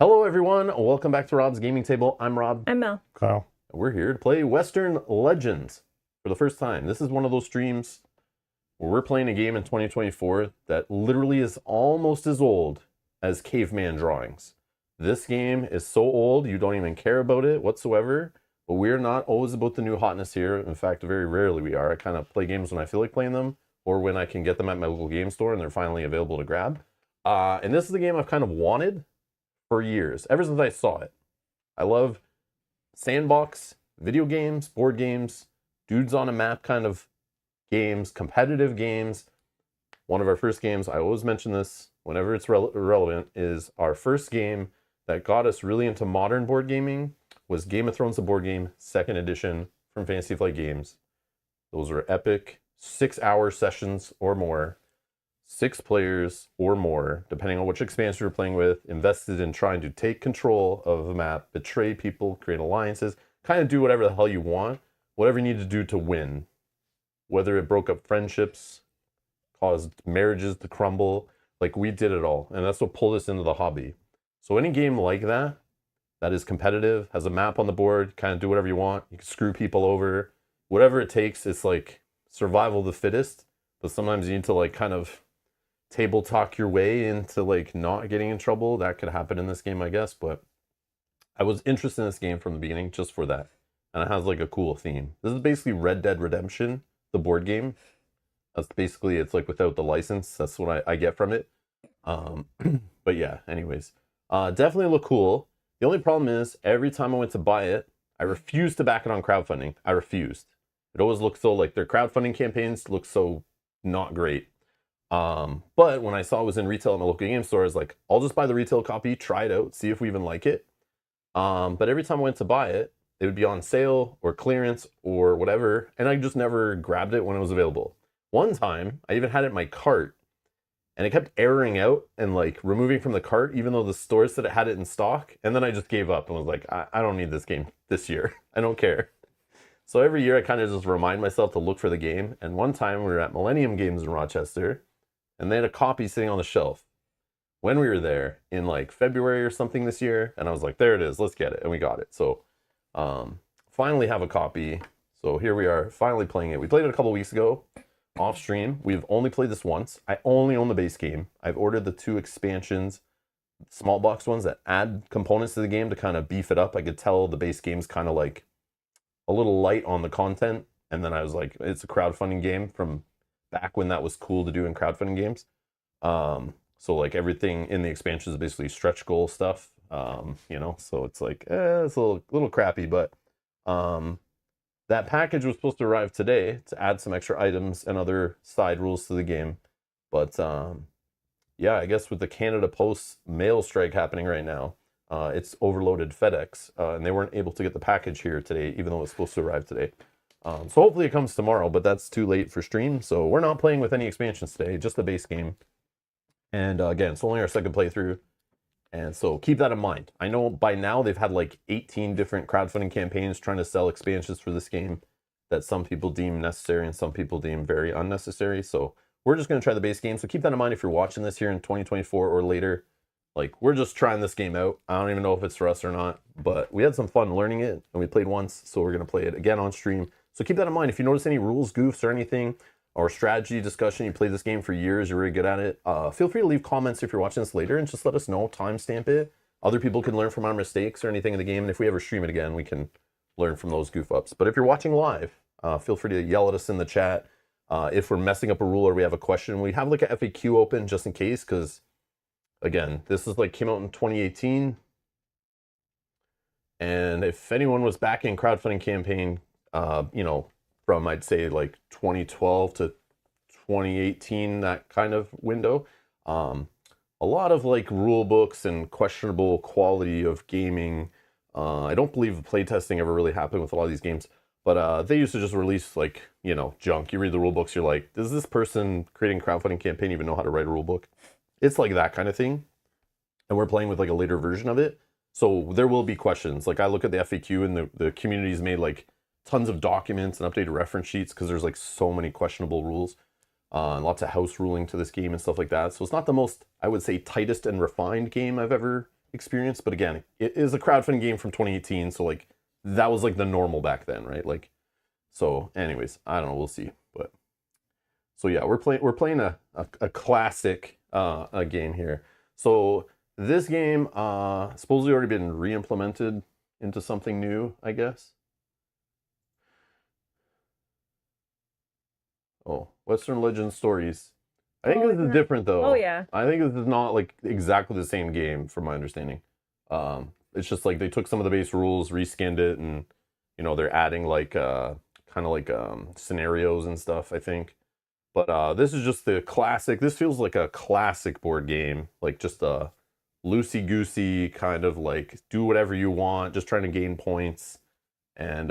Hello, everyone. Welcome back to Rob's Gaming Table. I'm Rob. I'm Mel. Kyle. We're here to play Western Legends for the first time. This is one of those streams where we're playing a game in 2024 that literally is almost as old as caveman drawings. This game is so old, you don't even care about it whatsoever, but we're not always about the new hotness here. In fact, very rarely we are. I kind of play games when I feel like playing them or when I can get them at my local game store and they're finally available to grab. And this is the game I've kind of wanted for years, ever since I saw it. I love sandbox, video games, board games, dudes on a map kind of games, competitive games. One of our first games, I always mention this whenever it's relevant, is our first game that got us really into modern board gaming was Game of Thrones, the board game, 2nd edition from Fantasy Flight Games. Those were epic 6-hour sessions or more. 6 players or more, depending on which expansion you're playing with, invested in trying to take control of a map, betray people, create alliances, kind of do whatever the hell you want, whatever you need to do to win. Whether it broke up friendships, caused marriages to crumble, like we did it all. And that's what pulled us into the hobby. So any game like that, that is competitive, has a map on the board, kind of do whatever you want, you can screw people over, whatever it takes, it's like survival of the fittest, but sometimes you need to like kind of table talk your way into like not getting in trouble. That could happen in this game, I guess, but I was interested in this game from the beginning just for that. And it has like a cool theme. This is basically Red Dead Redemption, the board game. That's basically, it's like without the license. That's what I get from it. But yeah, anyways, definitely look cool. The only problem is every time I went to buy it, I refused to back it on crowdfunding. I refused. It always looked so like their crowdfunding campaigns look so not great. But when I saw it was in retail in the local game store, I was like, I'll just buy the retail copy, try it out, see if we even like it. But every time I went to buy it, it would be on sale or clearance or whatever, and I just never grabbed it when it was available. One time, I even had it in my cart, and it kept erroring out and like removing from the cart, even though the store said it had it in stock. And then I just gave up and was like, I don't need this game this year. I don't care. So every year I kind of just remind myself to look for the game. And one time we were at Millennium Games in Rochester, and they had a copy sitting on the shelf when we were there in like February or something this year. And I was like, there it is, let's get it. And we got it. So finally have a copy. So here we are finally playing it. We played it a couple weeks ago off stream. We've only played this once. I only own the base game. I've ordered the 2 expansions, small box ones that add components to the game to kind of beef it up. I could tell the base game's kind of like a little light on the content. And then I was like, it's a crowdfunding game from back when that was cool to do in crowdfunding games. So like everything in the expansion is basically stretch goal stuff, you know, so it's like, it's a little crappy, but that package was supposed to arrive today to add some extra items and other side rules to the game. But yeah, I guess with the Canada Post mail strike happening right now, it's overloaded FedEx, and they weren't able to get the package here today, even though it was supposed to arrive today. So hopefully it comes tomorrow, but that's too late for stream. So we're not playing with any expansions today, just the base game. And again, it's only our second playthrough. And so keep that in mind. I know by now they've had like 18 different crowdfunding campaigns trying to sell expansions for this game that some people deem necessary and some people deem very unnecessary. So we're just going to try the base game. So keep that in mind if you're watching this here in 2024 or later. Like, we're just trying this game out. I don't even know if it's for us or not, but we had some fun learning it, and we played once, so we're going to play it again on stream. So keep that in mind. If you notice any rules, goofs, or anything, or strategy discussion, you played this game for years, you're really good at it, feel free to leave comments if you're watching this later, and just let us know, timestamp it. Other people can learn from our mistakes or anything in the game, and if we ever stream it again, we can learn from those goof-ups. But if you're watching live, feel free to yell at us in the chat. If we're messing up a rule or we have a question, we have like a FAQ open just in case, because again, this is like came out in 2018. And if anyone was backing crowdfunding campaign, you know, from I'd say like 2012 to 2018, that kind of window, a lot of like rule books and questionable quality of gaming. I don't believe the playtesting ever really happened with a lot of these games, but they used to just release like, you know, junk. You read the rule books, you're like, does this person creating a crowdfunding campaign even know how to write a rule book? It's like that kind of thing. And we're playing with like a later version of it. So there will be questions. Like I look at the FAQ and the community's made like tons of documents and updated reference sheets because there's like so many questionable rules. And lots of house ruling to this game and stuff like that. So it's not the most, I would say, tightest and refined game I've ever experience, but again, it is a crowdfunding game from 2018, so like that was like the normal back then, right? Like, so anyways, I don't know, we'll see. But so yeah, we're playing a classic a game here. So this game supposedly already been re-implemented into something new, I guess. Oh, Western Legends Stories. I think this is different though. Oh yeah. I think this is not like exactly the same game from my understanding. It's just like they took some of the base rules, reskinned it, and you know they're adding like kind of like scenarios and stuff, I think. But this is just the classic. This feels like a classic board game, like just a loosey goosey kind of like do whatever you want, just trying to gain points. And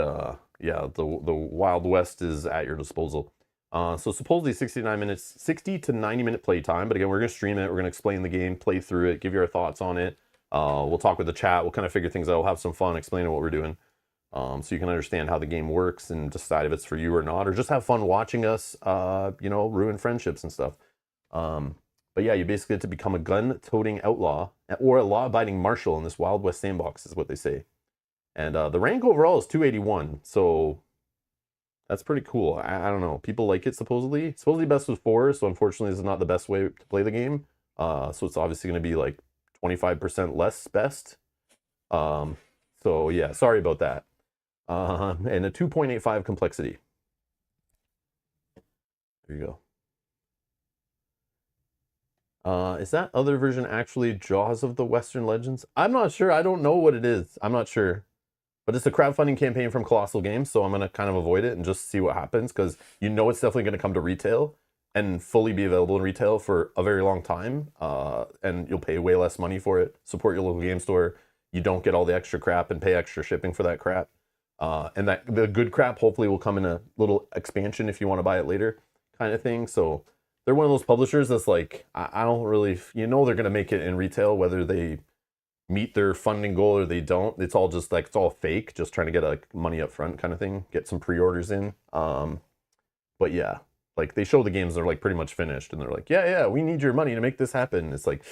yeah, the Wild West is at your disposal. So supposedly 69 minutes, 60 to 90-minute play time. But again, we're going to stream it. We're going to explain the game, play through it, give you our thoughts on it. We'll talk with the chat. We'll kind of figure things out. We'll have some fun explaining what we're doing. So you can understand how the game works and decide if it's for you or not, or just have fun watching us, you know, ruin friendships and stuff. But yeah, you basically get to become a gun-toting outlaw or a law-abiding marshal in this Wild West sandbox is what they say. And the rank overall is 281, so that's pretty cool. I don't know. People like it supposedly. Supposedly best was 4, so unfortunately this is not the best way to play the game. So it's obviously going to be like 25% less best. So yeah, sorry about that. And a 2.85 complexity. There you go. Is that other version actually Jaws of the Western Legends? I'm not sure. I don't know what it is. I'm not sure. But it's a crowdfunding campaign from Colossal Games, so I'm going to kind of avoid it and just see what happens, because you know it's definitely going to come to retail and fully be available in retail for a very long time, and you'll pay way less money for it. Support your local game store. You don't get all the extra crap and pay extra shipping for that crap. And that the good crap hopefully will come in a little expansion if you want to buy it later kind of thing. So they're one of those publishers that's like, I don't really, you know, they're going to make it in retail, whether they meet their funding goal or they don't. It's all just like, it's all fake, just trying to get like money up front kind of thing, get some pre-orders in. But yeah, like they show the games, they're like pretty much finished and they're like, yeah, we need your money to make this happen. It's like,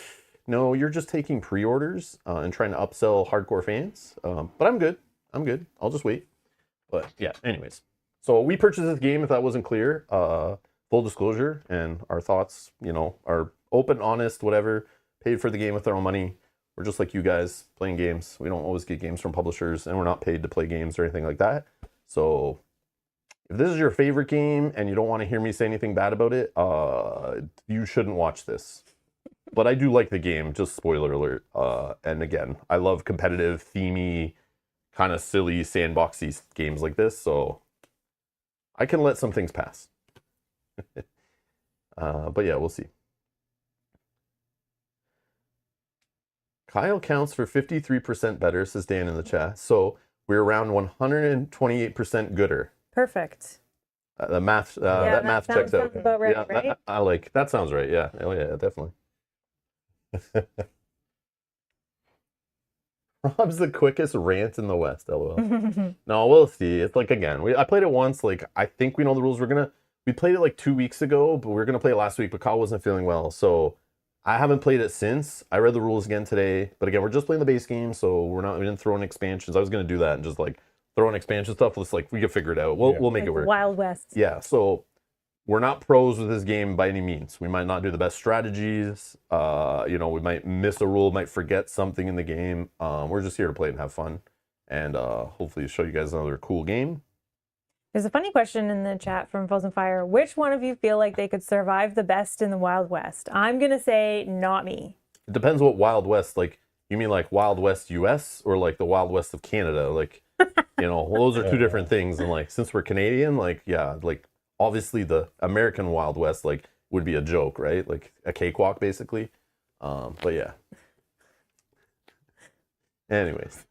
no, you're just taking pre-orders and trying to upsell hardcore fans. But I'm good. I'll just wait. But yeah, anyways. So we purchased this game, if that wasn't clear. Full disclosure, and our thoughts, you know, are open, honest, whatever. Paid for the game with our own money. We're just like you guys playing games. We don't always get games from publishers, and we're not paid to play games or anything like that. So if this is your favorite game and you don't want to hear me say anything bad about it, you shouldn't watch this. But I do like the game, just spoiler alert. And again, I love competitive, themey, kind of silly, sandboxy games like this, so I can let some things pass. But yeah, we'll see. Kyle counts for 53% better, says Dan in the chat. So we're around 128% gooder. Perfect. The math, that math checks out. About right, yeah, right? I like that. Sounds right. Yeah. Oh yeah, definitely. Rob's the quickest rant in the West. LOL. No, we'll see. It's like, again, I played it once. Like, I think we know the rules. We played it like 2 weeks ago, but we were gonna play it last week. But Kyle wasn't feeling well, so I haven't played it since. I read the rules again today, but again, we're just playing the base game, so we didn't throw in expansions. I was gonna do that and just like throw in expansion stuff. Let's like we can figure it out. We'll make it work. Wild West. Yeah. So we're not pros with this game by any means. We might not do the best strategies. You know, we might miss a rule, might forget something in the game. We're just here to play and have fun, and hopefully show you guys another cool game. There's a funny question in the chat from Frozen Fire. Which one of you feel like they could survive the best in the Wild West? I'm gonna say not me. It depends what Wild West, like, you mean like Wild West US or like the Wild West of Canada? Like, you know, well, those are two different things. And like, since we're Canadian, like, yeah, like obviously the American Wild West, like, would be a joke, right? Like a cakewalk, basically. But yeah. Anyways.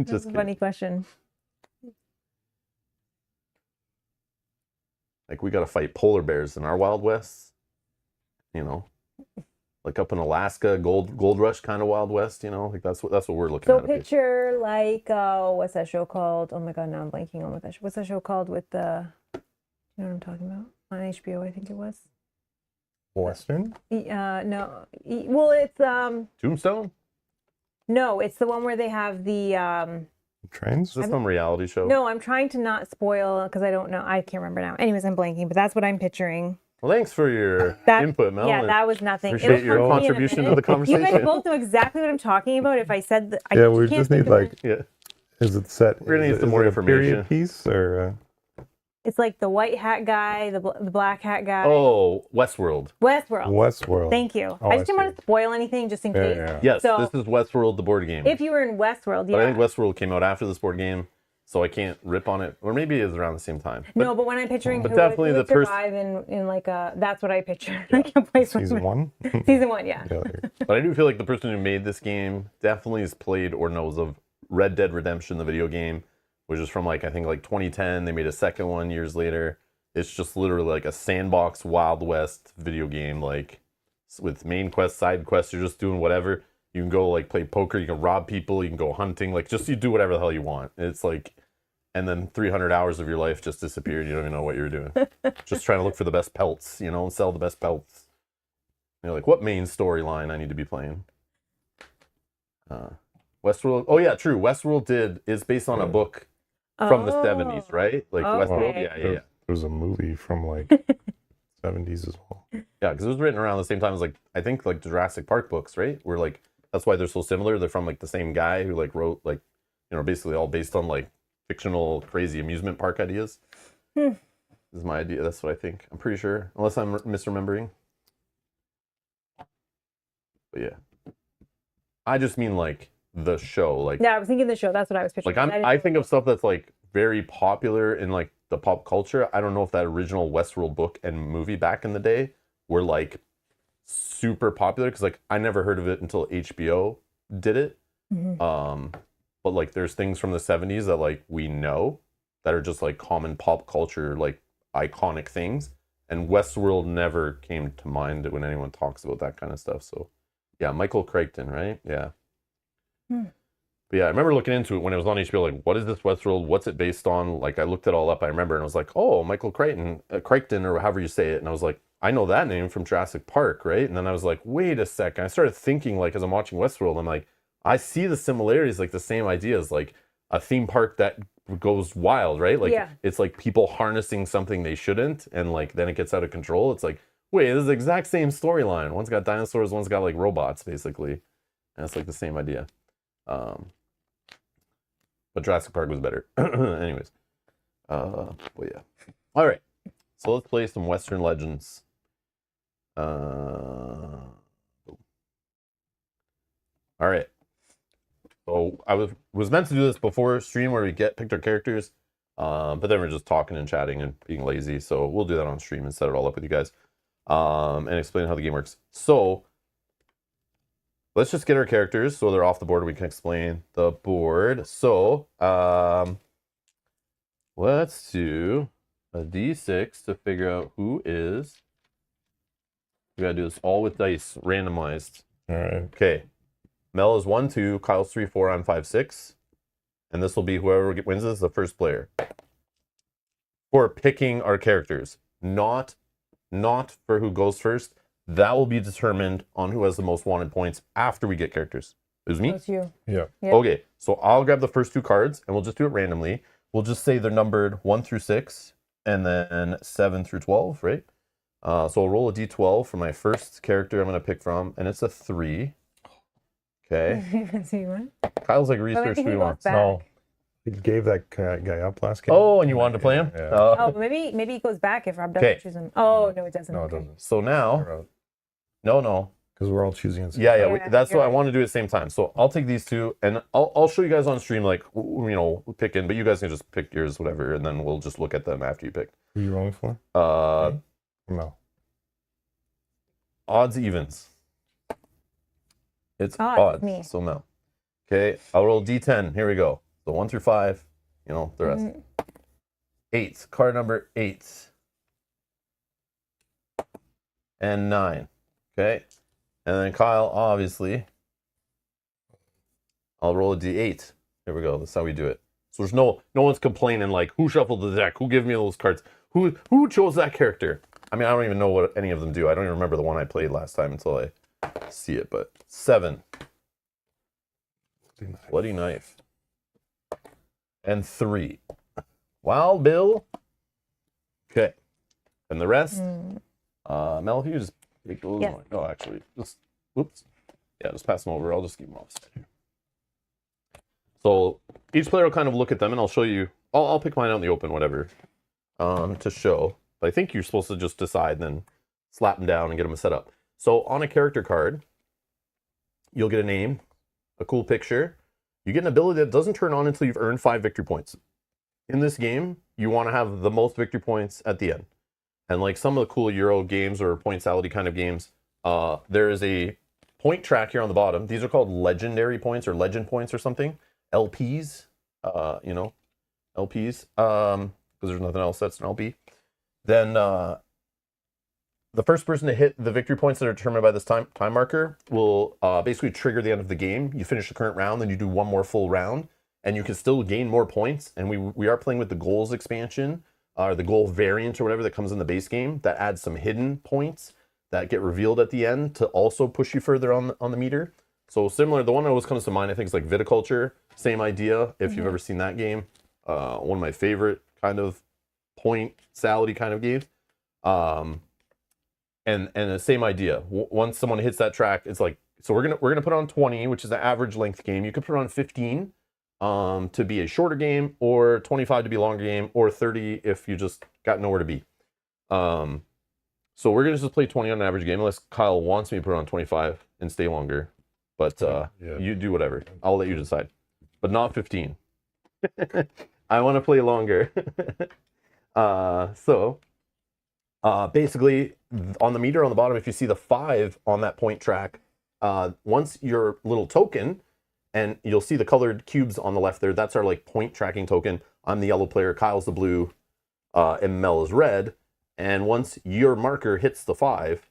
Just a funny question. Like, we got to fight polar bears in our Wild West, you know, like up in Alaska, gold rush kind of Wild West, you know, like that's what we're looking at. So picture like, what's that show called? Oh my God, now I'm blanking on what's that show called with the, you know what I'm talking about? On HBO, I think it was. Western? No. Well, it's Tombstone? No, it's the one where they have the. Trains? Is this some reality show? No, I'm trying to not spoil because I don't know. I can't remember now. Anyways, I'm blanking, but that's what I'm picturing. Well, thanks for your That, input, Mel. yeah, and that was nothing. appreciate It'll your come to me in a contribution to minute. the conversation. You guys both know exactly what I'm talking about. If I said that, Yeah, I we can't just think need of it. Yeah. is it set? We're gonna need is some it more a information. Period piece or? It's like the white hat guy, the black hat guy. Oh, Westworld. Westworld. Westworld. Thank you. Oh, I just didn't see. want to spoil anything just in case. Yeah. Yes, So- this is Westworld, the board game. If you were in Westworld, yeah. But I think Westworld came out after this board game, so I can't rip on it. Or maybe it's around the same time. But No, but when I'm picturing but who definitely would the person- survive in like a, that's what I picture. I can't place Season one. Season 1, yeah. Yeah, But I do feel like the person who made this game definitely has played or knows of Red Dead Redemption, the video game, which is from like, I think like 2010. They made a second one years later. It's just literally like a sandbox Wild West video game, like with main quests, side quests. You're just doing whatever. You can go like play poker. You can rob people. You can go hunting. Like just you do whatever the hell you want. It's like, and then 300 hours of your life just disappeared. You don't even know what you were doing. Just trying to look for the best pelts, you know, and sell the best pelts. You're like, what main storyline I need to be playing? Westworld. Oh yeah, true. Westworld is based on a book from the 70s, right? Like Okay. Westworld. Yeah. There was a movie from like 70s as well. Yeah, because it was written around the same time as like I think like Jurassic Park books, right? Where like that's why they're so similar. They're from like the same guy who like wrote like, you know, basically all based on like fictional crazy amusement park ideas. This is my idea. That's what I think. I'm pretty sure, unless I'm misremembering. But yeah, I just mean like the show, like Yeah, I was thinking the show. That's what I was picturing. like I think of stuff that's like very popular in like the pop culture. I don't know if that original Westworld book and movie back in the day were like super popular because like I never heard of it until HBO did it. But like there's things from the 70s that like we know that are just like common pop culture, like iconic things. And Westworld never came to mind when anyone talks about that kind of stuff. So yeah, Michael Crichton, right? Yeah. But yeah, I remember looking into it when it was on HBO, like, what is this Westworld? What's it based on? Like, I looked it all up, I remember, and I was like, oh, Michael Crichton, or however you say it. And I was like, I know that name from Jurassic Park, right? And then I was like, wait a second. I started thinking, like, as I'm watching Westworld, I'm like, I see the similarities, like the same ideas, like a theme park that goes wild, right? Like, Yeah. it's like people harnessing something they shouldn't, and like, then it gets out of control. It's like, wait, this is the exact same storyline. One's got dinosaurs, one's got like robots, basically. And it's like the same idea. But Jurassic Park was better. Anyways. But yeah. All right. So let's play some Western Legends. All right. So I was meant to do this before stream where we picked our characters. But then we're just talking and chatting and being lazy. So we'll do that on stream and set it all up with you guys. And explain how the game works. So let's just get our characters so they're off the board. We can explain the board. So let's do a d6 to figure out who is. We gotta do this all with dice, randomized. All right. Okay. Mel is 1, 2, Kyle's 3, 4, I'm 5, 6. And this will be whoever wins this, the first player. For picking our characters. Not for who goes first. That will be determined on who has the most wanted points after we get characters. It was me? That's you. Yeah. Yeah. Okay, so I'll grab the first two cards and we'll just do it randomly. We'll just say they're numbered 1 through 6 and then 7 through 12, right? So I'll roll a d12 for my first character I'm going to pick from, and it's a 3. Okay. See what? Kyle's like But I research think who he he goes wants. back. No. He gave that guy up last game. Oh, and you wanted to play him? Yeah. Oh, but maybe he goes back if Rob doesn't Okay. choose him. Oh, no, it doesn't. No, it Okay. doesn't. So now, no. Because we're all choosing it. Yeah, Yeah, that's you're what I right. want to do at the same time. So I'll take these two, and I'll show you guys on stream, like, you know, picking, but you guys can just pick yours, whatever, and then we'll just look at them after you pick. Who are you rolling for? No. Odds, evens. It's Odds, odds. me. So no. Okay, I'll roll d10. Here we go. So 1 through 5, you know, the rest. 8, card number 8. And 9. Okay. And then Kyle, obviously. I'll roll a d8. Here we go. That's how we do it. So there's no one's complaining like who shuffled the deck, who gave me those cards, who chose that character. I mean, I don't even know what any of them do. I don't even remember the one I played last time until I see it. But 7, Bloody knife. And 3. Wild Bill. Okay. And the rest? Mel, if you just take those. Yes. Oh, actually, just, whoops. Yeah, just pass them over. I'll just keep them off. So each player will kind of look at them, and I'll show you. I'll pick mine out in the open, whatever, to show. But I think you're supposed to just decide, and then slap them down and get them set up. So on a character card, you'll get a name, a cool picture. You get an ability that doesn't turn on until you've earned 5 victory points. In this game, you want to have the most victory points at the end. And like some of the cool Euro games or point salad kind of games, there is a point track here on the bottom. These are called legendary points or legend points or something. LPs, LPs, because there's nothing else that's an LP. Then the first person to hit the victory points that are determined by this time marker will basically trigger the end of the game. You finish the current round, then you do one more full round, and you can still gain more points. And we are playing with the goals expansion, or the goal variant or whatever that comes in the base game that adds some hidden points that get revealed at the end to also push you further on the meter. So similar, the one that always comes to mind, I think, is like Viticulture. Same idea, if you've ever seen that game. One of my favorite kind of point salad kind of games. And the same idea. Once someone hits that track, it's like, so we're gonna put on 20, which is the average length game. You could put on 15 to be a shorter game, or 25 to be a longer game, or 30 if you just got nowhere to be. So we're gonna just play 20 on an average game, unless Kyle wants me to put on 25 and stay longer. But you do whatever. I'll let you decide. But not 15. I want to play longer. Basically, on the meter on the bottom, if you see the 5 on that point track, once your little token, and you'll see the colored cubes on the left there, that's our like point tracking token. I'm the yellow player, Kyle's the blue, and Mel is red. And once your marker hits the 5,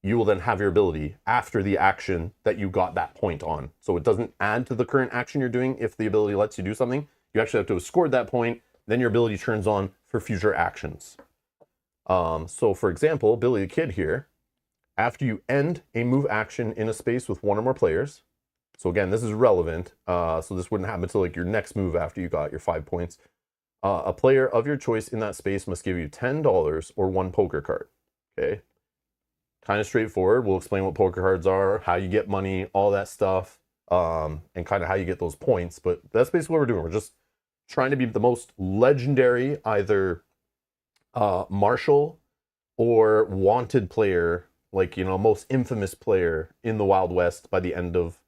you will then have your ability after the action that you got that point on. So it doesn't add to the current action you're doing if the ability lets you do something. You actually have to have scored that point, then your ability turns on for future actions. So for example, Billy the Kid here, after you end a move action in a space with 1 or more players, so again, this is relevant, so this wouldn't happen until like your next move after you got your 5 points. A player of your choice in that space must give you $10 or 1 poker card. Okay, kind of straightforward. We'll explain what poker cards are, how you get money, all that stuff, and kind of how you get those points. But that's basically what we're doing. We're just trying to be the most legendary, either martial or wanted player, like, most infamous player in the Wild West by the end of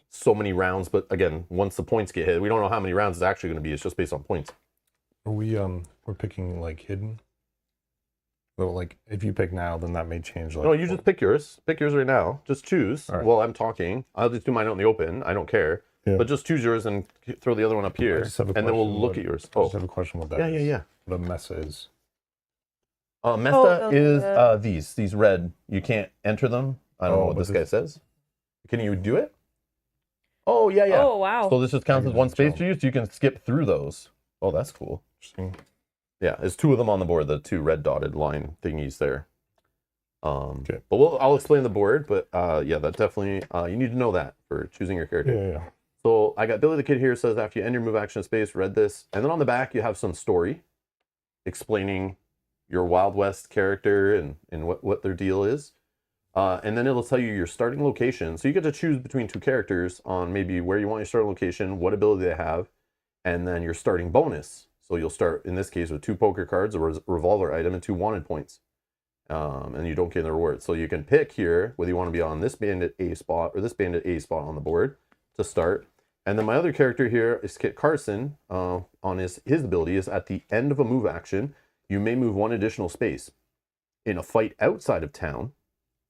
so many rounds. But again, once the points get hit, we don't know how many rounds it's actually going to be. It's just based on points. Are we're picking like hidden? So like if you pick now, then that may change. Like, No, you just pick yours. Pick yours right now. Just choose. All right. Well, I'm talking. I'll just do mine out in the open. I don't care. Yeah. But just choose yours and throw the other one up here, just have a and then we'll question look what- at yours. I just have a question what that is. Yeah. What a mesa is. Mesta is the- these red. You can't enter them. I don't know what but this guy says. Can you do it? Oh, yeah. Oh, wow. So this just counts as can one just space jump. to use. So you can skip through those. Oh, that's cool. Interesting. Yeah, there's 2 of them on the board, the 2 red dotted line thingies there. Okay. But I'll explain the board. But yeah, that definitely you need to know that for choosing your character. Yeah. So I got Billy the Kid here, says after you end your move action space, read this. And then on the back, you have some story explaining your Wild West character and what their deal is. And then it'll tell you your starting location. So you get to choose between 2 characters on maybe where you want your starting location, what ability they have, and then your starting bonus. So you'll start, in this case, with 2 poker cards, a revolver item, and 2 wanted points. And you don't get the reward. So you can pick here whether you want to be on this bandit A spot or this bandit A spot on the board to start. And then my other character here is Kit Carson. On his ability is at the end of a move action, you may move 1 additional space. In a fight outside of town,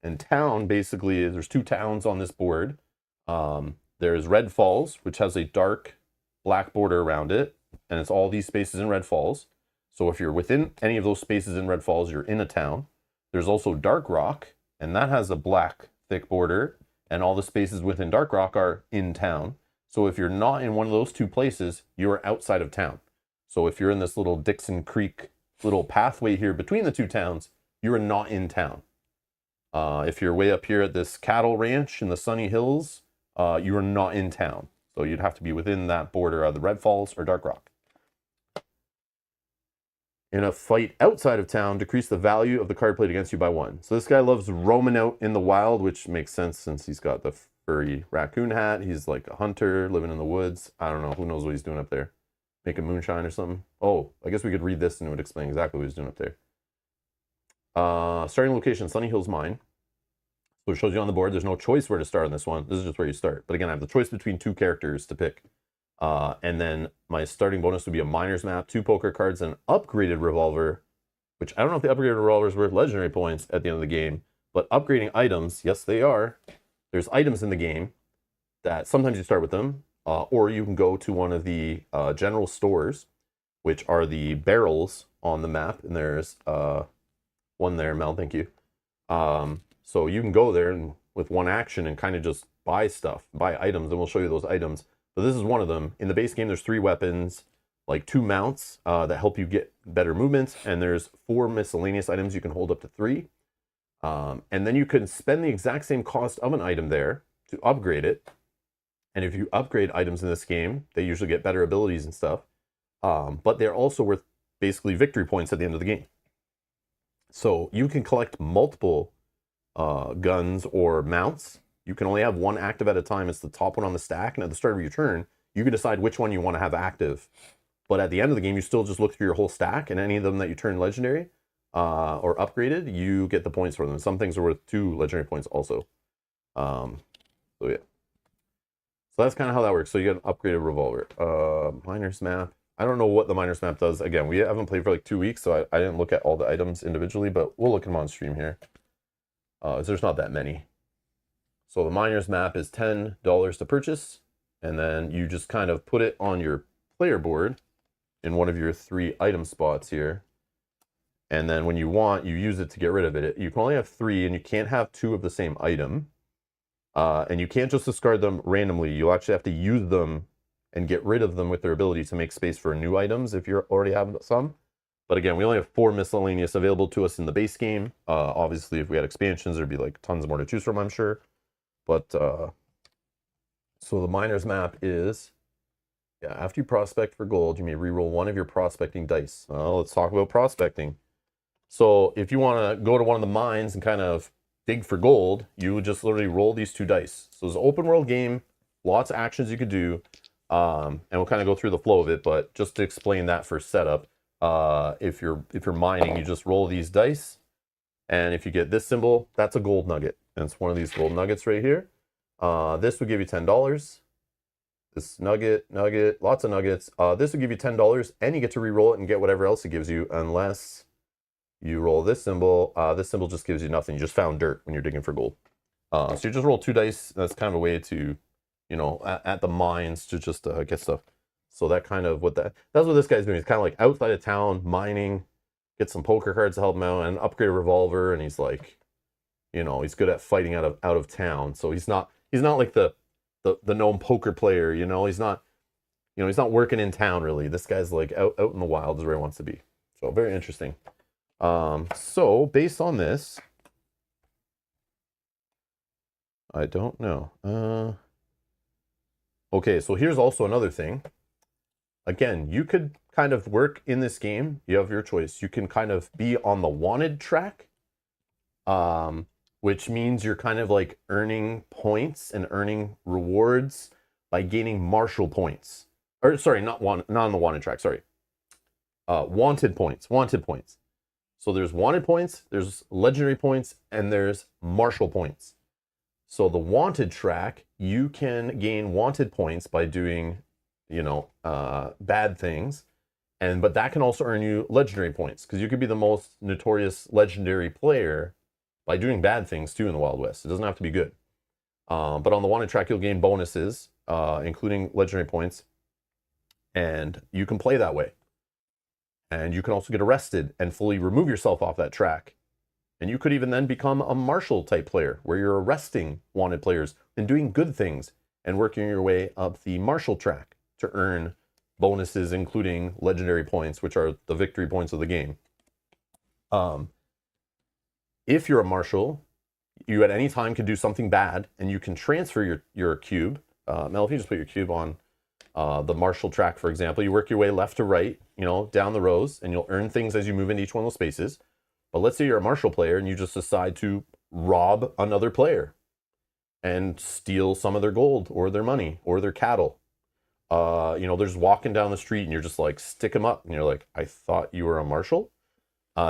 and town basically is, there's 2 towns on this board. There's Red Falls, which has a dark black border around it, and it's all these spaces in Red Falls. So if you're within any of those spaces in Red Falls, you're in a town. There's also Dark Rock, and that has a black thick border, and all the spaces within Dark Rock are in town. So if you're not in one of those 2 places, you're outside of town. So if you're in this little Dixon Creek little pathway here between the 2 towns, you are not in town. If you're way up here at this cattle ranch in the Sunny Hills, you are not in town. So you'd have to be within that border of the Red Falls or Dark Rock. In a fight outside of town, decrease the value of the card played against you by 1. So this guy loves roaming out in the wild, which makes sense since he's got the furry raccoon hat. He's like a hunter living in the woods. I don't know. Who knows what he's doing up there? Making moonshine or something. Oh, I guess we could read this and it would explain exactly what he's doing up there. Starting location, Sunny Hills Mine. So it shows you on the board. There's no choice where to start on this one. This is just where you start. But again, I have the choice between 2 characters to pick. And then my starting bonus would be a miner's map, 2 poker cards, and an upgraded revolver, which I don't know if the upgraded revolver is worth legendary points at the end of the game, but upgrading items, yes, they are. There's items in the game that sometimes you start with them, or you can go to one of the general stores, which are the barrels on the map. And there's one there, Mel, thank you. So you can go there and with one action and kind of just buy stuff, buy items, and we'll show you those items. So this is one of them. In the base game, there's 3 weapons, like 2 mounts that help you get better movements, and there's 4 miscellaneous items you can hold up to 3. And then you can spend the exact same cost of an item there to upgrade it. And if you upgrade items in this game, they usually get better abilities and stuff. But they're also worth basically victory points at the end of the game. So you can collect multiple guns or mounts. You can only have 1 active at a time. It's the top one on the stack. And at the start of your turn, you can decide which one you want to have active. But at the end of the game, you still just look through your whole stack, and any of them that you turn legendary or upgraded, you get the points for them. Some things are worth 2 legendary points also. So yeah. So that's kind of how that works. So you get an upgraded revolver. Miner's map. I don't know what the miner's map does. Again, we haven't played for like 2 weeks, so I didn't look at all the items individually, but we'll look at them on stream here. There's not that many. So the miner's map is $10 to purchase, and then you just kind of put it on your player board in one of your 3 item spots here. And then when you want, you use it to get rid of it. You can only have 3, and you can't have 2 of the same item. And you can't just discard them randomly. You'll actually have to use them and get rid of them with their ability to make space for new items if you already have some. But again, we only have 4 miscellaneous available to us in the base game. Obviously, if we had expansions, there'd be like tons more to choose from, I'm sure. But so the miner's map is, yeah, after you prospect for gold, you may reroll 1 of your prospecting dice. Well, let's talk about prospecting. So if you want to go to one of the mines and kind of dig for gold, you would just literally roll these 2 dice. So it's an open world game, lots of actions you could do, and we'll kind of go through the flow of it. But just to explain that for setup, if you're mining, you just roll these dice, and if you get this symbol, that's a gold nugget. And it's one of these gold nuggets right here. This would give you $10. This nugget, lots of nuggets. This would give you $10, and you get to re-roll it and get whatever else it gives you, unless you roll this symbol. This symbol just gives you nothing. You just found dirt when you're digging for gold. So you just roll 2 dice. That's kind of a way to, you know, at the mines to just get stuff. So that's what this guy's doing. He's kind of like outside of town, mining, get some poker cards to help him out, and upgrade a revolver, and he's like, you know, he's good at fighting out of town. So he's not like the gnome poker player, you know. He's not working in town really. This guy's like out in the wild is where he wants to be. So very interesting. So based on this, I don't know. Okay, so here's also another thing. Again, you could kind of work in this game. You have your choice. You can kind of be on the wanted track, which means you're kind of like earning points and earning rewards by gaining martial points. Or sorry, not on the wanted track, sorry. Wanted points. So there's wanted points, there's legendary points, and there's martial points. So the wanted track, you can gain wanted points by doing, you know, bad things. But that can also earn you legendary points, because you could be the most notorious legendary player by doing bad things too in the Wild West. It doesn't have to be good. But on the wanted track, you'll gain bonuses, including legendary points, and you can play that way. And you can also get arrested and fully remove yourself off that track. And you could even then become a martial type player, where you're arresting wanted players and doing good things and working your way up the martial track to earn bonuses, including legendary points, which are the victory points of the game. If you're a martial, you at any time can do something bad, and you can transfer your cube. Mel, if you just put your cube on the Marshall track, for example, you work your way left to right, down the rows, and you'll earn things as you move into each one of those spaces. But let's say you're a Marshall player and you just decide to rob another player and steal some of their gold or their money or their cattle. They're just walking down the street and you're just like, stick them up. And you're like, I thought you were a Marshall.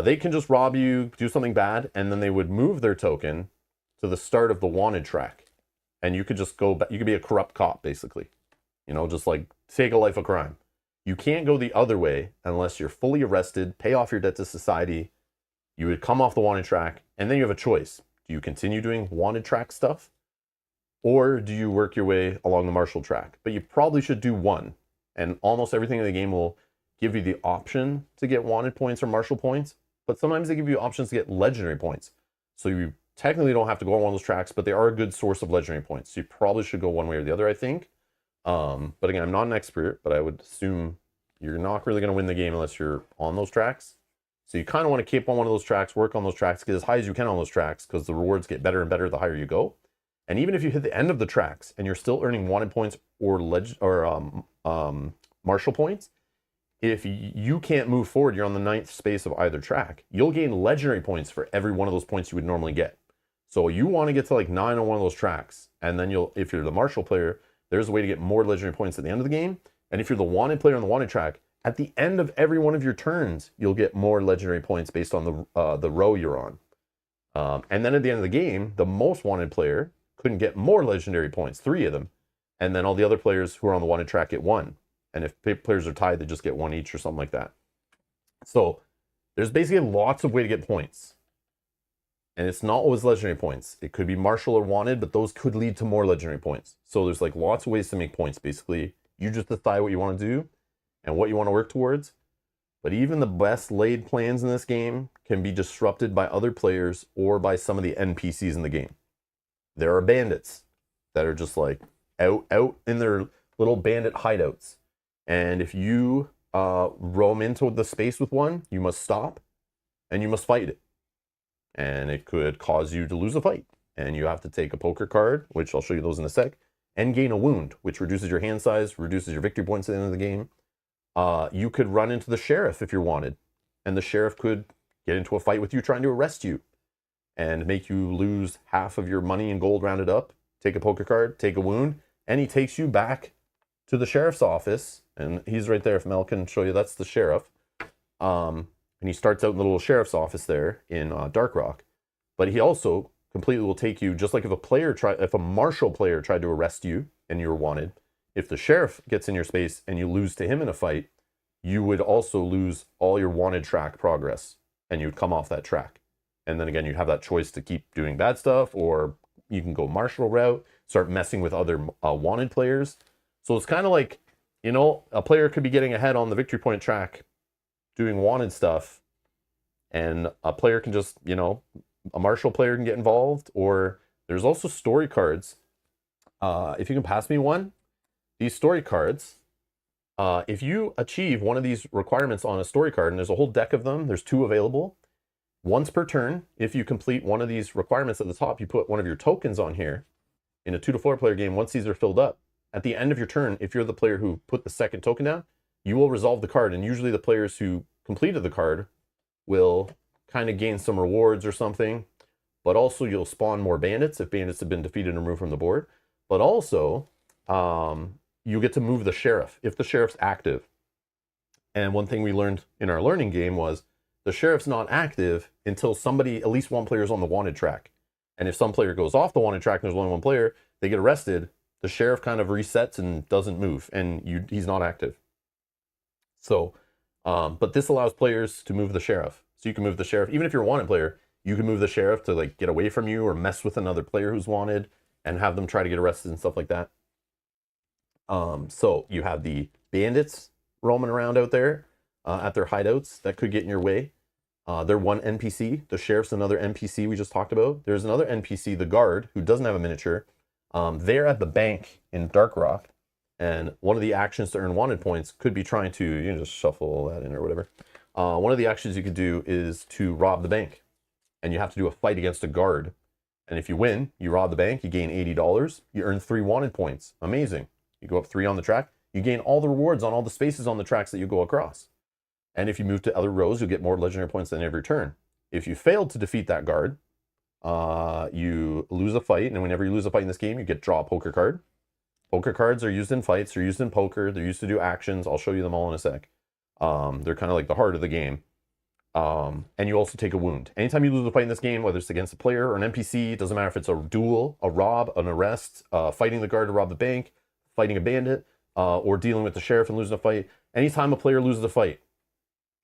They can just rob you, do something bad, and then they would move their token to the start of the wanted track. And you could just go back. You could be a corrupt cop, basically. Just like take a life of crime. You can't go the other way unless you're fully arrested, pay off your debt to society. You would come off the wanted track, and then you have a choice. Do you continue doing wanted track stuff? Or do you work your way along the Marshall track? But you probably should do one. And almost everything in the game will give you the option to get wanted points or Marshall points. But sometimes they give you options to get legendary points. So you technically don't have to go on one of those tracks, but they are a good source of legendary points. So you probably should go one way or the other, I think. But again, I'm not an expert, but I would assume you're not really going to win the game unless you're on those tracks. So you kind of want to keep on one of those tracks, work on those tracks, get as high as you can on those tracks, because the rewards get better and better the higher you go. And even if you hit the end of the tracks and you're still earning wanted points or Marshall points, if you can't move forward, you're on the 9th space of either track, you'll gain legendary points for every one of those points you would normally get. So you want to get to like 9 on one of those tracks, and then if you're the Marshall player, there's a way to get more legendary points at the end of the game. And if you're the wanted player on the wanted track, at the end of every one of your turns, you'll get more legendary points based on the row you're on. And then at the end of the game, the most wanted player couldn't get more legendary points, 3 of them. And then all the other players who are on the wanted track get 1. And if players are tied, they just get 1 each or something like that. So there's basically lots of way to get points. And it's not always legendary points. It could be Marshall or wanted, but those could lead to more legendary points. So there's like lots of ways to make points, basically. You just decide what you want to do and what you want to work towards. But even the best laid plans in this game can be disrupted by other players or by some of the NPCs in the game. There are bandits that are just like out in their little bandit hideouts. And if you roam into the space with one, you must stop and you must fight it. And it could cause you to lose a fight. And you have to take a poker card, which I'll show you those in a sec, and gain a wound, which reduces your hand size, reduces your victory points at the end of the game. You could run into the sheriff if you're wanted. And the sheriff could get into a fight with you trying to arrest you and make you lose half of your money and gold rounded up, take a poker card, take a wound, and he takes you back to the sheriff's office. And he's right there. If Mel can show you, that's the sheriff. And he starts out in the little sheriff's office there in Dark Rock. But he also completely will take you, just like if a Marshall player tried to arrest you and you were wanted, if the sheriff gets in your space and you lose to him in a fight, you would also lose all your wanted track progress and you'd come off that track. And then again, you'd have that choice to keep doing bad stuff, or you can go Marshall route, start messing with other wanted players. So it's kind of like, a player could be getting ahead on the victory point track doing wanted stuff, and a player can just, a Marshall player can get involved. Or there's also story cards. If you can pass me one, these story cards, if you achieve one of these requirements on a story card, and there's a whole deck of them, there's 2 available, once per turn, if you complete one of these requirements at the top, you put one of your tokens on here. In a 2 to 4 player game, once these are filled up, at the end of your turn, if you're the player who put the second token down, you will resolve the card. And usually the players who completed the card will kind of gain some rewards or something. But also you'll spawn more bandits if bandits have been defeated and removed from the board. But also you get to move the sheriff if the sheriff's active. And one thing we learned in our learning game was the sheriff's not active until at least one player is on the wanted track. And if some player goes off the wanted track and there's only one player, they get arrested, the sheriff kind of resets and doesn't move, and he's not active. So, but this allows players to move the sheriff. So you can move the sheriff, even if you're a wanted player, you can move the sheriff to like get away from you or mess with another player who's wanted and have them try to get arrested and stuff like that. So you have the bandits roaming around out there at their hideouts that could get in your way. They're one NPC. The sheriff's another NPC we just talked about. There's another NPC, the guard, who doesn't have a miniature. They're at the bank in Dark Rock, and one of the actions to earn wanted points could be trying to, you can just shuffle that in or whatever. One of the actions you could do is to rob the bank, and you have to do a fight against a guard. And if you win, you rob the bank, you gain $80. You earn 3 wanted points. Amazing. You go up 3 on the track, you gain all the rewards on all the spaces on the tracks that you go across. And if you move to other rows, you'll get more legendary points than every turn. If you failed to defeat that guard, you lose a fight. And whenever you lose a fight in this game, you get to draw a poker card. Poker cards are used in fights. They're used in poker. They're used to do actions. I'll show you them all in a sec. They're kind of like the heart of the game. And you also take a wound. Anytime you lose a fight in this game, whether it's against a player or an NPC, it doesn't matter if it's a duel, a rob, an arrest, fighting the guard to rob the bank, fighting a bandit, or dealing with the sheriff and losing a fight. Anytime a player loses a fight,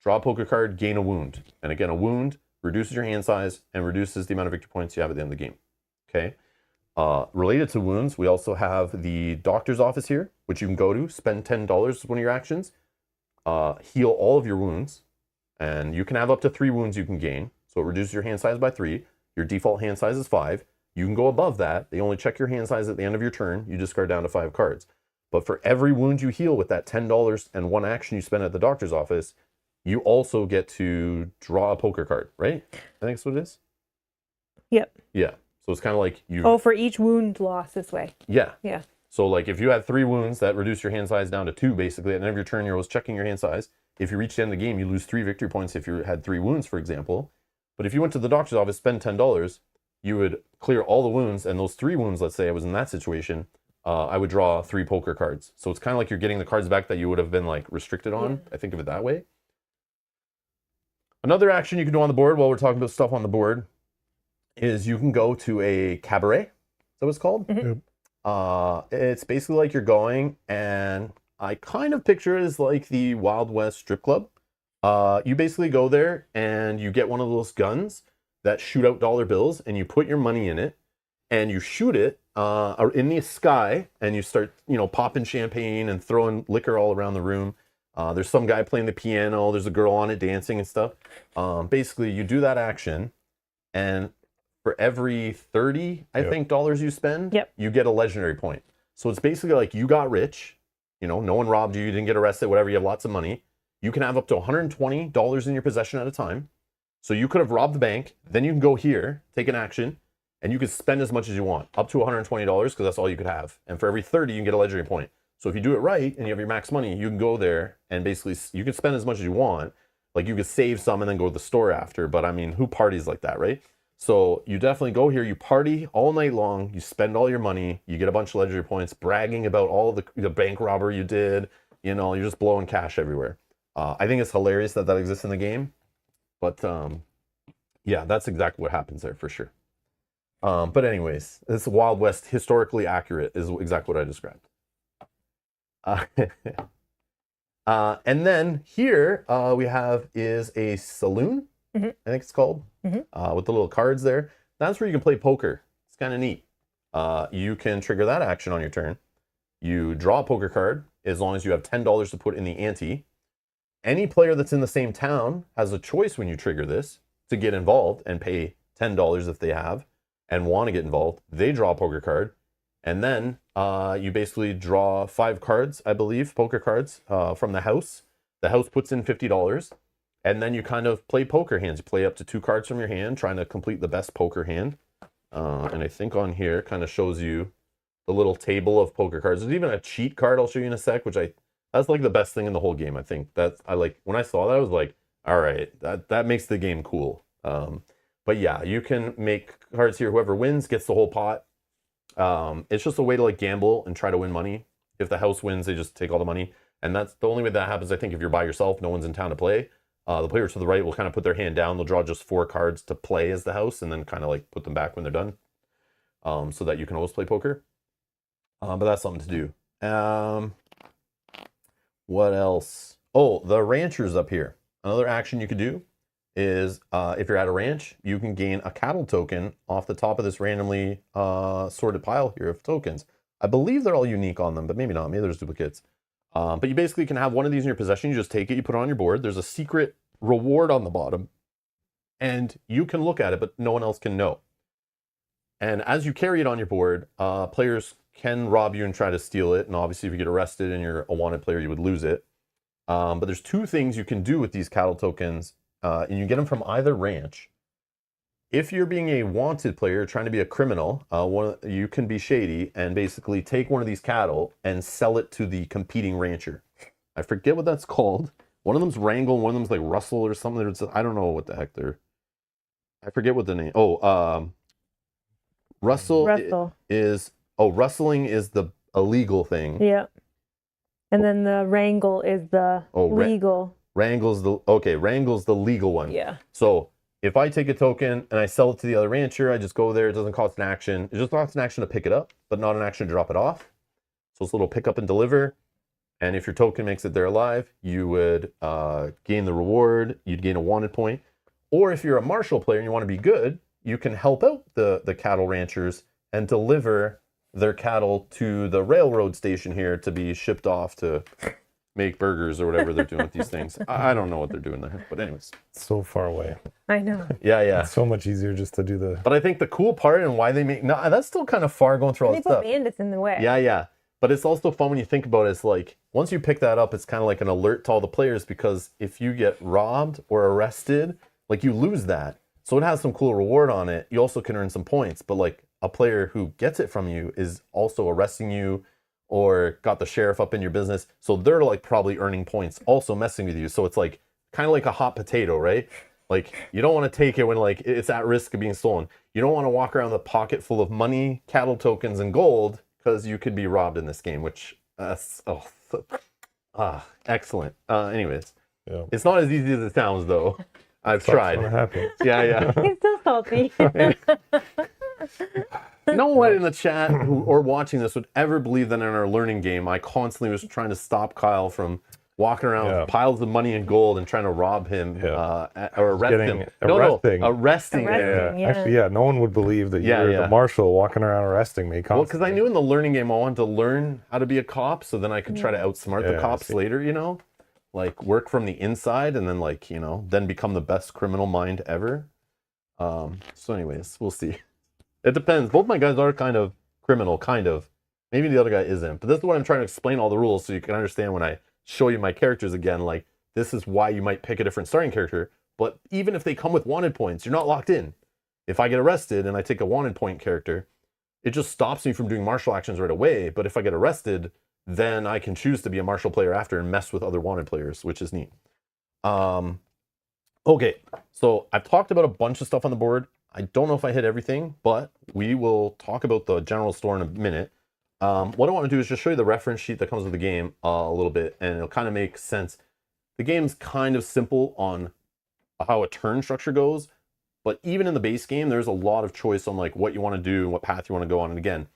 draw a poker card, gain a wound. And again, a wound reduces your hand size and reduces the amount of victory points you have at the end of the game. Okay. Related to wounds, we also have the doctor's office here, which you can go to, spend $10 as one of your actions, heal all of your wounds, and you can have up to 3 wounds you can gain. So it reduces your hand size by 3. Your default hand size is 5. You can go above that. They only check your hand size at the end of your turn. You discard down to 5 cards. But for every wound you heal with that $10 and 1 action you spend at the doctor's office, you also get to draw a poker card, right? I think that's what it is. Yep. Yeah. So it's kind of like you. Oh, for each wound lost this way. Yeah. Yeah. So like if you had 3 wounds, that reduce your hand size down to 2 basically. At the end of your turn, you're always checking your hand size. If you reach the end of the game, you lose 3 victory points if you had 3 wounds, for example. But if you went to the doctor's office, spend $10, you would clear all the wounds. And those 3 wounds, let's say I was in that situation, I would draw 3 poker cards. So it's kind of like you're getting the cards back that you would have been like restricted on. I think of it that way. Another action you can do on the board while we're talking about stuff on the board is you can go to a cabaret. Is that what it's called? Yep. It's basically like you're going, and I kind of picture it as like the Wild West strip club. You basically go there and you get one of those guns that shoot out dollar bills, and you put your money in it and you shoot it in the sky, and you start, popping champagne and throwing liquor all around the room. There's some guy playing the piano. There's a girl on it dancing and stuff. Basically, you do that action, and for every 30, I think, dollars you spend, you get a legendary point. So it's basically like you got rich. No one robbed you. You didn't get arrested, whatever. You have lots of money. You can have up to $120 in your possession at a time. So you could have robbed the bank. Then you can go here, take an action, and you can spend as much as you want, up to $120, because that's all you could have. And for every 30, you can get a legendary point. So if you do it right and you have your max money, you can go there and basically you can spend as much as you want. Like you could save some and then go to the store after. But I mean, who parties like that, right? So you definitely go here, you party all night long, you spend all your money, you get a bunch of legendary points, bragging about all the bank robbery you did. You're just blowing cash everywhere. I think it's hilarious that exists in the game. But yeah, that's exactly what happens there for sure. But anyways, this Wild West historically accurate is exactly what I described. And then here we have is a saloon, I think it's called, with the little cards there. That's where you can play poker. It's kind of neat. You can trigger that action on your turn. You draw a poker card as long as you have $10 to put in the ante. Any player that's in the same town has a choice when you trigger this to get involved and pay $10 if they have and want to get involved. They draw a poker card. And then you basically draw 5 cards, I believe, poker cards from the house. The house puts in $50. And then you kind of play poker hands. You play up to 2 cards from your hand, trying to complete the best poker hand. And I think on here kind of shows you the little table of poker cards. There's even a cheat card I'll show you in a sec, that's like the best thing in the whole game. I think when I saw that, I was like, all right, that makes the game cool. But yeah, you can make cards here. Whoever wins gets the whole pot. It's just a way to like gamble and try to win money. If the house wins, they just take all the money. And that's the only way that happens. I think if you're by yourself, no one's in town to play. The player to the right will kind of put their hand down. They'll draw just 4 cards to play as the house and then kind of like put them back when they're done. So that you can always play poker. But that's something to do. What else? Oh, the ranchers up here. Another action you could do is if you're at a ranch, you can gain a cattle token off the top of this randomly sorted pile here of tokens. I believe they're all unique on them, but maybe not. Maybe there's duplicates. But you basically can have one of these in your possession. You just take it, you put it on your board. There's a secret reward on the bottom. And you can look at it, but no one else can know. And as you carry it on your board, players can rob you and try to steal it. And obviously, if you get arrested and you're a wanted player, you would lose it. But there's 2 things you can do with these cattle tokens. And you get them from either ranch. if you're being a wanted player trying to be a criminal, you can be shady and basically take one of these cattle and sell it to the competing rancher. I forget what that's called. One of them's Wrangle, one of them's like Russell or something. I don't know what the heck they're. I forget what the name. Russell. Is rustling is the illegal thing. Yeah. And then the wrangle is the legal. Wrangle's the legal one. Yeah. So if I take a token and I sell it to the other rancher, I just go there. It doesn't cost an action. It just costs an action to pick it up, but not an action to drop it off. So it's a little pick up and deliver. And if your token makes it there alive, you would gain the reward. You'd gain a wanted point. Or if you're a marshal player and you want to be good, you can help out the cattle ranchers and deliver their cattle to the railroad station here to be shipped off to make burgers or whatever they're doing with these things. I don't know what they're doing there, but anyways. So far away. I know. Yeah. It's so much easier just to do the. But I think the cool part and why they make that's still kind of far going through all They this put stuff. bandits in the way. Yeah. But it's also fun when you think about it. It's like once you pick that up, it's kind of like an alert to all the players because if you get robbed or arrested, like you lose that. So it has some cool reward on it. You also can earn some points, but like a player who gets it from you is also arresting you or got the sheriff up in your business. So they're like probably earning points, also messing with you. So it's like kind of like a hot potato, right? Like you don't want to take it when like it's at risk of being stolen. You don't want to walk around with a pocket full of money, cattle tokens, and gold because you could be robbed in this game, which excellent. Anyways, Yeah. it's not as easy as it sounds though. I've What tried. happens? Yeah. He's still salty. No one in the chat or watching this would ever believe that in our learning game, I constantly was trying to stop Kyle from walking around with piles of money and gold and trying to rob him or arrest him. Arresting him. Yeah. Actually, no one would believe that you're the marshal walking around arresting me constantly. Well, because I knew in the learning game I wanted to learn how to be a cop so then I could try to outsmart the cops later, like work from the inside and then like, then become the best criminal mind ever. So anyways, we'll see. It depends. Both my guys are kind of criminal, kind of. Maybe the other guy isn't. But this is what I'm trying to explain all the rules so you can understand when I show you my characters again. Like, this is why you might pick a different starting character. But even if they come with wanted points, you're not locked in. If I get arrested and I take a wanted point character, it just stops me from doing martial actions right away. But if I get arrested, then I can choose to be a martial player after and mess with other wanted players, which is neat. Okay, so I've talked about a bunch of stuff on the board. I don't know if I hit everything, but we will talk about the general store in a minute. What I want to do is just show you the reference sheet that comes with the game a little bit, and it'll kind of make sense. The game's kind of simple on how a turn structure goes, but even in the base game, there's a lot of choice on like what you want to do and what path you want to go on. And again,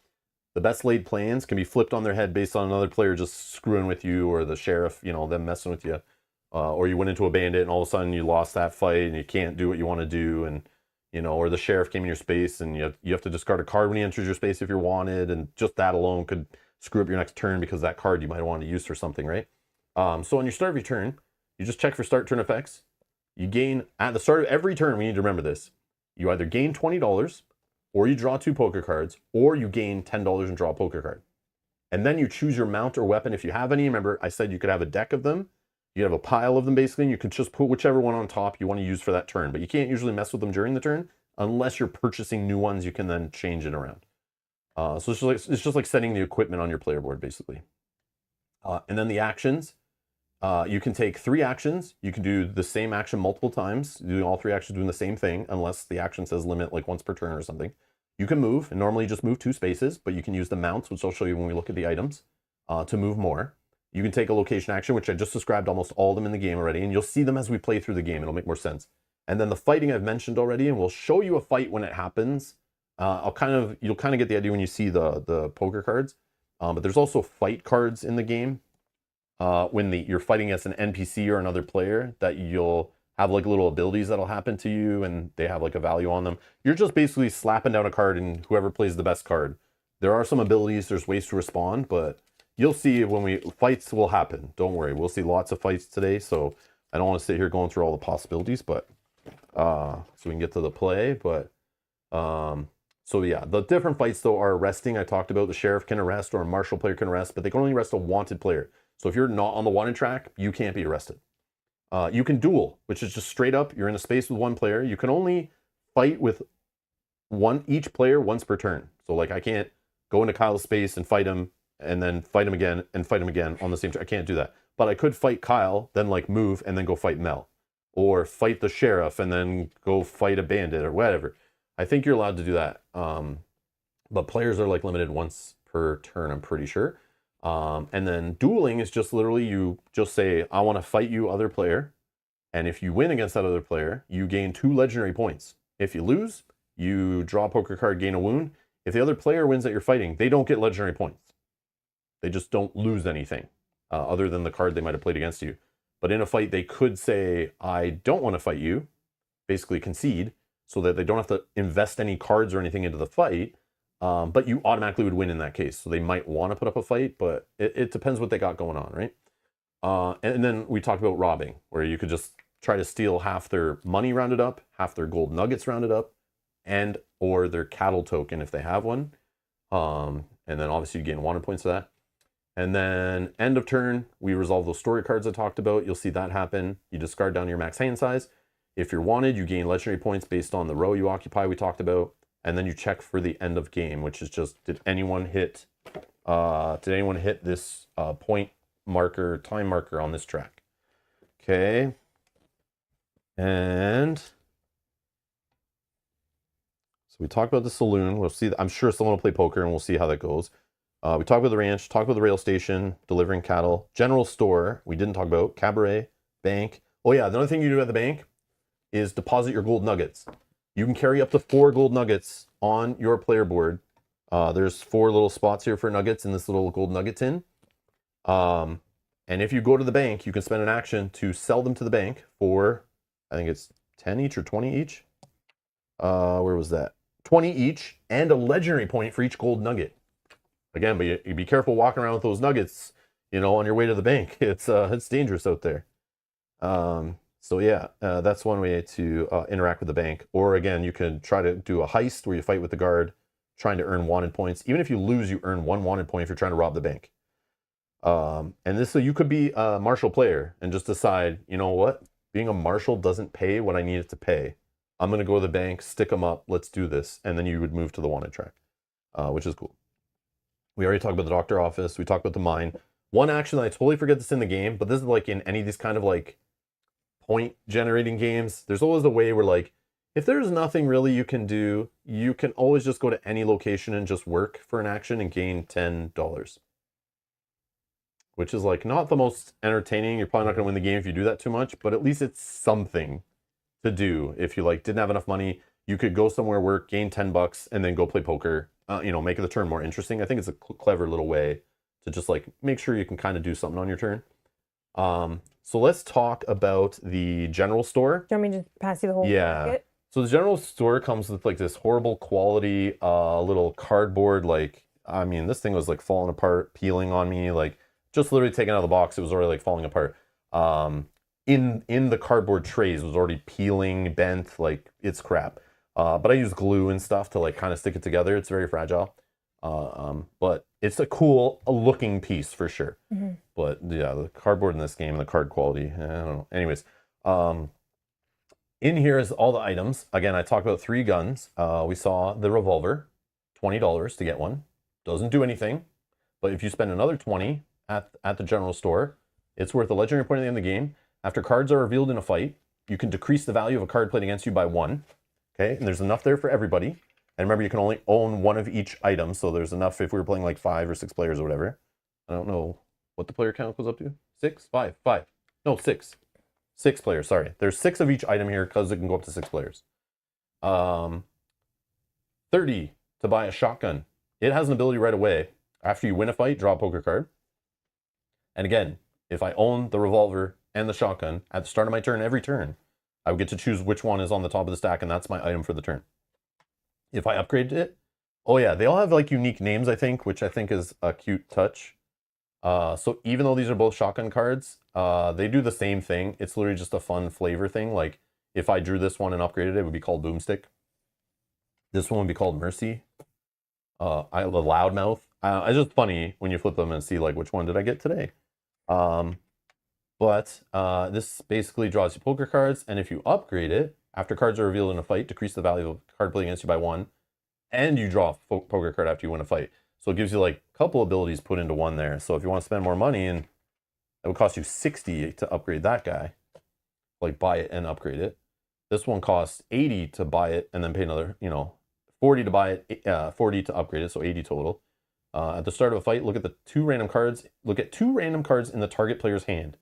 the best laid plans can be flipped on their head based on another player just screwing with you or the sheriff, them messing with you. Or you went into a bandit and all of a sudden you lost that fight and you can't do what you want to do. And or the sheriff came in your space and you have to discard a card when he enters your space if you're wanted, and just that alone could screw up your next turn because that card you might want to use for something, right? So on your start of your turn, you just check for start turn effects. You gain, at the start of every turn, we need to remember this, you either gain $20, or you draw 2 poker cards, or you gain $10 and draw a poker card. And then you choose your mount or weapon if you have any. Remember, I said you could have a deck of them. You have a pile of them basically, and you can just put whichever one on top you want to use for that turn. But you can't usually mess with them during the turn unless you're purchasing new ones. You can then change it around. So it's just like setting the equipment on your player board basically. And then the actions, you can take 3 actions. You can do the same action multiple times, doing all 3 actions doing the same thing, unless the action says limit like once per turn or something. You can move, and normally just move 2 spaces, but you can use the mounts, which I'll show you when we look at the items, to move more. You can take a location action, which I just described almost all of them in the game already, and you'll see them as we play through the game. It'll make more sense. And then the fighting I've mentioned already, and we'll show you a fight when it happens. You'll kind of get the idea when you see the poker cards. But there's also fight cards in the game when you're fighting against an NPC or another player that you'll have like little abilities that'll happen to you, and they have like a value on them. You're just basically slapping down a card, and whoever plays the best card. There are some abilities, there's ways to respond, but you'll see when fights will happen. Don't worry, we'll see lots of fights today, so I don't want to sit here going through all the possibilities, but so we can get to the play. But so yeah, the different fights though are arresting. I talked about the sheriff can arrest or a martial player can arrest, but they can only arrest a wanted player. So if you're not on the wanted track, you can't be arrested. You can duel, which is just straight up, you're in a space with one player. You can only fight with each player once per turn. So like I can't go into Kyle's space and fight him and then fight him again and fight him again on the same turn. I can't do that. But I could fight Kyle, then like move and then go fight Mel. Or fight the sheriff and then go fight a bandit or whatever. I think you're allowed to do that. But players are like limited once per turn, I'm pretty sure. And then dueling is just literally you just say, I want to fight you, other player. And if you win against that other player, you gain 2 legendary points. If you lose, you draw a poker card, gain a wound. If the other player wins that you're fighting, they don't get legendary points. They just don't lose anything other than the card they might have played against you. But in a fight, they could say, I don't want to fight you, basically concede, so that they don't have to invest any cards or anything into the fight. But you automatically would win in that case. So they might want to put up a fight, but it depends what they got going on, right? And then we talked about robbing, where you could just try to steal half their money rounded up, half their gold nuggets rounded up, and or their cattle token if they have one. And then obviously you gain wanted points for that. And then end of turn, we resolve those story cards I talked about. You'll see that happen. You discard down your max hand size. If you're wanted, you gain legendary points based on the row you occupy, we talked about. And then you check for the end of game, which is just, did anyone hit this point marker, time marker on this track? Okay. And so we talked about the saloon. We'll see. I'm sure someone will play poker and we'll see how that goes. We talked about the ranch, talked about the rail station, delivering cattle, general store. We didn't talk about cabaret, bank. Oh yeah, the other thing you do at the bank is deposit your gold nuggets. You can carry up to 4 gold nuggets on your player board. There's 4 little spots here for nuggets in this little gold nugget tin. And if you go to the bank, you can spend an action to sell them to the bank for, I think it's 10 each or 20 each. Where was that? 20 each and a legendary point for each gold nugget. Again, but you be careful walking around with those nuggets, on your way to the bank. It's dangerous out there. So yeah, that's one way to interact with the bank. Or again, you can try to do a heist where you fight with the guard, trying to earn wanted points. Even if you lose, you earn 1 wanted point if you're trying to rob the bank. So you could be a martial player and just decide, you know what? Being a marshal doesn't pay what I need it to pay. I'm going to go to the bank, stick them up, let's do this. And then you would move to the wanted track, which is cool. We already talked about the doctor office. We talked about the mine. One action that I totally forget this in the game, but this is like in any of these kind of like point generating games, there's always a way where like, if there's nothing really you can do, you can always just go to any location and just work for an action and gain $10. Which is like not the most entertaining. You're probably not going to win the game if you do that too much, but at least it's something to do. If you like didn't have enough money, you could go somewhere, work, gain $10, and then go play poker. Make the turn more interesting. I think it's a clever little way to just like make sure you can kind of do something on your turn. So let's talk about the general store. Do you want me to pass you the whole packet? So the general store comes with like this horrible quality little cardboard. Like, I mean, this thing was like falling apart, peeling on me. Like just literally taken out of the box, it was already like falling apart. In the cardboard trays, it was already peeling, bent, like it's crap. But I use glue and stuff to like kind of stick it together. It's very fragile. But it's a cool looking piece for sure. Mm-hmm. But yeah, the cardboard in this game, the card quality, I don't know. Anyways, in here is all the items. Again, I talked about 3 guns. We saw the revolver, $20 to get one. Doesn't do anything. But if you spend another 20 at the general store, it's worth a legendary point at the end of the game. After cards are revealed in a fight, you can decrease the value of a card played against you by 1. Okay, and there's enough there for everybody. And remember, you can only own 1 of each item, so there's enough if we were playing like 5 or 6 players or whatever. I don't know what the player count goes up to. 6? 5? 5. No, 6. 6 players, sorry. There's 6 of each item here because it can go up to 6 players. 30 to buy a shotgun. It has an ability right away. After you win a fight, draw a poker card. And again, if I own the revolver and the shotgun at the start of my turn, every turn, I would get to choose which one is on the top of the stack, and that's my item for the turn. If I upgraded it, oh yeah, they all have like unique names, I think, which I think is a cute touch. So even though these are both shotgun cards, they do the same thing. It's literally just a fun flavor thing. Like if I drew this one and upgraded it, it would be called Boomstick. This one would be called Mercy. I have a Loudmouth. It's just funny when you flip them and see like which one did I get today. But this basically draws you poker cards, and if you upgrade it, After cards are revealed in a fight, decrease the value of a card played against you by 1, and you draw a poker card after you win a fight. So it gives you like a couple abilities put into one there. So if you want to spend more money, and it would cost you 60 to upgrade that guy, like buy it and upgrade it. This one costs 80 to buy it and then pay another, 40 to buy it, 40 to upgrade it, so 80 total. At the start of a fight, look at 2 random cards in the target player's hand.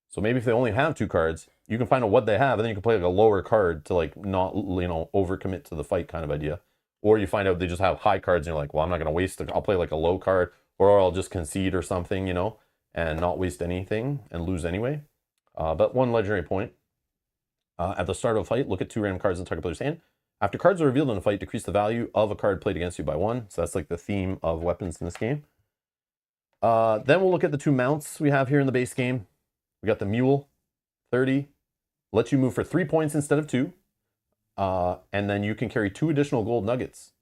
So maybe if they only have 2 cards, you can find out what they have, and then you can play like a lower card to like not, overcommit to the fight kind of idea. Or you find out they just have high cards, and you're like, well, I'm not going to waste it. I'll play like a low card, or I'll just concede or something, and not waste anything and lose anyway. But 1 legendary point. At the start of a fight, look at 2 random cards in the target player's hand. After cards are revealed in a fight, decrease the value of a card played against you by 1. So that's like the theme of weapons in this game. Then we'll look at the 2 mounts we have here in the base game. We got the Mule, 30. Lets you move for 3 points instead of 2. And then you can carry 2 additional gold nuggets.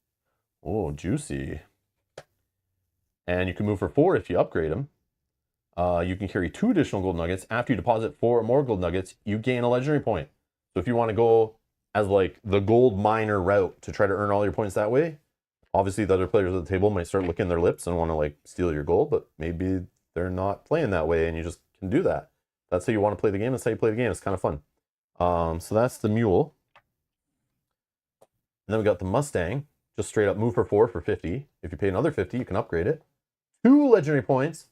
Oh, juicy. And you can move for 4 if you upgrade them. You can carry 2 additional gold nuggets. After you deposit 4 or more gold nuggets, you gain a legendary point. So if you want to go as like the gold miner route to try to earn all your points that way, obviously the other players at the table might start licking their lips and want to like steal your gold, but maybe they're not playing that way and you just can do that. That's how you want to play the game. That's how you play the game. It's kind of fun. So that's the Mule. And then we got the Mustang. Just straight up move for 4 for 50. If you pay another 50, you can upgrade it. 2 legendary points.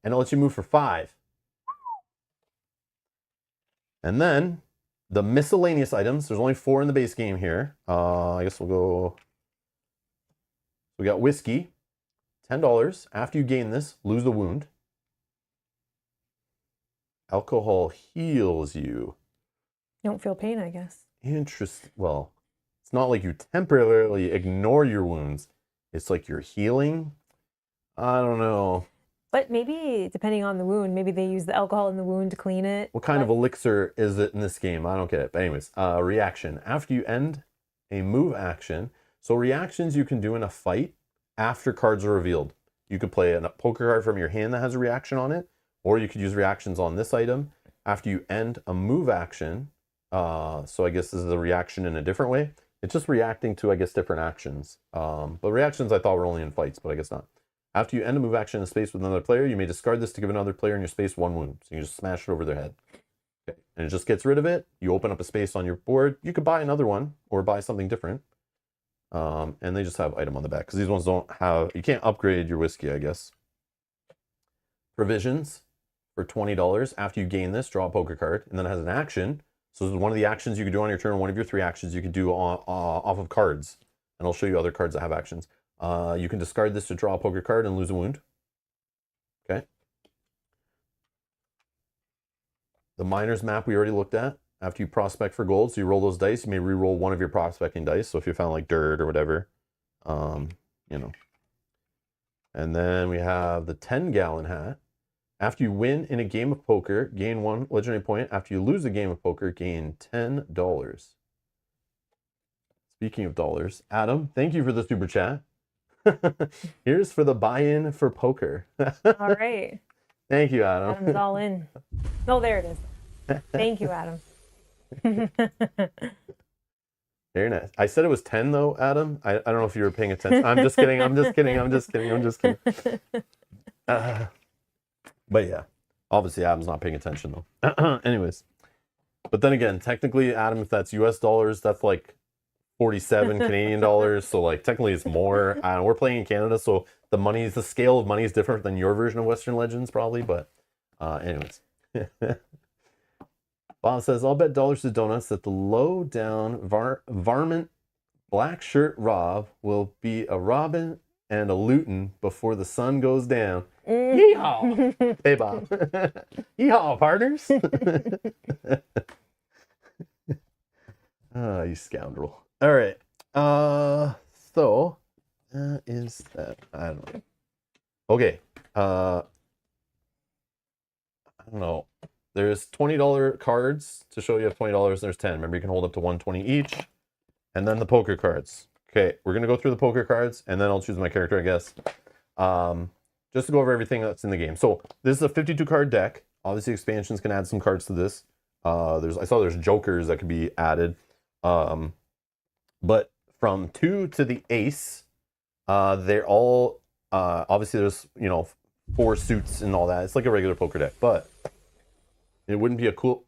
And it lets you move for 5. And then the miscellaneous items. There's only 4 in the base game here. I guess we'll go. We got whiskey, $10. After you gain this, lose the wound. Alcohol heals you. You don't feel pain, I guess. Well, it's not like you temporarily ignore your wounds. It's like you're healing. I don't know. But maybe, depending on the wound, maybe they use the alcohol in the wound to clean it. What kind of elixir is it in this game? I don't get it. But anyways, reaction. After you end a move action. So reactions you can do in a fight after cards are revealed. You could play a poker card from your hand that has a reaction on it. Or you could use reactions on this item. After you end a move action. So I guess this is a reaction in a different way. It's just reacting to, I guess, different actions. But reactions I thought were only in fights, but I guess not. After you end a move action in a space with another player, you may discard this to give another player in your space 1 wound. So you just smash it over their head. Okay. And it just gets rid of it. You open up a space on your board. You could buy another one or buy something different. And they just have item on the back because these ones don't have, you can't upgrade your whiskey, I guess. Provisions for $20. After you gain this, draw a poker card. And then it has an action. So this is one of the actions you can do on your turn. One of your 3 actions you can do off of cards. And I'll show you other cards that have actions. You can discard this to draw a poker card and lose a wound. Okay. The miner's map we already looked at. After you prospect for gold, so you roll those dice, you may re-roll one of your prospecting dice. So if you found like dirt or whatever, And then we have the 10-gallon hat. After you win in a game of poker, gain 1 legendary point. After you lose a game of poker, gain $10. Speaking of dollars, Adam, thank you for the super chat. Here's for the buy-in for poker. All right. Thank you, Adam. Adam's all in. Oh, there it is. Thank you, Adam. Very nice. I said it was 10 though, Adam. I don't know if you were paying attention. I'm just kidding. I'm just kidding. But yeah, obviously Adam's not paying attention though. Anyways, but then again, technically, Adam, if that's US dollars, that's like 47 Canadian dollars. So like technically it's more. We're playing in Canada, so the scale of money is different than your version of Western Legends probably. But anyways. Bob says, I'll bet dollars to donuts that the low down varmint black shirt Rob will be a Robin and a Luton before the sun goes down. Yeehaw! Hey, Bob. Yeehaw, partners. You scoundrel. All right. So is that, I don't know. Okay. I don't know. There's $20 cards to show you have $20. There's 10. Remember, you can hold up to 120 each. And then the poker cards. Okay, we're going to go through the poker cards, and then I'll choose my character, I guess. Just to go over everything that's in the game. So this is a 52-card deck. Obviously, expansions can add some cards to this. I saw there's jokers that could be added. But from 2 to the ace, they're all obviously there's 4 suits and all that. It's like a regular poker deck, but it wouldn't be a cool.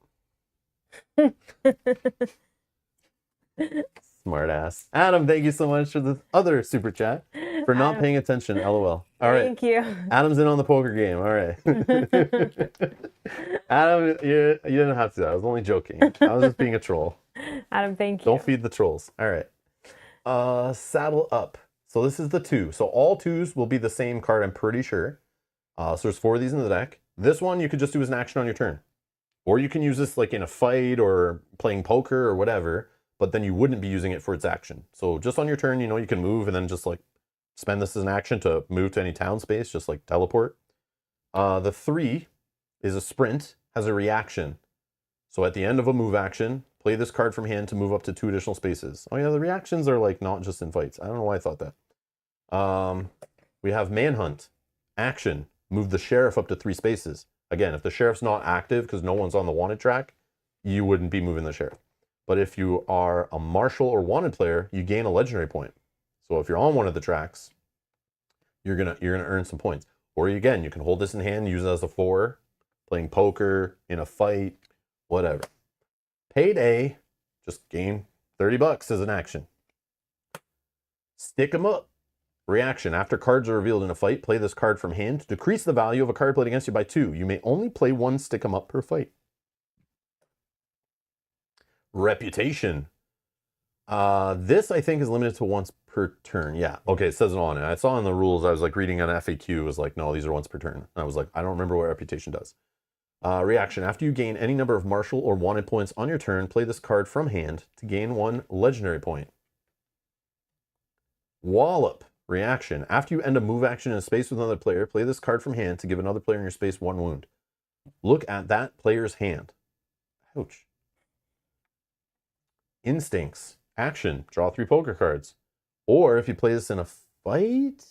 Smart ass. Adam, thank you so much for the other super chat for not paying attention. LOL. All right. Thank you. Adam's in on the poker game. All right. Adam, you didn't have to. I was only joking. I was just being a troll. Adam, thank you. Don't feed the trolls. All right. Saddle up. So this is the 2. So all 2s will be the same card, I'm pretty sure. So there's 4 of these in the deck. This one you could just do as an action on your turn. Or you can use this like in a fight or playing poker or whatever, but then you wouldn't be using it for its action. So just on your turn, you can move and then just like spend this as an action to move to any town space, just like teleport. The 3 is a sprint, has a reaction. So at the end of a move action, play this card from hand to move up to 2 additional spaces. Oh yeah, the reactions are like not just in fights. I don't know why I thought that. We have Manhunt. Action. Move the sheriff up to 3 spaces. Again, if the sheriff's not active because no one's on the wanted track, you wouldn't be moving the sheriff. But if you are a marshal or wanted player, you gain a legendary point. So if you're on one of the tracks, you're gonna earn some points. Or again, you can hold this in hand, use it as a 4, playing poker, in a fight, whatever. Payday, just gain $30 as an action. Stick 'em up. Reaction. After cards are revealed in a fight, play this card from hand to decrease the value of a card played against you by 2. You may only play 1 stick 'em up per fight. Reputation. This I think is limited to once per turn. Yeah. Okay, it says it on it. I saw in the rules, I was like reading an FAQ, it was like, no, these are once per turn. I was like, I don't remember what reputation does. Reaction. After you gain any number of martial or wanted points on your turn, play this card from hand to gain 1 legendary point. Wallop. Reaction. After you end a move action in a space with another player, play this card from hand to give another player in your space 1 wound. Look at that player's hand. Ouch. Instincts. Action. Draw 3 poker cards. Or if you play this in a fight...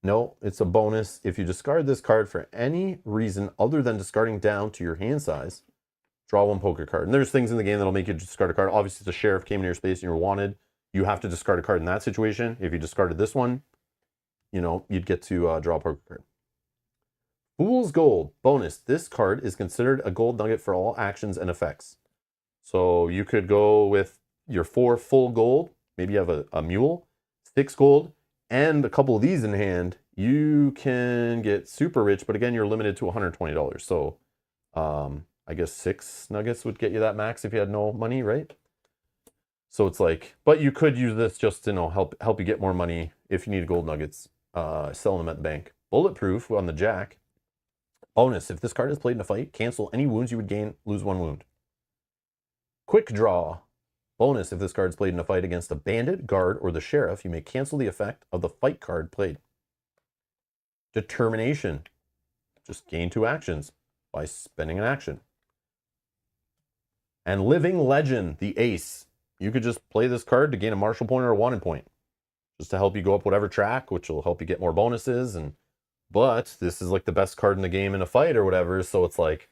No, it's a bonus. If you discard this card for any reason other than discarding down to your hand size, draw 1 poker card. And there's things in the game that'll make you discard a card. Obviously, if the sheriff came into your space and you were wanted, you have to discard a card in that situation. If you discarded this one, you'd get to draw a poker card. Fool's Gold. Bonus. This card is considered a gold nugget for all actions and effects. So you could go with your 4 full gold. Maybe you have a mule, 6 gold, and a couple of these in hand. You can get super rich, but again, you're limited to $120. So I guess 6 nuggets would get you that max if you had no money, right? So it's like, but you could use this just to help you get more money if you need gold nuggets, selling them at the bank. Bulletproof on the jack. Bonus, if this card is played in a fight, cancel any wounds you would gain, lose 1 wound. Quick draw. Bonus, if this card is played in a fight against a bandit, guard, or the sheriff, you may cancel the effect of the fight card played. Determination. Just gain 2 actions by spending an action. And Living Legend, the ace. You could just play this card to gain a martial point or a wanted point, just to help you go up whatever track, which will help you get more bonuses. But this is like the best card in the game in a fight or whatever. So it's like,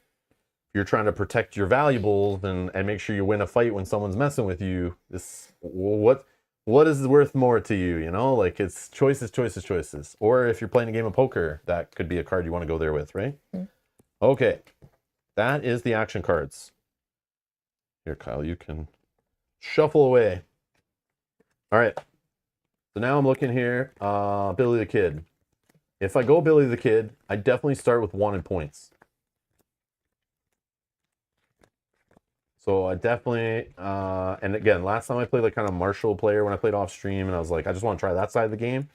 if you're trying to protect your valuables and make sure you win a fight when someone's messing with you, what is worth more to you? Like it's choices. Or if you're playing a game of poker, that could be a card you want to go there with, right? Mm-hmm. Okay, that is the action cards. Here, Kyle, you can shuffle away. All right. So now I'm looking here. Billy the Kid. If I go Billy the Kid, I definitely start with wanted points. So I definitely, and again, last time I played like kind of martial player when I played off stream, and I was like, I just want to try that side of the game.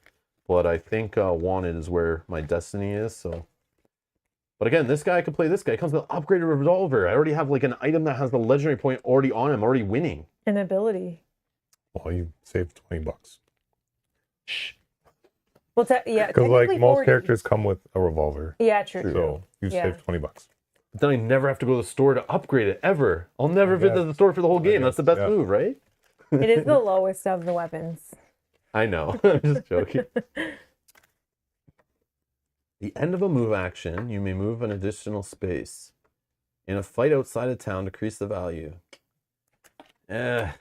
But I think wanted is where my destiny is. So, but again, this guy could play this guy. It comes with an upgraded revolver. I already have like an item that has the legendary point already on him, already winning. An ability. Well, you saved $20. Shh. Well, yeah, because like most 40. characters come with a revolver. Yeah, true. So you saved $20. But then I never have to go to the store to upgrade it ever. I'll never visit the store for the whole game. That's the best move, right? It is the lowest of the weapons. I know. I'm just joking. The end of a move action, you may move an additional space. In a fight outside of town, decrease the value. After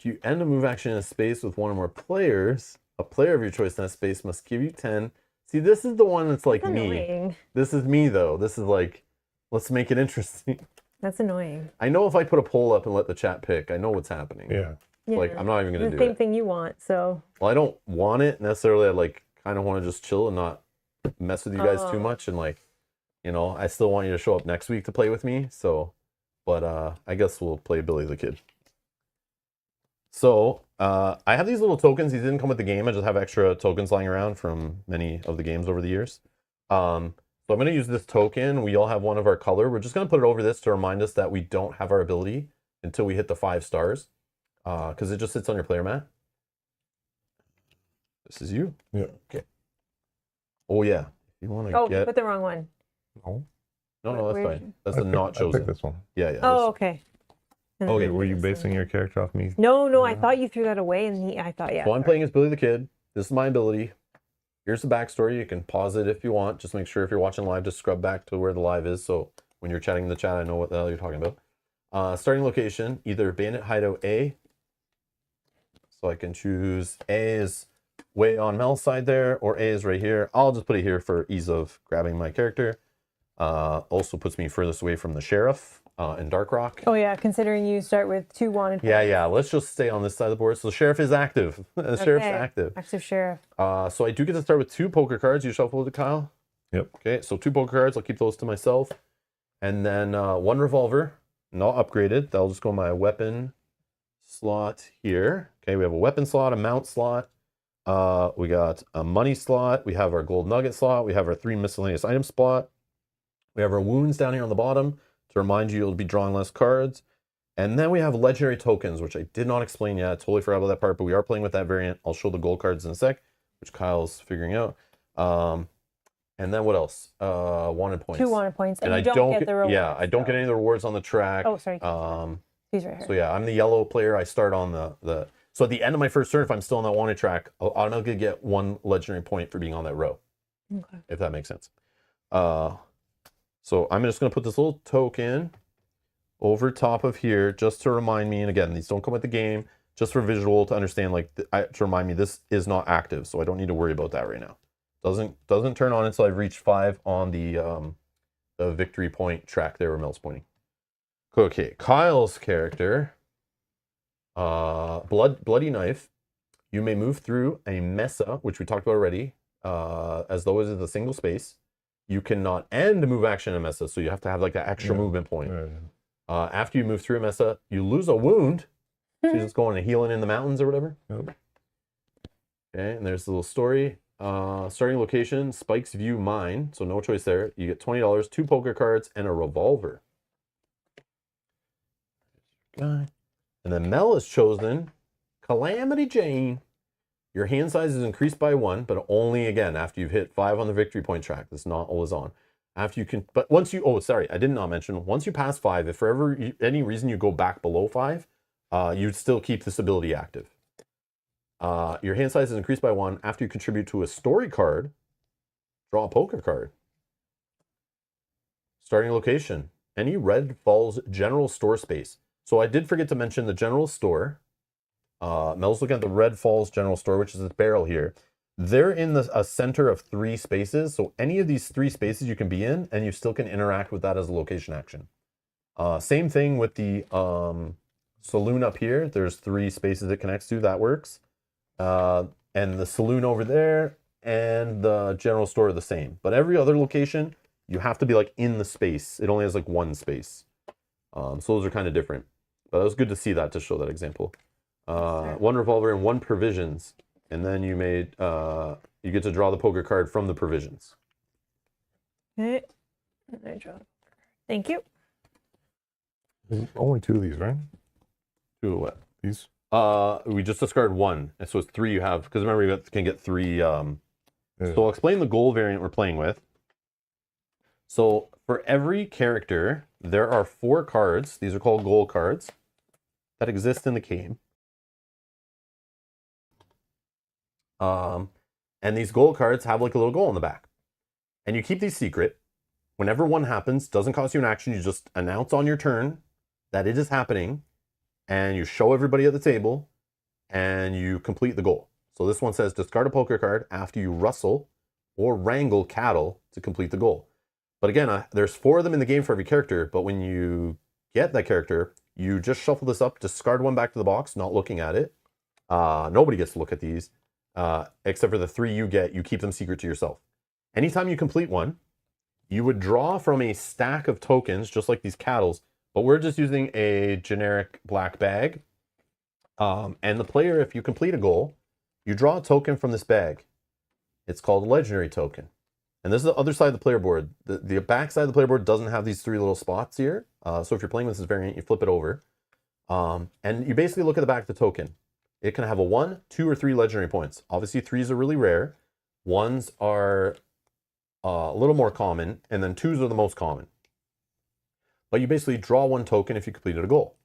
you end a move action in a space with one or more players, a player of your choice in that space must give you 10. See, this is the one that's like That's me. annoying. This is me, though. This is like, let's make it interesting. That's annoying. I know if I put a poll up and let the chat pick, I know what's happening. Yeah. Yeah. Like, I'm not even going the to do same it. thing you want, so. Well, I don't want it necessarily. I like kind of want to just chill and not mess with you guys too Oh. much. And like, you know, I still want you to show up next week to play with me. So, but I guess we'll play Billy the Kid. So I have these little tokens. These didn't come with the game. I just have extra tokens lying around from many of the games over the years. So I'm going to use this token. We all have one of our color. We're just going to put it over this to remind us that we don't have our ability until we hit the 5 stars. Because it just sits on your player mat. This is you. Yeah. Okay. Oh yeah. If you want to Oh, you get put the wrong one. No. no, that's Where's- fine. That's the not I picked chosen. this one. Yeah, yeah. Oh, okay. And Okay, then Were you this one. basing your character off me? No, I thought you threw that away, and I thought, yeah. So I'm playing as Billy the Kid. This is my ability. Here's the backstory. You can pause it if you want. Just make sure if you're watching live, just scrub back to where the live is. So when you're chatting in the chat, I know what the hell you're talking about. Starting location, either Bandit Hideout A. So I can choose A is way on Mel's side there, or A is right here. I'll just put it here for ease of grabbing my character. Also puts me furthest away from the sheriff in Dark Rock. Oh, yeah, considering you start with 2 wanted. Yeah. Let's just stay on this side of the board. So the sheriff is active. The sheriff's Okay. active. Active sheriff. So I do get to start with 2 poker cards. You shuffle it, Kyle. Yep. Okay, so 2 poker cards. I'll keep those to myself. And then 1 revolver, not upgraded. That'll just go in my weapon slot here. Okay, we have a weapon slot, a mount slot. We got a money slot. We have our gold nugget slot. We have our 3 miscellaneous item slot. We have our wounds down here on the bottom to remind you you'll be drawing less cards. And then we have legendary tokens, which I did not explain yet. I totally forgot about that part, but we are playing with that variant. I'll show the gold cards in a sec, which Kyle's figuring out. And then what else? Wanted points. 2 wanted points, and And you I don't get the rewards. yeah, I don't get any of the rewards on the track. Oh, sorry. He's right here. So yeah, I'm the yellow player. I start on the so at the end of my first turn, if I'm still on that wanted track, I'll automatically get 1 legendary point for being on that row, Okay. if that makes sense. So I'm just going to put this little token over top of here just to remind me. And again, these don't come with the game, just for visual to understand, like to remind me this is not active, so I don't need to worry about that right now. Doesn't turn on until I've reached 5 on the victory point track there where Mel's pointing. Okay, Kyle's character, Bloody Knife. You may move through a mesa, which we talked about already, as though it is a single space. You cannot end a move action in a mesa, so you have to have like that extra movement point. Yeah. After you move through a mesa, you lose a wound. So you're just going and healing in the mountains or whatever. Yep. Okay, and there's the little story. Starting location, Spike's View Mine. So no choice there. You get $20, 2 poker cards, and a revolver. Guy. And then Mel has chosen Calamity Jane. Your hand size is increased by 1, but only again after you've hit 5 on the victory point track. That's not always on. After you can, but once you, oh, sorry, I did not mention, once you pass 5, if for any reason you go back below 5, you'd still keep this ability active. Your hand size is increased by 1. After you contribute to a story card, draw a poker card. Starting location, any Red Falls general store space. So I did forget to mention the general store. Mel's looking at the Red Falls general store, which is this barrel here. They're in a center of 3 spaces. So any of these 3 spaces you can be in, and you still can interact with that as a location action. Same thing with the saloon up here. There's 3 spaces it connects to. That works. And the saloon over there and the general store are the same. But every other location, you have to be like in the space. It only has like 1 space. So those are kind of different. But it was good to see that to show that example. 1 revolver and 1 provisions. And then you made you get to draw the poker card from the provisions. Okay. And I draw. Thank you. There's only 2 of these, right? 2 of what? These. We just discarded 1, and so it's 3 you have, because remember you can get 3. Yeah. So I'll explain the goal variant we're playing with. So for every character, there are 4 cards. These are called goal cards that exist in the game. And these goal cards have like a little goal on the back. And you keep these secret. Whenever one happens, doesn't cost you an action, you just announce on your turn that it is happening. and you show everybody at the table, and you complete the goal. So this one says discard a poker card after you rustle or wrangle cattle to complete the goal. But again, there's 4 of them in the game for every character, but when you get that character, you just shuffle this up, discard one back to the box, not looking at it. Nobody gets to look at these, except for the 3 you get, you keep them secret to yourself. Anytime you complete one, you would draw from a stack of tokens, just like these cattles, but we're just using a generic black bag. And the player, if you complete a goal, you draw a token from this bag. It's called a legendary token. And this is the other side of the player board. The back side of the player board doesn't have these 3 little spots here. So if you're playing with this variant, you flip it over. And you basically look at the back of the token. It can have a 1, 2, or 3 legendary points. Obviously, 3s are really rare. 1s are a little more common, and then 2s are the most common. But you basically draw 1 token if you completed a goal.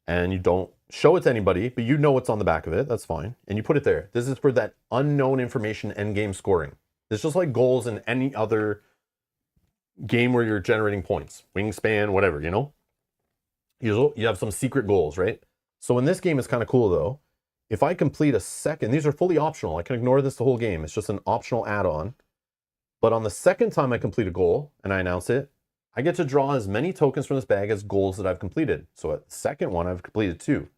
And you don't show it to anybody, but you know what's on the back of it. That's fine. And you put it there. This is for that unknown information endgame scoring. It's just like goals in any other game where you're generating points. Wingspan, whatever, you know? You have some secret goals, right? So in this game, it's kind of cool, though. If I complete a second, these are fully optional. I can ignore this the whole game. It's just an optional add-on. But on the second time I complete a goal and I announce it, I get to draw as many tokens from this bag as goals that I've completed. So at the second one, I've completed 2.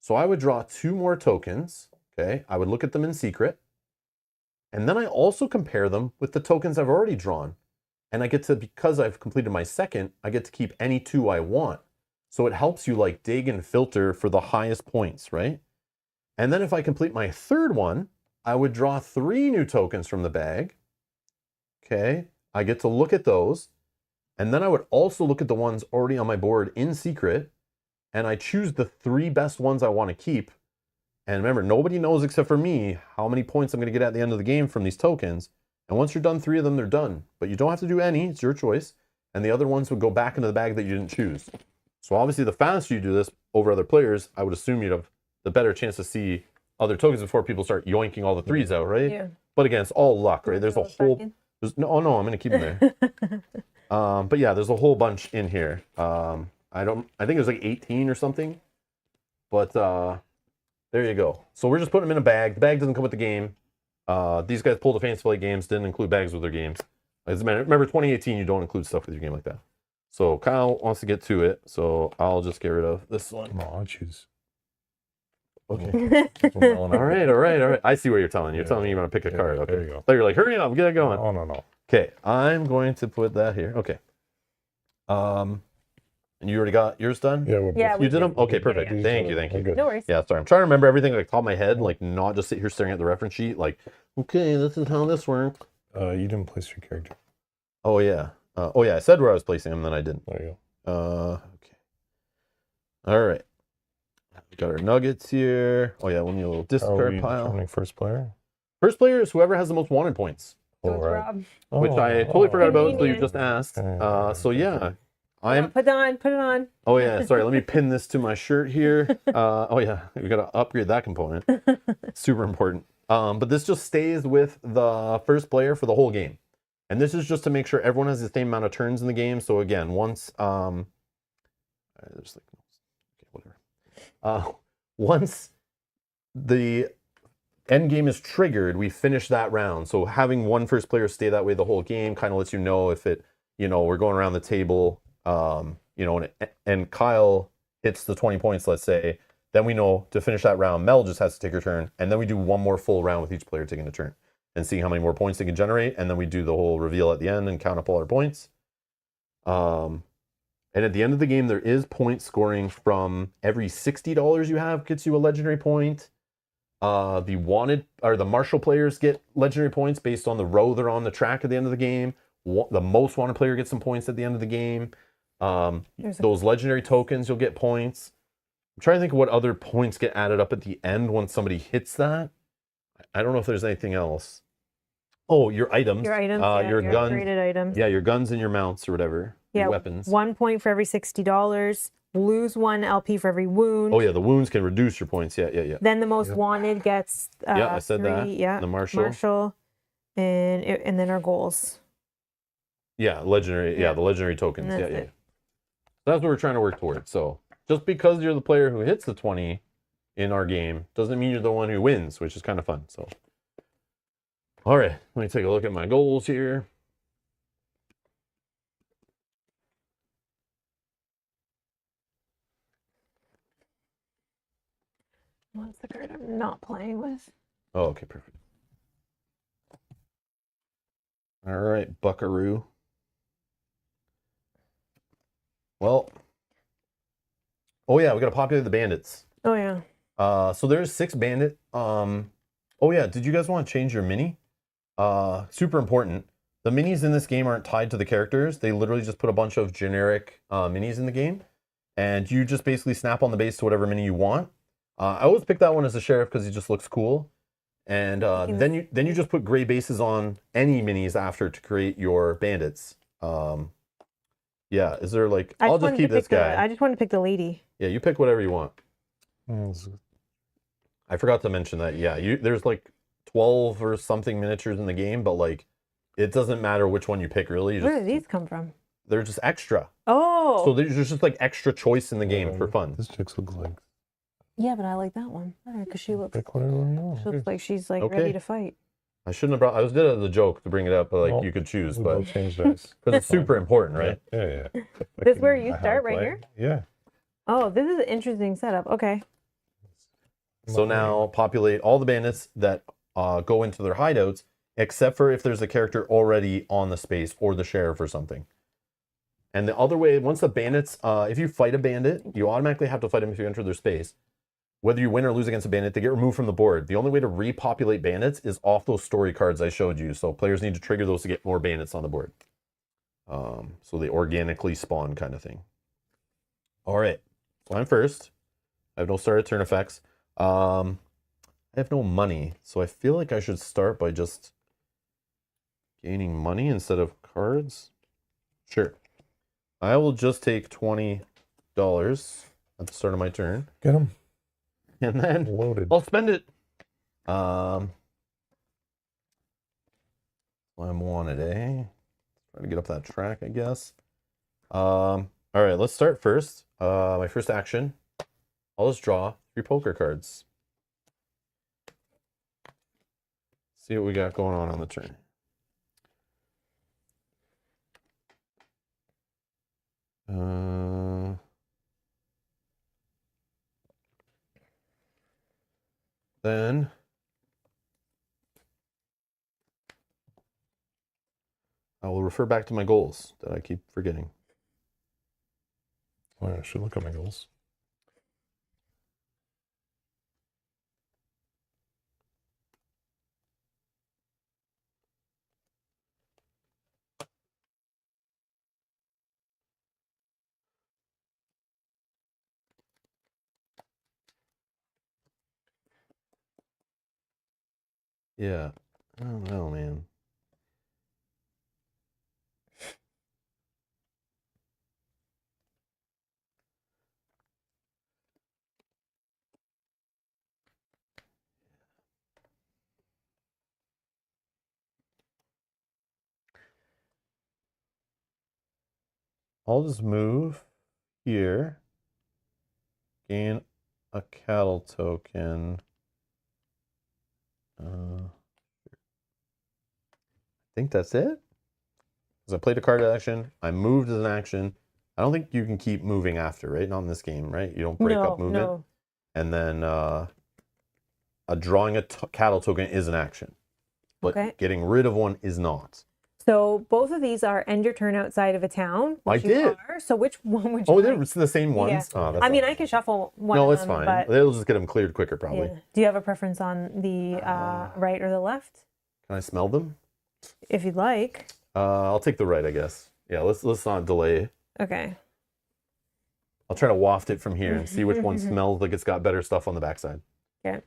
So I would draw 2 more tokens, okay? I would look at them in secret. And then I also compare them with the tokens I've already drawn. And I get to, because I've completed my second, I get to keep any 2 I want. So it helps you like dig and filter for the highest points, right? And then if I complete my third one, I would draw 3 new tokens from the bag. Okay, I get to look at those. And then I would also look at the ones already on my board in secret. And I choose the 3 best ones I want to keep. And remember, nobody knows except for me how many points I'm going to get at the end of the game from these tokens. And once you're done 3 of them, they're done. But you don't have to do any. It's your choice. And the other ones would go back into the bag that you didn't choose. So obviously, the faster you do this over other players, I would assume you'd have the better chance to see other tokens before people start yoinking all the 3s out, right? Yeah. But again, it's all luck, right? There's a whole... No, I'm going to keep them there. But yeah, there's a whole bunch in here. I think it was like 18 or something. But there you go. So we're just putting them in a bag. The bag doesn't come with the game. These guys pulled the Fantasy Flight games, didn't include bags with their games. Remember, 2018, you don't include stuff with your game like that. So Kyle wants to get to it, so I'll just get rid of this one. No, I'll choose. Okay. All right. I see what you're telling. You're telling me you want to pick a card. Okay. There you go. So you're like, hurry up, get it going. Oh, no. Okay, I'm going to put that here. Okay. And you already got yours done? Yeah, we're Yeah, both- You did them? Okay, Yeah, perfect. yeah. Thank you. We're good. No worries. Yeah, sorry. I'm trying to remember everything like top of my head, like not just sit here staring at the reference sheet, like, okay, this is how this works. You didn't place your character. Oh yeah. I said where I was placing them, then I didn't. There you Okay. All right. We got our nuggets here. Oh yeah, we'll need a little go. Are discard we pile. determining first player? First player is whoever has the most wanted points, So Oh, it's right. Rob. which I totally forgot about until you Convenient. just asked. Okay. So yeah, I'm. Put it on. Oh yeah, sorry. Let me pin this to my shirt here. Oh yeah, we gotta upgrade that component. Super important. But this just stays with the first player for the whole game, and this is just to make sure everyone has the same amount of turns in the game. So again, once there's like okay, whatever. Once the end game is triggered, we finish that round. So having one first player stay that way the whole game kind of lets you know if it, we're going around the table, and Kyle hits the 20 points, let's say, then we know to finish that round, Mel just has to take her turn, and then we do one more full round with each player taking a turn and see how many more points they can generate, and then we do the whole reveal at the end and count up all our points. And at the end of the game, there is point scoring from every $60 you have gets you a legendary point. The wanted or the marshal players get legendary points based on the row they're on the track at the end of the game. The most wanted player gets some points at the end of the game. Those legendary tokens, you'll get points. I'm trying to think of what other points get added up at the end once somebody hits that. I don't know if there's anything else. Oh, your items. Your items. Your guns. Upgraded items. Yeah, your guns and your mounts or whatever. Yeah, Your weapons. 1 point for every $60. Lose 1 LP for every wound. Oh yeah, the wounds can reduce your points. Yeah. Then the most wanted gets Yeah, I said 3, that. Yeah, The marshal. and then our goals. Yeah, legendary. Yeah, Yeah. the legendary tokens. And Yeah. that's it. That's what we're trying to work towards. So just because you're the player who hits the 20 in our game doesn't mean you're the one who wins, which is kind of fun. So, all right, let me take a look at my goals here. What's the card I'm not playing with? Oh, okay, perfect. All right, Buckaroo. Well, oh yeah, we gotta populate the bandits. Oh yeah. So there's 6 bandit. Oh yeah, did you guys want to change your mini? Super important. The minis in this game aren't tied to the characters. They literally just put a bunch of generic minis in the game, and you just basically snap on the base to whatever mini you want. I always pick that one as a sheriff because he just looks cool. And then you just put gray bases on any minis after to create your bandits. Yeah, is there like I'll just keep this guy. I just want to pick the lady. Yeah, you pick whatever you want. Yes. I forgot to mention that. Yeah, there's like 12 or something miniatures in the game, but like it doesn't matter which one you pick really. You Where just, did these come from? they're just extra. Oh. So there's just like extra choice in the game for fun. This chick looks like. Yeah, but I like that one better because she looks Pick whatever you want. like she's like Okay. ready to fight. I shouldn't have brought. I was did it as a joke to bring it up, but like Well, you could choose, We but both changed ours. because it's super important, right? Yeah. This where Picking you how to start, right play. here? Yeah. Oh, this is an interesting setup. Okay. So now populate all the bandits that go into their hideouts, except for if there's a character already on the space or the sheriff or something. And the other way, once the bandits, if you fight a bandit, you automatically have to fight them if you enter their space. Whether you win or lose against a bandit, they get removed from the board. The only way to repopulate bandits is off those story cards I showed you. So players need to trigger those to get more bandits on the board. So they organically spawn kind of thing. All right, so I'm first. I have no start at turn effects. I have no money, so I feel like I should start by just gaining money instead of cards. Sure. I will just take $20 at the start of my turn, Get him and then loaded. I'll spend it. I'm wanted, eh? Try to get up that track, I guess. All right, let's start first. My first action, I'll just draw 3 poker cards. See what we got going on the turn. Then I will refer back to my goals that I keep forgetting. Oh, I should look at my goals. Yeah. I don't know, man. I'll just move here, gain a cattle token. I think that's it. Because I played a card action, I moved as an action. I don't think you can keep moving after, right? Not in this game, right? You don't break up movement. No. And then drawing a cattle token is an action. But Okay. getting rid of one is not. So both of these are end your turn outside of a town. I which you did. are. So which one would you Oh, like? they're the same ones? Yeah. Oh, that's I mean, not I can shuffle one No, of it's them, fine. but They'll just get them cleared quicker, probably. yeah. Do you have a preference on the right or the left? Can I smell them? If you'd like. I'll take the right, I guess. Yeah, let's not delay. Okay. I'll try to waft it from here and see which one smells like it's got better stuff on the backside. Okay.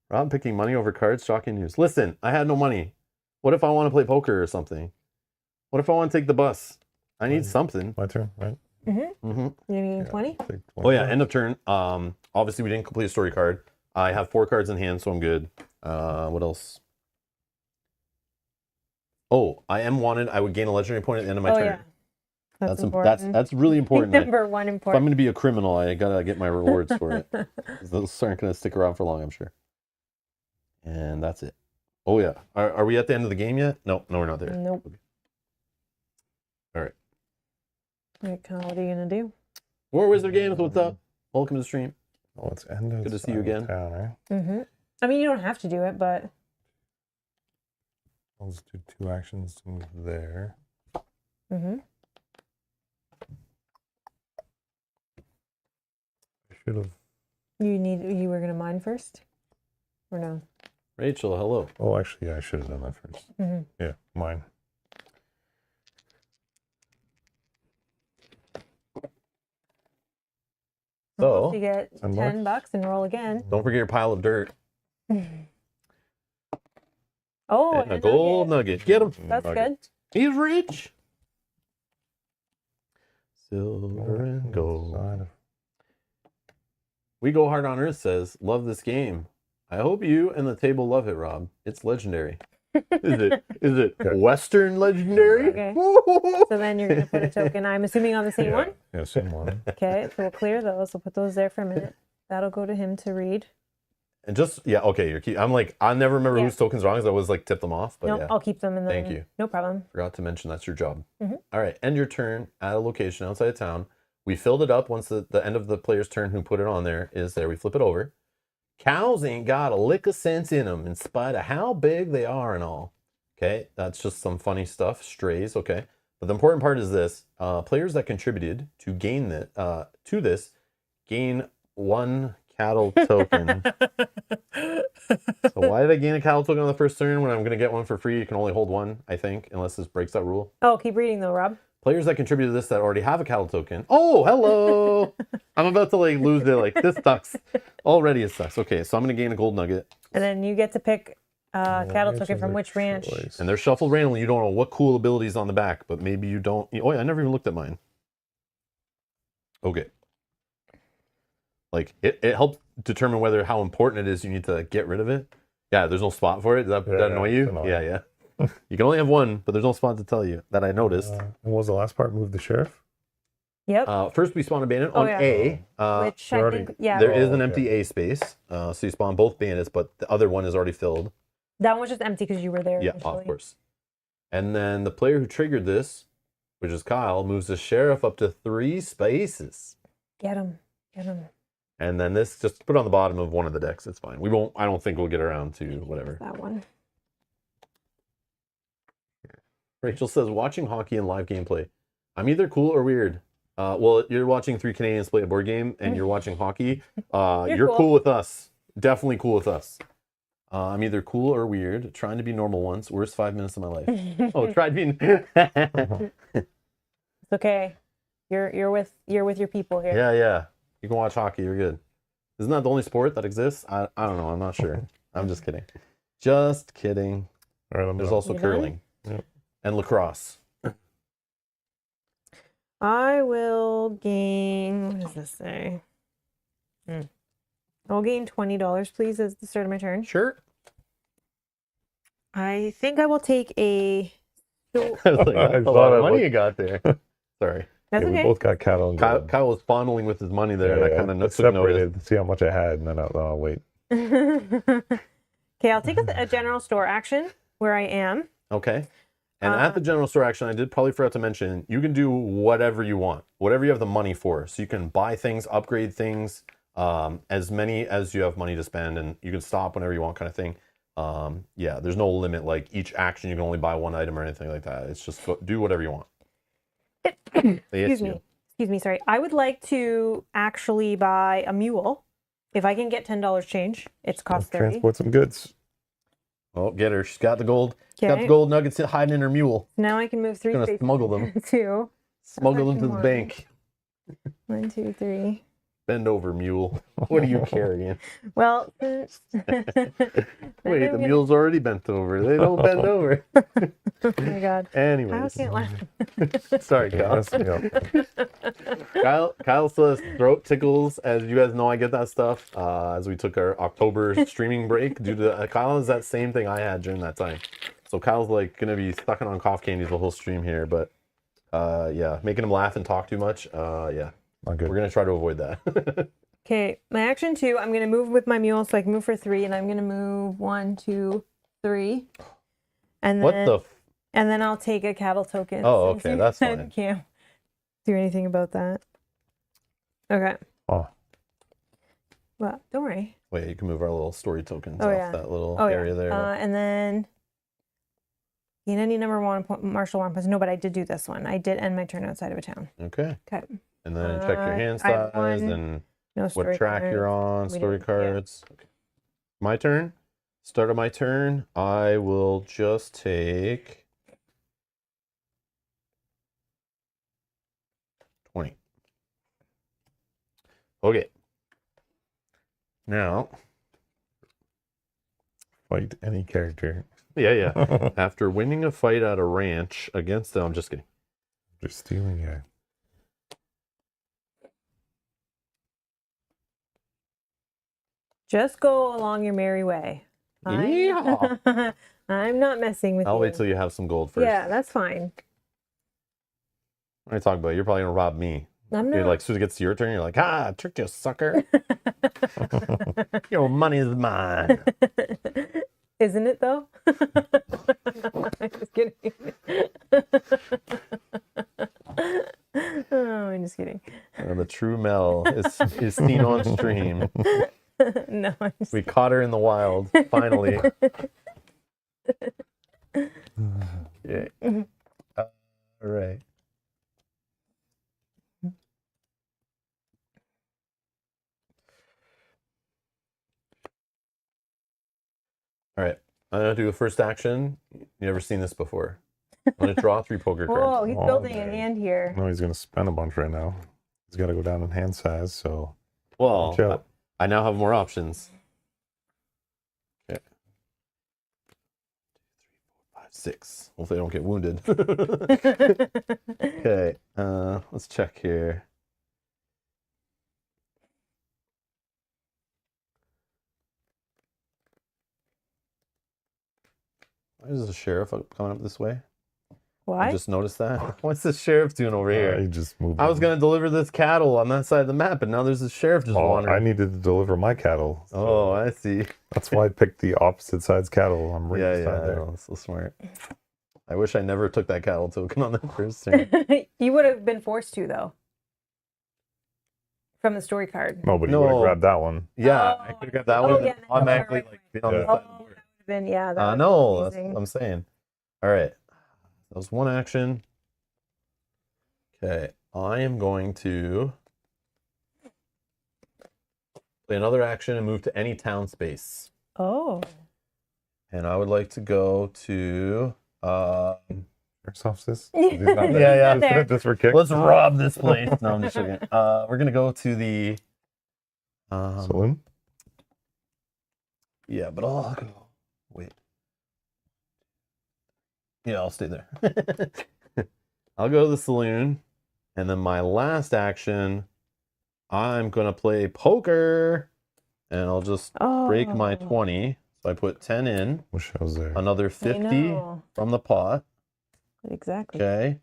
Rob picking money over cards, shocking news. Listen, I had no money. What if I want to play poker or something? What if I want to take the bus? I need something. My turn, right? You need Yeah, 20? take 20. Oh yeah, end of turn. Obviously we didn't complete a story card. I have 4 cards in hand, so I'm good. What else? Oh, I am wanted. I would gain a legendary point at the end of my turn. Yeah. That's that's important. really important. Number one If I'm important. going to be a criminal, I gotta get my rewards for it. 'Cause those aren't going to stick around for long, I'm sure. And that's it. Oh yeah, are we at the end of the game yet? No, we're not there. Nope. All right. Right, Kyle, what are you gonna do? War Wizard Games, what's up? Welcome to the stream. Oh, it's end of Good to see you again. Town, right? Mm-hmm. I mean, you don't have to do it, but I'll just do 2 actions to move there. mm-hmm. I should have. You were gonna mine first, or no? Rachel, hello. Oh, actually, yeah, I should have done that first. Mm-hmm. Yeah, mine. So, you get $10 $10 and roll again. don't forget your pile of dirt Oh, and a gold nugget. Get him. That's good. He's rich. Silver and gold. We Go Hard on Earth says, love this game. I hope you and the table love it, Rob. It's legendary. Is it Western legendary? Okay. So then you're gonna put a token. I'm assuming on the same one. Yeah, same one. Okay, so we'll clear those. We'll put those there for a minute. That'll go to him to read. And just okay, I'm like, I never remember Yeah. whose tokens wrong, so I was like tip them off. But No, yeah, I'll keep them in the. Thank you. No problem. forgot to mention that's your job. Mhm. All right, end your turn at a location outside of town. We filled it up once the end of the player's turn who put it on there is there. We flip it over. Cows ain't got a lick of sense in them, in spite of how big they are and all. Okay, that's just some funny stuff. Strays, okay. But the important part is this: players that contributed to gain this gain 1 cattle token. So why did I gain a cattle token on the first turn when I'm going to get one for free? You can only hold 1, I think, unless this breaks that rule. Oh, keep reading though, Rob. Players that contribute to this that already have a cattle token. Oh, hello! I'm about to like lose it. Like this sucks. Already it sucks. Okay, so I'm going to gain a gold nugget. And then you get to pick cattle Ranch token is from a which ranch. choice. And they're shuffled randomly. You don't know what cool abilities on the back, but maybe you don't. Oh, yeah, I never even looked at mine. Okay. Like, it helps determine how important it is you need to get rid of it. Yeah, there's no spot for it. Does that Yeah, annoy it's you? annoying. Yeah. You can only have 1, but there's no spot to tell you that I noticed. What was the last part? Move the sheriff? Yep. First, we spawn a bandit Oh, on yeah. A. which we're I already- think, yeah, There is Oh, an okay. empty A space. So you spawn both bandits, but the other one is already filled. that one was just empty because you were there. Yeah, initially. of course. And then the player who triggered this, which is Kyle, moves the sheriff up to 3 spaces. Get him. Get him. And then this, just put it on the bottom of one of the decks. It's fine. I don't think we'll get around to whatever. That one. Rachel says, watching hockey and live gameplay. I'm either cool or weird. Well, you're watching 3 Canadians play a board game and you're watching hockey. You're cool. cool with us. Definitely cool with us. I'm either cool or weird. Trying to be normal once. Worst 5 minutes of my life. Oh, tried being. It's okay. You're with your people here. Yeah. You can watch hockey. You're good. Isn't that the only sport that exists? I don't know. I'm not sure. I'm just kidding. Just kidding. All right, I'm There's done. also You curling Yep. and lacrosse. I will gain. What does this say? I'll gain $20, please, as the start of my turn. Sure. I think I will take a. I was like, that's I a thought lot I of money would. you got there. Sorry. That's Yeah, we okay. both got cattle and gold. Kyle was fondling with his money there, and I kind of took separated notice. to see how much I had, and then I'll wait. Okay, I'll take a general store action where I am. Okay. And at the general store action, I did probably forgot to mention, you can do whatever you want, whatever you have the money for. So you can buy things, upgrade things, as many as you have money to spend, and you can stop whenever you want, kind of thing. Yeah, there's no limit. Like each action, you can only buy 1 item or anything like that. It's just do whatever you want. Excuse me, sorry. I would like to actually buy a mule. If I can get $10 change, it's cost 30. Transport some goods. Oh, get her. She's got the gold. She's got the Okay. gold nuggets hiding in her mule. Now I can move 3 Gonna spaces. smuggle them. 2. Smuggle them to the one. bank. 1, 2, 3. Bend over, mule. What are you carrying? Well, Wait, the mule's already bent over. They don't bend over. Oh my god. I Anyways, can't laugh. sorry, Kyle. Kyle still has throat tickles. As you guys know, I get that stuff as we took our October streaming break due to Kyle has that same thing I had during that time. So Kyle's like gonna be sucking on cough candies the whole stream here, but Yeah, making him laugh and talk too much. Yeah, Not good. we're gonna try to avoid that. Okay, my action 2, I'm gonna move with my mule so I can move for 3, and I'm gonna move 1, 2, 3. And What then the? and then I'll take a cattle token. Oh, since okay, you that's said fine. Can't do anything about that. Okay. Oh, Well, don't worry. Wait, you can move our little story tokens Oh, off yeah. that little Oh, area yeah. there. And then gain any number one martial one points. No, but I did do this one. I did end my turn outside of a town. Okay, Okay. and then check your hand I have size one. and No what story track you're cards. on, We story didn't- yeah. cards. Okay. My turn. Start of my turn. I will just take 20. Okay. Now, fight any character. yeah. After winning a fight at a ranch against them, I'm just kidding. Just stealing, yeah. Just go along your merry way. Yeah. I'm not messing with I'll you. wait till you have some gold first. Yeah, that's fine. What are you talking about? You're probably gonna rob me. I'm You're not. like, as soon as it gets to your turn, you're like, I tricked you, sucker. Your money is mine. Isn't it though? I'm just kidding. Oh, I'm just kidding. The true Mel is seen on stream. No, I'm just We caught her in the wild, finally. Okay. All right. All right. I'm gonna do a first action. You ever seen this before? I'm gonna draw 3 poker cards. Whoa, he's Oh, building a dang. hand here. No, he's going to spend a bunch right now. He's got to go down in hand size, so watch Well, out. I now have more options. Okay. 5, 6. Hopefully I don't get wounded. Okay. Let's check here. Why is the sheriff coming up this way? I Why? just noticed that. What's the sheriff doing over He here? just moved. I was gonna deliver this cattle on that side of the map, but now there's a sheriff just Oh, I wandering. needed to deliver my cattle. so Oh, I see. that's why I picked the opposite side's cattle. I'm right Yeah, beside yeah. there. That's so smart. I wish I never took that cattle token on that first turn. You would have been forced to though. From the story card. Nobody would have No. grabbed that one. Yeah, Oh, I could have got that oh, one. yeah, And no, automatically, right, like, right, been on the right. side of the Oh, board. that would have been, yeah. That I would know. have That's been what amazing. I'm saying. All right. That was one action. Okay. I am going to play another action and move to any town space. Oh. And I would like to go to. First office. Yeah. Just for kicks. Let's rob this place. No, I'm just joking. We're gonna go to the. Saloon. Yeah, but I'll go. Wait. Yeah, I'll stay there. I'll go to the saloon, and then my last action, I'm gonna play poker, and I'll just break my Oh. 20. So I put 10 in, Wish I was there. another I 50 know. from the pot. Exactly. Okay.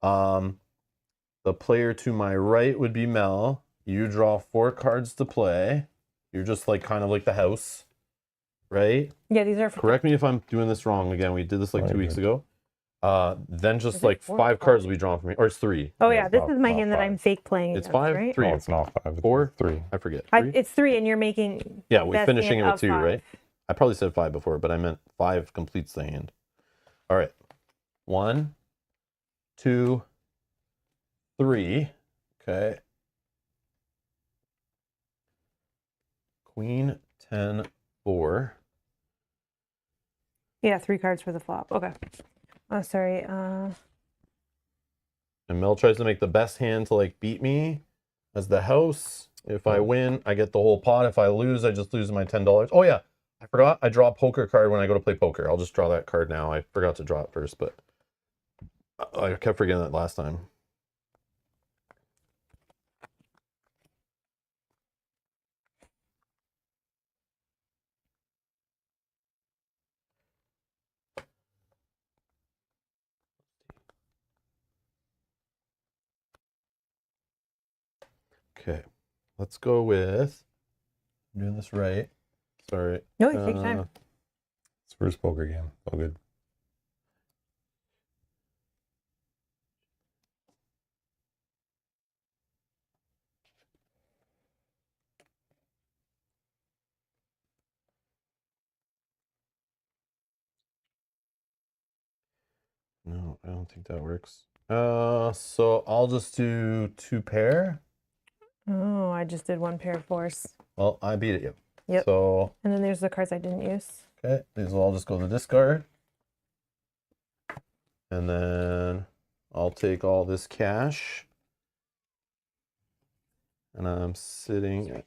The player to my right would be Mel. You draw 4 cards to play. You're just like kind of like the house, right? Yeah, these are for Correct me if I'm doing this wrong. Again, we did this like Fine, 2 weeks good. ago. Then just Is it like 4 5 or cards 5? will be drawn for me, or it's 3. Oh Yeah, yeah, it's this not- is my not hand that 5. I'm fake playing. It's against, 5, right? 3. No, it's not 5. It's 4? 3. I forget. 3? It's 3, and you're making. Yeah, we're best finishing it hand with of 2, right? 5. I probably said 5 before, but I meant 5 completes the hand. All right. 1, 2, 3. Okay. Queen, 10, 4. Yeah, 3 cards for the flop. Okay. Oh, sorry. And Mel tries to make the best hand to like beat me as the house. If I win, I get the whole pot. If I lose, I just lose my $10. Oh yeah, I forgot. I draw a poker card when I go to play poker. I'll just draw that card now. I forgot to draw it first, but I kept forgetting that last time. Okay, let's go with. I'm doing this right. Sorry. No, you take your time. It's first poker game. All good. No, I don't think that works. So I'll just do 2 pair. Oh, I just did 1 pair of 4s. Well, I beat it, Yep. So, And then there's the cards I didn't use. okay, these will all just go to the discard. And then I'll take all this cash. And I'm sitting at,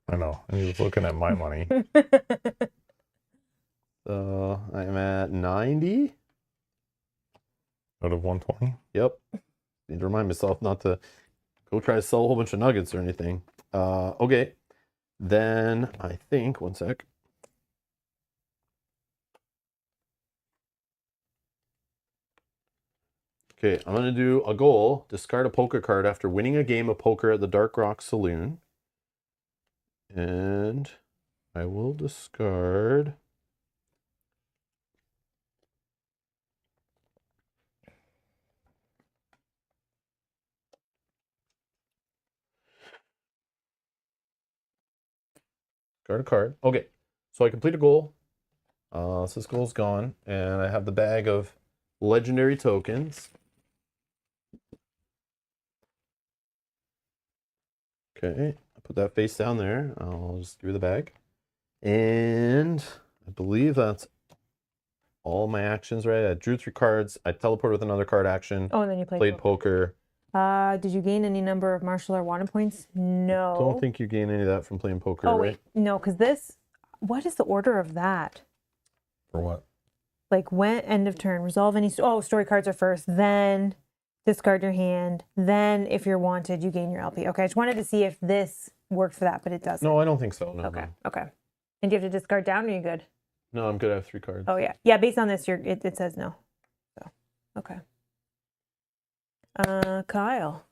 I know. And he was looking at my money. so I'm at 90. Out of 120. Yep. Need to remind myself not to go try to sell a whole bunch of nuggets or anything. Okay. Then I think, one sec. Okay, I'm going to do a goal. Discard a poker card after winning a game of poker at the Dark Rock Saloon. And I will discard. Discard a card. Okay, so I complete a goal. So this goal's gone. And I have the bag of legendary tokens. Okay, I put that face down there. I'll just give you the bag. And I believe that's all my actions, right? I drew 3 cards. I teleported with another card action. Oh, and then you Played poker. Did you gain any number of martial or wanted points? No. Don't think you gain any of that from playing poker, Oh, right? wait. No, because this. What is the order of that? For what? Like when end of turn, resolve any. Oh, story cards are first, then discard your hand, then if you're wanted, you gain your LP. Okay, I just wanted to see if this worked for that, but it doesn't. No, I don't think so. No, Okay, no. okay. And do you have to discard down, or are you good? No, I'm good. I have 3 cards. Oh yeah, yeah. Based on this, it says no. So, okay. Kyle.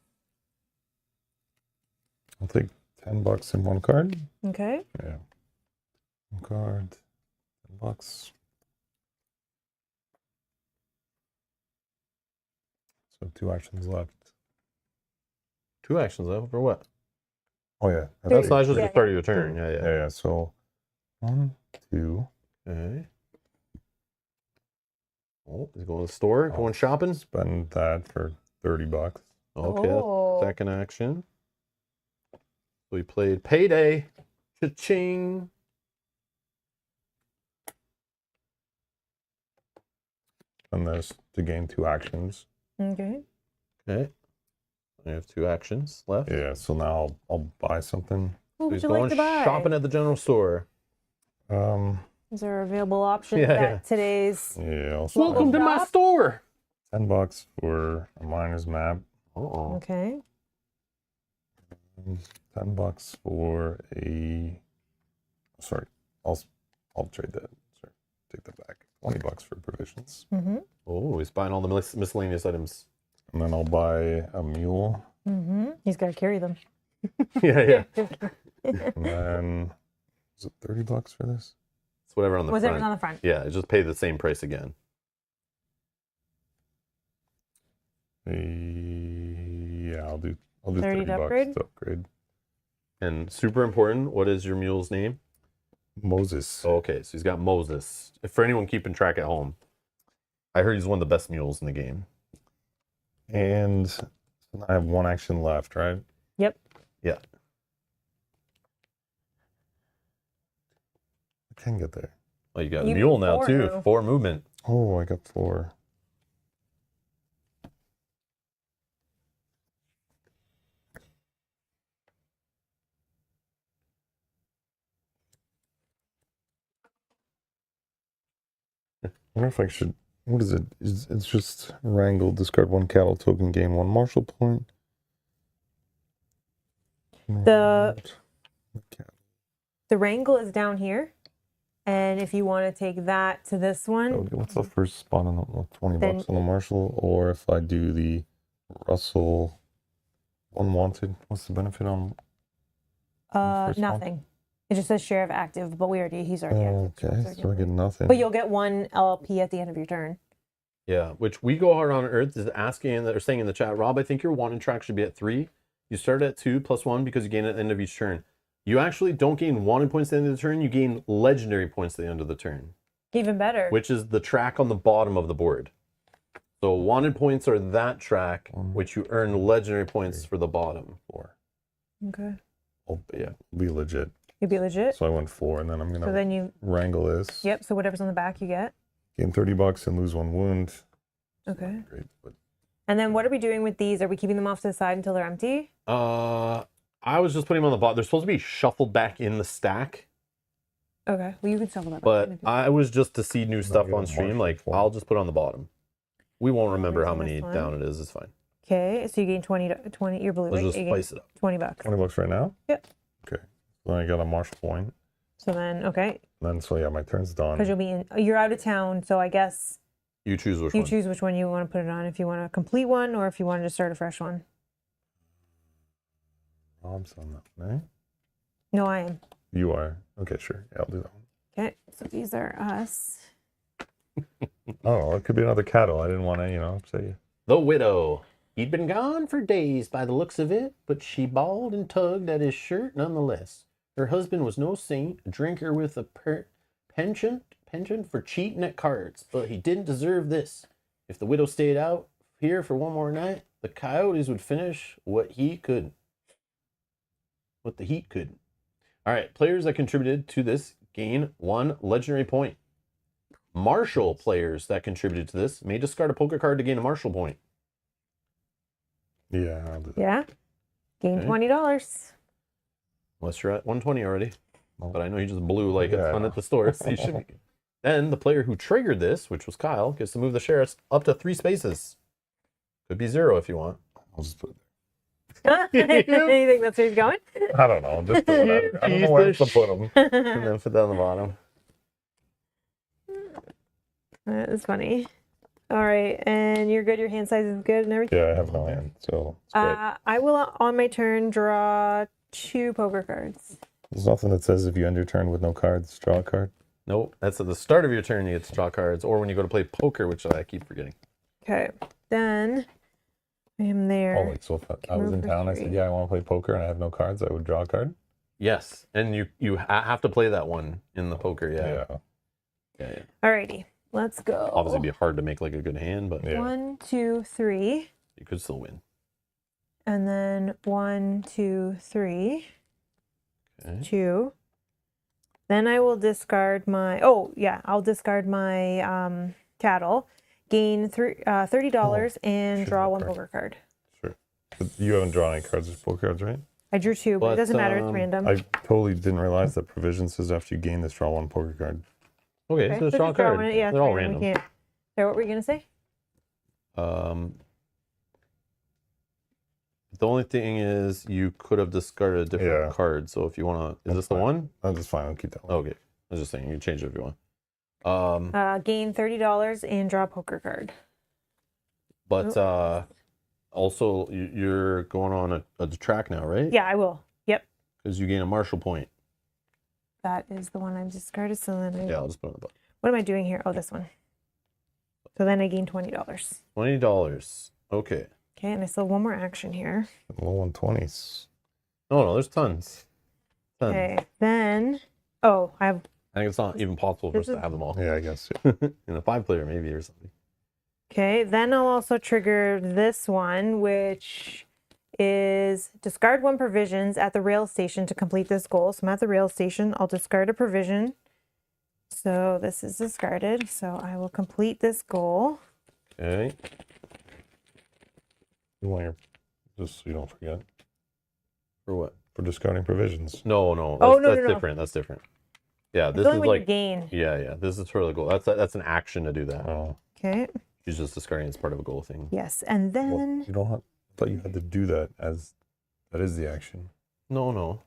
I'll take $10 in 1 card. Okay. Yeah. 1 card. $10. So 2 actions left. 2 actions left for what? Oh yeah. That's not just Yeah, the start of your turn. Yeah, Yeah, yeah. yeah. So 1, 2. Okay. Oh, he's going to the store, going shopping. Spend that for $30. Okay, Oh. second action. We played Payday. Cha-ching. And there's to gain 2 actions. Okay. Okay. I have 2 actions left. Yeah. So now I'll buy something. What would He's you going like to buy? shopping at the general store. Is there available options Yeah, at yeah. today's? Yeah. I'll Welcome to spend my store. $10 for a miner's map. Uh-oh. Okay. $10 for a. Sorry, I'll trade that. Sorry, take that back. $20 for provisions, Mm-hmm. Oh, he's buying all the miscellaneous items. and then I'll buy a mule, Mm-hmm. He's got to carry them. Yeah, yeah. and then is it $30 for this? It's whatever on the Whatever's front. on the front. Yeah, just pay the same price again. Yeah, I'll do 30 $30 to upgrade? to upgrade. And super important, what is your mule's name? Moses. Oh, okay, so he's got Moses. If for anyone keeping track at home, I heard he's one of the best mules in the game. And so I have 1 action left, right? Yep. Yeah. I can get there. Oh, you got a You mule got now 4 too. now. 4 movement. Oh, I got 4. I wonder if I should. What is it? It's just wrangle, discard 1 cattle token, gain 1 martial point. The wrangle is down here. And if you want to take that to this one, Okay, what's the first spot on the $20 Then- on the martial? Or if I do the Russell unwanted. What's the benefit on? first one? Nothing. It just says share of active, but he's already Oh, active. okay, so I get nothing. But you'll get one LP at the end of your turn. Yeah, which we go hard on Earth is asking or saying in the chat, Rob, I think your wanted track should be at 3. You start at 2 plus 1 because you gain at the end of each turn. You actually don't gain wanted points at the end of the turn, you gain legendary points at the end of the turn, Even better. which is the track on the bottom of the board. So wanted points are that track, which you earn legendary points for the bottom. 4. Okay. I'll Yeah. be legit. You'd be legit. So I went 4, and then I'm So gonna then you, wrangle this. yep. So whatever's on the back, you get. Gain $30 and lose 1 wound. Okay. Great, but And then what are we doing with these? Are we keeping them off to the side until they're empty? I was just putting them on the bottom. They're supposed to be shuffled back in the stack, Okay. Well, you can shuffle that. but back. I was just to see new stuff get on a stream. Marshall Like, form. I'll just put it on the bottom. We won't remember how Where's many this one? down it is. It's fine. Okay. So you gain 20. Your blue. Let's Right? just You gain spice it up. $20. $20 right now? Yep. Okay. So then I got a Marshall point. So then, okay, And then, so yeah, my turn's done. because you're out of town. So I guess You choose which you one. choose which one you want to put it on. If you want to complete one, or if you want to just start a fresh one. Rob's on that one, eh? No, I am. You are. Okay, sure. Yeah, I'll do that one. Okay. So these are us. Oh, it could be another cattle. I didn't want to, say. The widow. He'd been gone for days by the looks of it, but she bawled and tugged at his shirt nonetheless. Her husband was no saint, a drinker with a penchant for cheating at cards, but he didn't deserve this. If the widow stayed out here for one more night, the coyotes would finish what the heat couldn't. All right, players that contributed to this gain 1 legendary point. Marshal players that contributed to this may discard a poker card to gain a marshal point. Yeah, I'll do that. Yeah. Gain Okay. $20. Unless you're at 120 already. Well, But I know you just blew like a yeah, I ton know. at the store, so you should be good. Then the player who triggered this, which was Kyle, gets to move the sheriffs up to 3 spaces. Could be 0 if you want. I'll just put it You think that's where he's going? there. I don't know. Just put it I don't know where else to put them. And then put that on the bottom. That is funny. All right, and you're good. Your hand size is good and everything. Yeah, I have no hand, so it's great. I will on my turn draw 2 poker cards. There's nothing that says if you end your turn with no cards, draw a card. Nope, that's at the start of your turn you get to draw cards, or when you go to play poker, which I keep forgetting. Okay, then I am there. Oh, like, so if I was in move for town, I 3. said, yeah, I want to play poker, and I have no cards, I would draw a card? Yes, and you have to play that one in the poker, yeah. Yeah. Alrighty, let's go. Obviously, it'd be hard to make like a good hand, but Yeah. 1, 2, 3, you could still win. and then 1, 2, 3, Okay. 2. Then I will discard my. Oh yeah, I'll discard my cattle. Gain $30 and should draw have 1 card. poker card. Sure. But you haven't drawn any cards, just poker cards, right? I drew 2, but it But, doesn't matter. It's random. I totally didn't realize that provision says after you gain this, draw 1 poker card. Okay, so so draw a just draw card. one. Yeah, it's They're all random. random. We can't. So what were you gonna say? The only thing is you could have discarded a different Yeah. card. So if you want to, is this the fine. one? That's just fine, I'll keep that one. Okay, I was just saying you can change it if you want. Gain $30 and draw a poker card. But also you're going on a track now, right? Yeah, I will. Yep, Because you gain a marshal point. that is the one I've discarded. So then, Yeah, I'll just put it on the bottom. what am I doing here? Oh, this one. So then I gain $20. $20. Okay. Okay, and I still have 1 more action here. Low 120s. No, there's tons. Tons. Okay, then I have. I think it's not even possible for us This to have them all. Yeah, I guess. In a 5-player maybe or something. Okay, then I'll also trigger this one, which is discard 1 provisions at the rail station to complete this goal. So I'm at the rail station. I'll discard a provision. So this is discarded. So I will complete this goal. Okay. You want your, just so you don't forget, For what? for discarding provisions. No. Oh, no, That's no. different. That's different. Yeah, It's this only is when you like gain. yeah. This is for the goal. That's an action to do that. Oh, Okay. She's just discarding as part of a goal thing. Yes, and well, then you don't have, I thought you had to do that as, that is the action. No.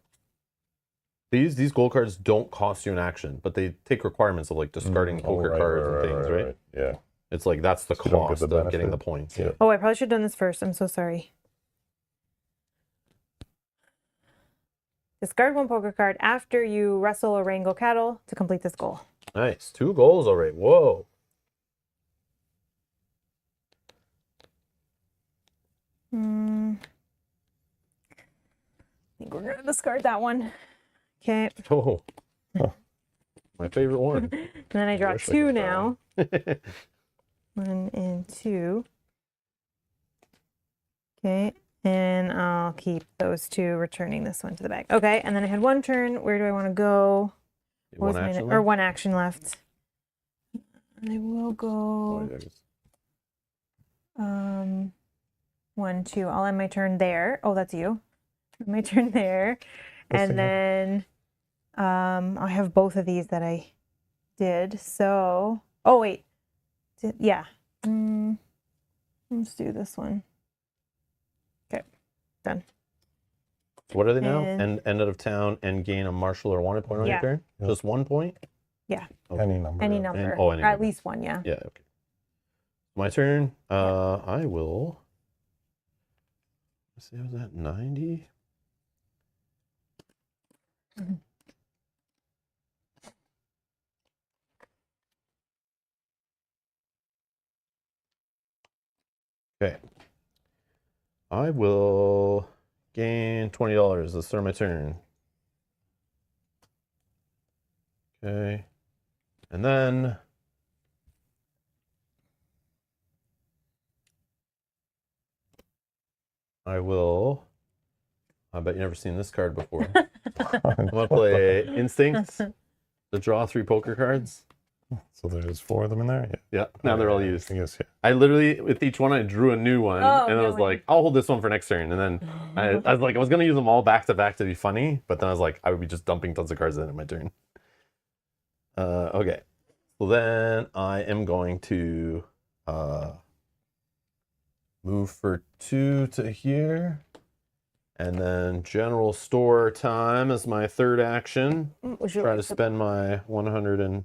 These goal cards don't cost you an action, but they take requirements of like discarding poker Oh, cards and things, right? Yeah. It's like that's the So you don't get cost the of getting the benefit. points. Yeah. I probably should have done this first. I'm so sorry. Discard 1 poker card after you wrestle or wrangle cattle to complete this goal. Nice. 2 goals already. Whoa. I think we're gonna discard that one. Okay. Oh. My favorite one. And then I draw wish I 2 could now. 1 and 2. Okay. And I'll keep those 2, returning this one to the bag. Okay. And then I had 1 turn. Where do I want to go? What was One my action or left? 1 action left. I will Oh, go yeah, just- 1, 2. I'll end my turn there. Oh, that's you. End my turn there. Yes, And then I have both of these that I did. So, oh wait. Yeah. Let's do this one. Okay. Done. What are they now? And- End out of town and gain a martial or wanted point on your Yeah. turn? Yeah. Just 1 point? Yeah. Okay. Any number. Any of- number. any Or at number. least 1, yeah. Yeah, okay. My turn. I will. Let's see, was that 90? Okay. I will gain $20. Let's start my turn. Okay. And then I will. I bet you've never seen this card before. I'm gonna play Instinct to draw 3 poker cards. So there's 4 of them in there? Yeah. Yeah, now they're all Yeah, used. I guess, yeah. I literally, with each one, I drew a new one, Oh, and I no was way. like, I'll hold this one for next turn. And then I was like, I was gonna use them all back to back to be funny, but then I was like, I would be just dumping tons of cards in my turn. Okay, so then I am going to move for 2 to here, and then general store time is my 3rd action. Would you Try like to spend my $110.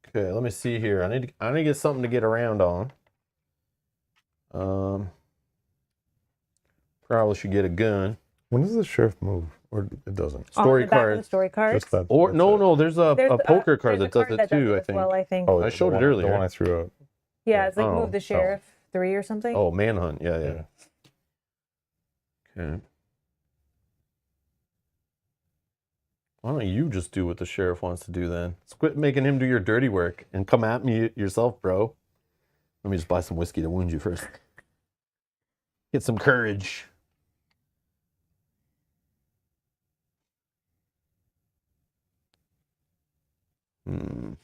Okay, let me see here. I need to get something to get around on. Probably should get a gun. When does the sheriff move? Or it doesn't? on Story the back of the cards. story cards? Just that. Or that's no, it. no, there's a poker card there's that a does it too, I as think. well, I think. Oh, I showed it the earlier. one I threw out. Yeah, it's like Oh, move the sheriff 3 or something. Oh, manhunt. Yeah, yeah. Yeah. Okay. Why don't you just do what the sheriff wants to do then? Let's quit making him do your dirty work and come at me yourself, bro. Let me just buy some whiskey to wound you first. Get some courage. Hmm.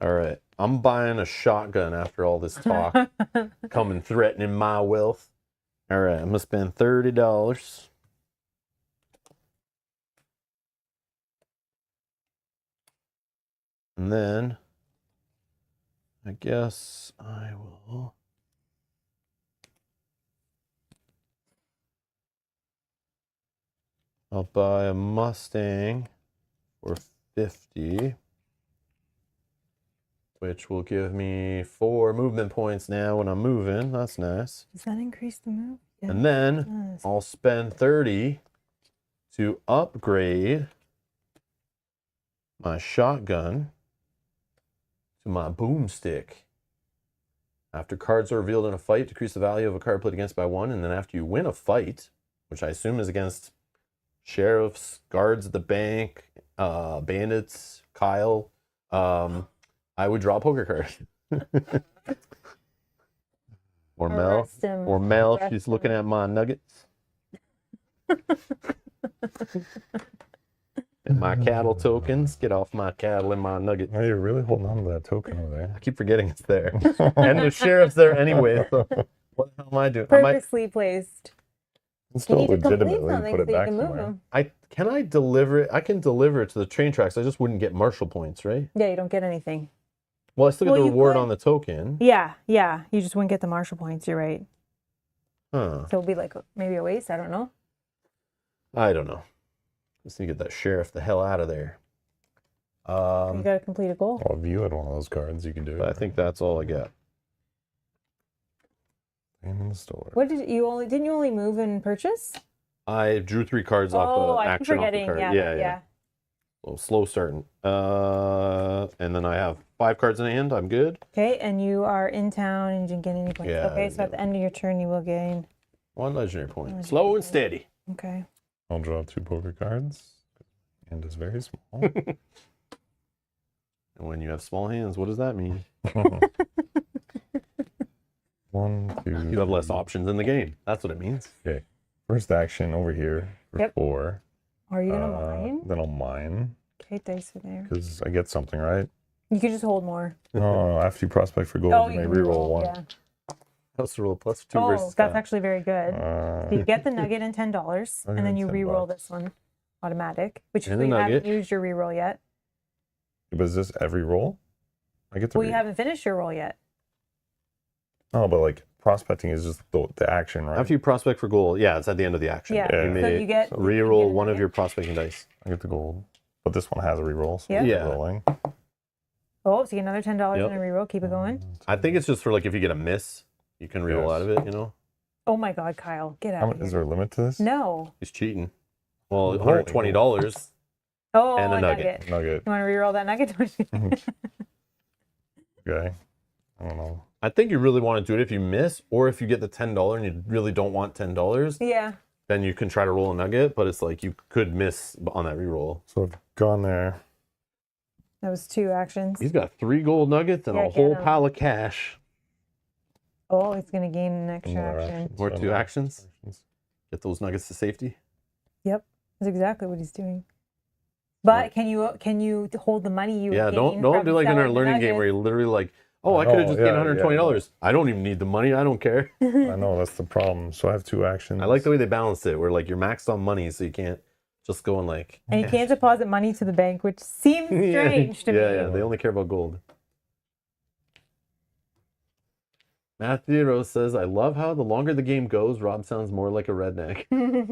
All right. I'm buying a shotgun after all this talk. Coming threatening my wealth. All right. I'm going to spend $30. And then I guess I will. I'll buy a Mustang for 50, which will give me 4 movement points now when I'm moving. That's nice. Does that increase the move? Yeah. And then it does. I'll spend 30 to upgrade my shotgun to my boomstick. After cards are revealed in a fight, decrease the value of a card played against by 1. And then after you win a fight, which I assume is against sheriffs, guards at the bank, bandits, Kyle, I would draw a poker card. Or Mel. Arrest him. Or Mel, Arrest she's looking him. at my nuggets. And my cattle tokens. Get off my cattle and my nuggets. Oh, you're really holding on to that token over there. I keep forgetting it's there. And the sheriff's there anyway, so what the hell am I doing? Purposely placed. And You still need to complete legitimately something put it so you back can move somewhere. them. Can I deliver it? I can deliver it to the train tracks. I just wouldn't get marshal points, right? Yeah, you don't get anything. Well, I still get Well, the you reward could- on the token. Yeah, yeah. You just wouldn't get the marshal points. You're right. Huh. So it'll be like maybe a waste. I don't know. I don't know. Just need to get that sheriff the hell out of there. You Um, got to complete a goal. Well, if you had one of those cards, you can do it. but I think that's all I get. In the store. What did you only? Didn't you only move and purchase? I drew 3 cards Oh, off I keep action off the forgetting. card. Yeah. So slow starting. And then I have 5 cards in hand. I'm good. Okay, and you are in town and you didn't get any points. Yeah, Okay, so at the end of your turn, you will gain. 1 legendary point. Legendary Slow and point. steady. Okay. I'll draw 2 poker cards. And it's very small. And when you have small hands, what does that mean? 1, 2. You have less options in the game. That's what it means. Okay. First action over here for Yep. 4. Are you gonna mine? Then I'll mine Okay, dice are there. because I get something, right? You can just hold more. No, after you prospect for gold, Oh, you you may can reroll 1. Yeah. House rule plus 2 Oh, versus that's Scott. actually very good. So you get the nugget and $10, and then you Okay, re-roll $10. this one, automatic. Which is And the you haven't nugget. used your re-roll yet. But is this every roll? I get to. Well, you haven't finished your roll yet. Oh, but like prospecting is just the action, right? After you prospect for gold, yeah, it's at the end of the action. Yeah. Yeah. You So may you get reroll you get a one of nugget. your prospecting dice. I get the gold, but this one has a reroll. So Yeah. I'm Yeah. rolling. Oh, so you get another $10 Yep. and a re-roll. Keep it going. I think it's just for like if you get a miss, you can reroll Yes. out of it, you know? Oh my God, Kyle, get How out much of is here. there a limit to this? No. He's cheating. Well, Holy $120. Oh, And a a nugget. Nugget. You want to re-roll that nugget? Okay. I don't know. I think you really want to do it if you miss, or if you get the $10 and you really don't want $10, Yeah. then you can try to roll a nugget, but it's like you could miss on that reroll. So I've gone there. That was 2 actions. He's got 3 gold nuggets and Yeah, a get whole 'em. pile of cash. Oh, it's going to gain an extra Another action. action. Or So 2 no actions. actions. Get those nuggets to safety. Yep. That's exactly what he's doing. But can you hold the money you Yeah, gain don't from do like in our selling the learning game nuggets? where you literally like, oh, I could have Oh, just yeah, gained yeah, $120. I don't even need the money. I don't care. I know that's the problem. So I have 2 actions. I like the way they balanced it, where like you're maxed on money, so you can't just go and like. And you can't deposit money to the bank, which seems strange to me. Yeah, they only care about gold. Matthew Rose says, I love how the longer the game goes, Rob sounds more like a redneck.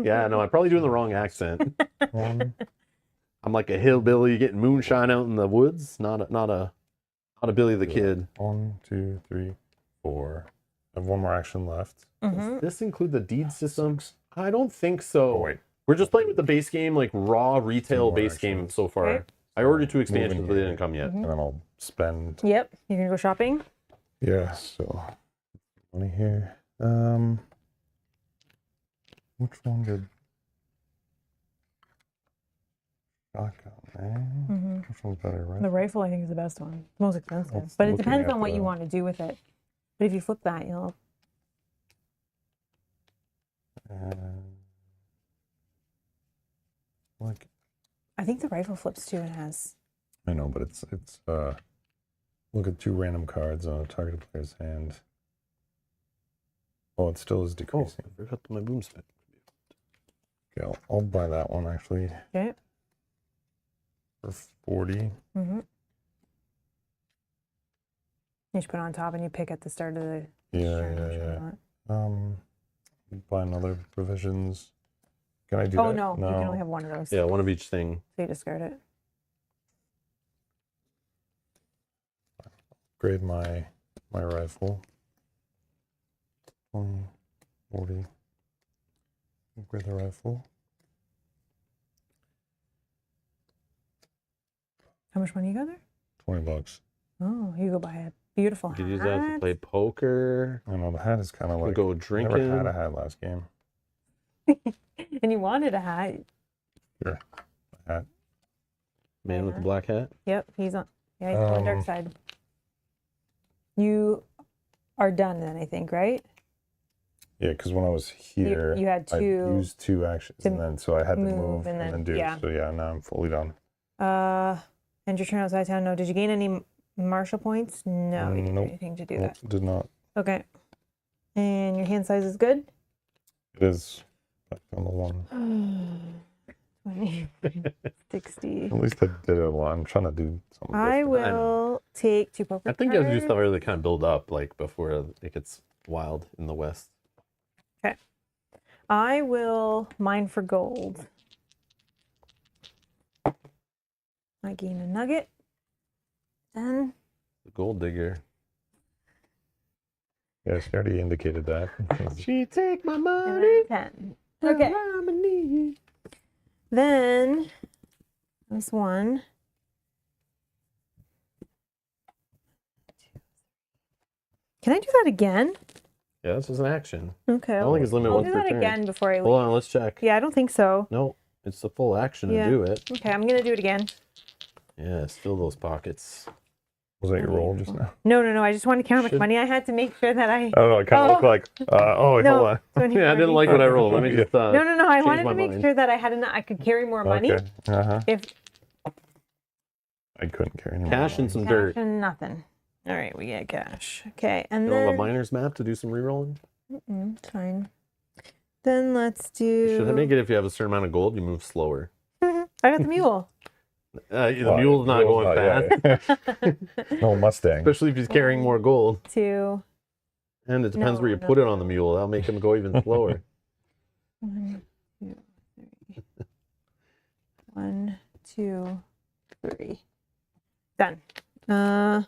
Yeah, no, I'm probably doing the wrong accent. 1, I'm like a hillbilly getting moonshine out in the woods, not a Billy the Kid. 1, 2, 3, 4. I have 1 more action left. Mhm. Does this include the deed system? I don't think so. Oh, wait. We're just playing with the base game, like raw retail more base game actions. so far. Okay. I ordered 2 Moving expansions, but they here. didn't come yet. And then I'll spend. Yep. You're going to go shopping? Yeah, so money here. Which one did shotgun, eh? Mm-hmm. Which one's better, right? The rifle, I think, is the best one. The most expensive. Let's But it looking depends at on what you the- want to do with it. But if you flip that, you'll. Like I think the rifle flips too and has. I know, but it's look at 2 random cards on a targeted player's hand. Oh, it still is Oh, decreasing. I forgot my boom spec. Okay, I'll buy that one actually Okay. for 40. Mm-hmm. You just put it on top and you pick at the start of the. Yeah, turn yeah, which one yeah. you want. Buy another provisions. Can I do Oh that? no, you can only have one of those. Yeah, one of each thing. So you discard it. Grade my rifle. 20, 40. Upgrade the rifle. How much money you got there? $20. Oh, you go buy a beautiful You could use hat. that to play poker, I know the hat is kind of like go I drinking. never had a hat last game. And you wanted a hat. Sure, a hat. Man with the black hat. Yep, he's on. Yeah, he's on the dark side. You are done then, I think, right? Yeah, because when I was here, you had I 2. used 2 actions, to and then so I had to move move and and then- then do. yeah. So yeah, now I'm fully done. End your turn outside town. No. Did you gain any marshal points? No, you didn't do Nope. anything to do Nope, that. did not. Okay. And your hand size is good? It is back on the 1. 20, 60. At least I did it a lot. I'm trying to do something. I different. will take 2 poker I think you have to do cards. stuff really kind of build up, like before it gets wild in the West. I will mine for gold. I gain a nugget. Then The gold digger. Yes, you already indicated that. She take my and money. then 10. Okay. Then this one. Can I do that again? Yeah, this is an action. Okay. I don't think it's limited I'll one do per that turn. again before I leave. Hold on, let's check. Yeah, I don't think so. No, it's the full action Yeah. to do it. Okay, I'm gonna do it again. Yeah, fill those pockets. Was that your roll just now? No. I just want to count how much Should- money I had to make sure that I. I don't know. It kind of looked like. Wait, No. hold on. 20, Yeah, I didn't like what I rolled. Let me just. No. I change wanted my to make mind. sure that I had enough. I could carry more money. Okay. If I couldn't carry any more Cash and money. some cash dirt. and nothing. All right, we get cash. Okay, and You don't have then a miner's map to do some rerolling? it's fine. Then let's do. Should I make it if you have a certain amount of gold, you move slower? I got the mule. The Well, mule's not mule's going not- fast, yeah. No Mustang. especially if he's carrying more gold. 2, And it depends where you No. put it on the mule. That'll make him go even slower. 1, 2, 3. 1, 2, 3. Done. Yeah.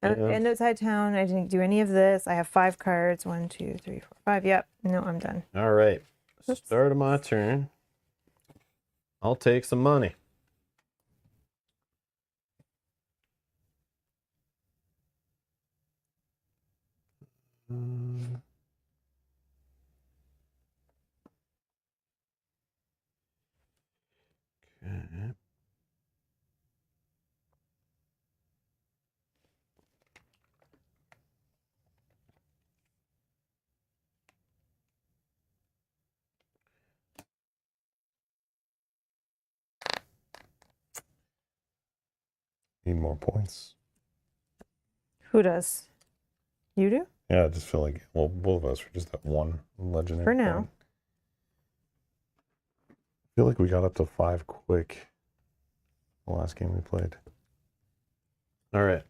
End outside town. I didn't do any of this. I have 5 cards. 1, 2, 3, 4, 5. Yep. No, I'm done. All right. Oops. Start of my turn. I'll take some money. Okay. Need more points. Who does? You do? Yeah, I just feel like, well, both of us are just at one legendary. For now. point. I feel like we got up to 5 quick the last game we played. All right.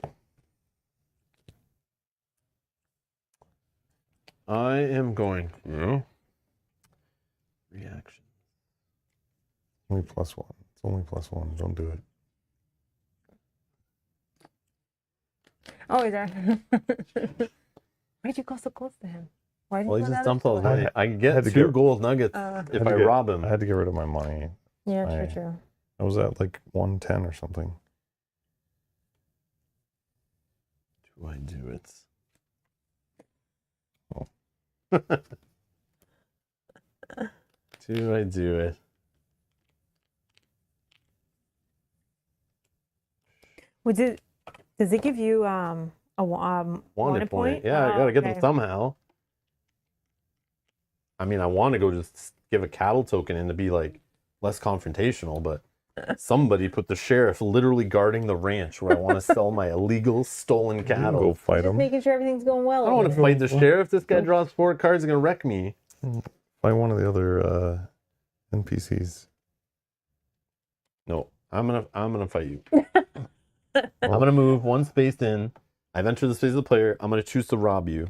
I am going. Reaction. Only +1. It's only +1. Don't do it. Oh, he's there. Why'd you go so close to him? Why did Well, you he go just that dumped all his way? money. I can had get to 2 get- gold nuggets if I rob him. I had to get rid of my money. Yeah, I- true. I was at like 110 or something. Do I do it? Oh. Do I do it? Does it give you a wanted point? Yeah, I Oh, gotta get them okay. somehow. I mean, I want to go just give a cattle token in to be like less confrontational, but somebody put the sheriff literally guarding the ranch where I want to sell my illegal stolen You can cattle. go fight Just him. making sure everything's going well. I don't want to fight the sheriff. This guy draws 4 cards and gonna wreck me. Fight one of the other NPCs. No, I'm gonna fight you. I'm gonna move 1 space in. I've entered the space of the player. I'm gonna choose to rob you,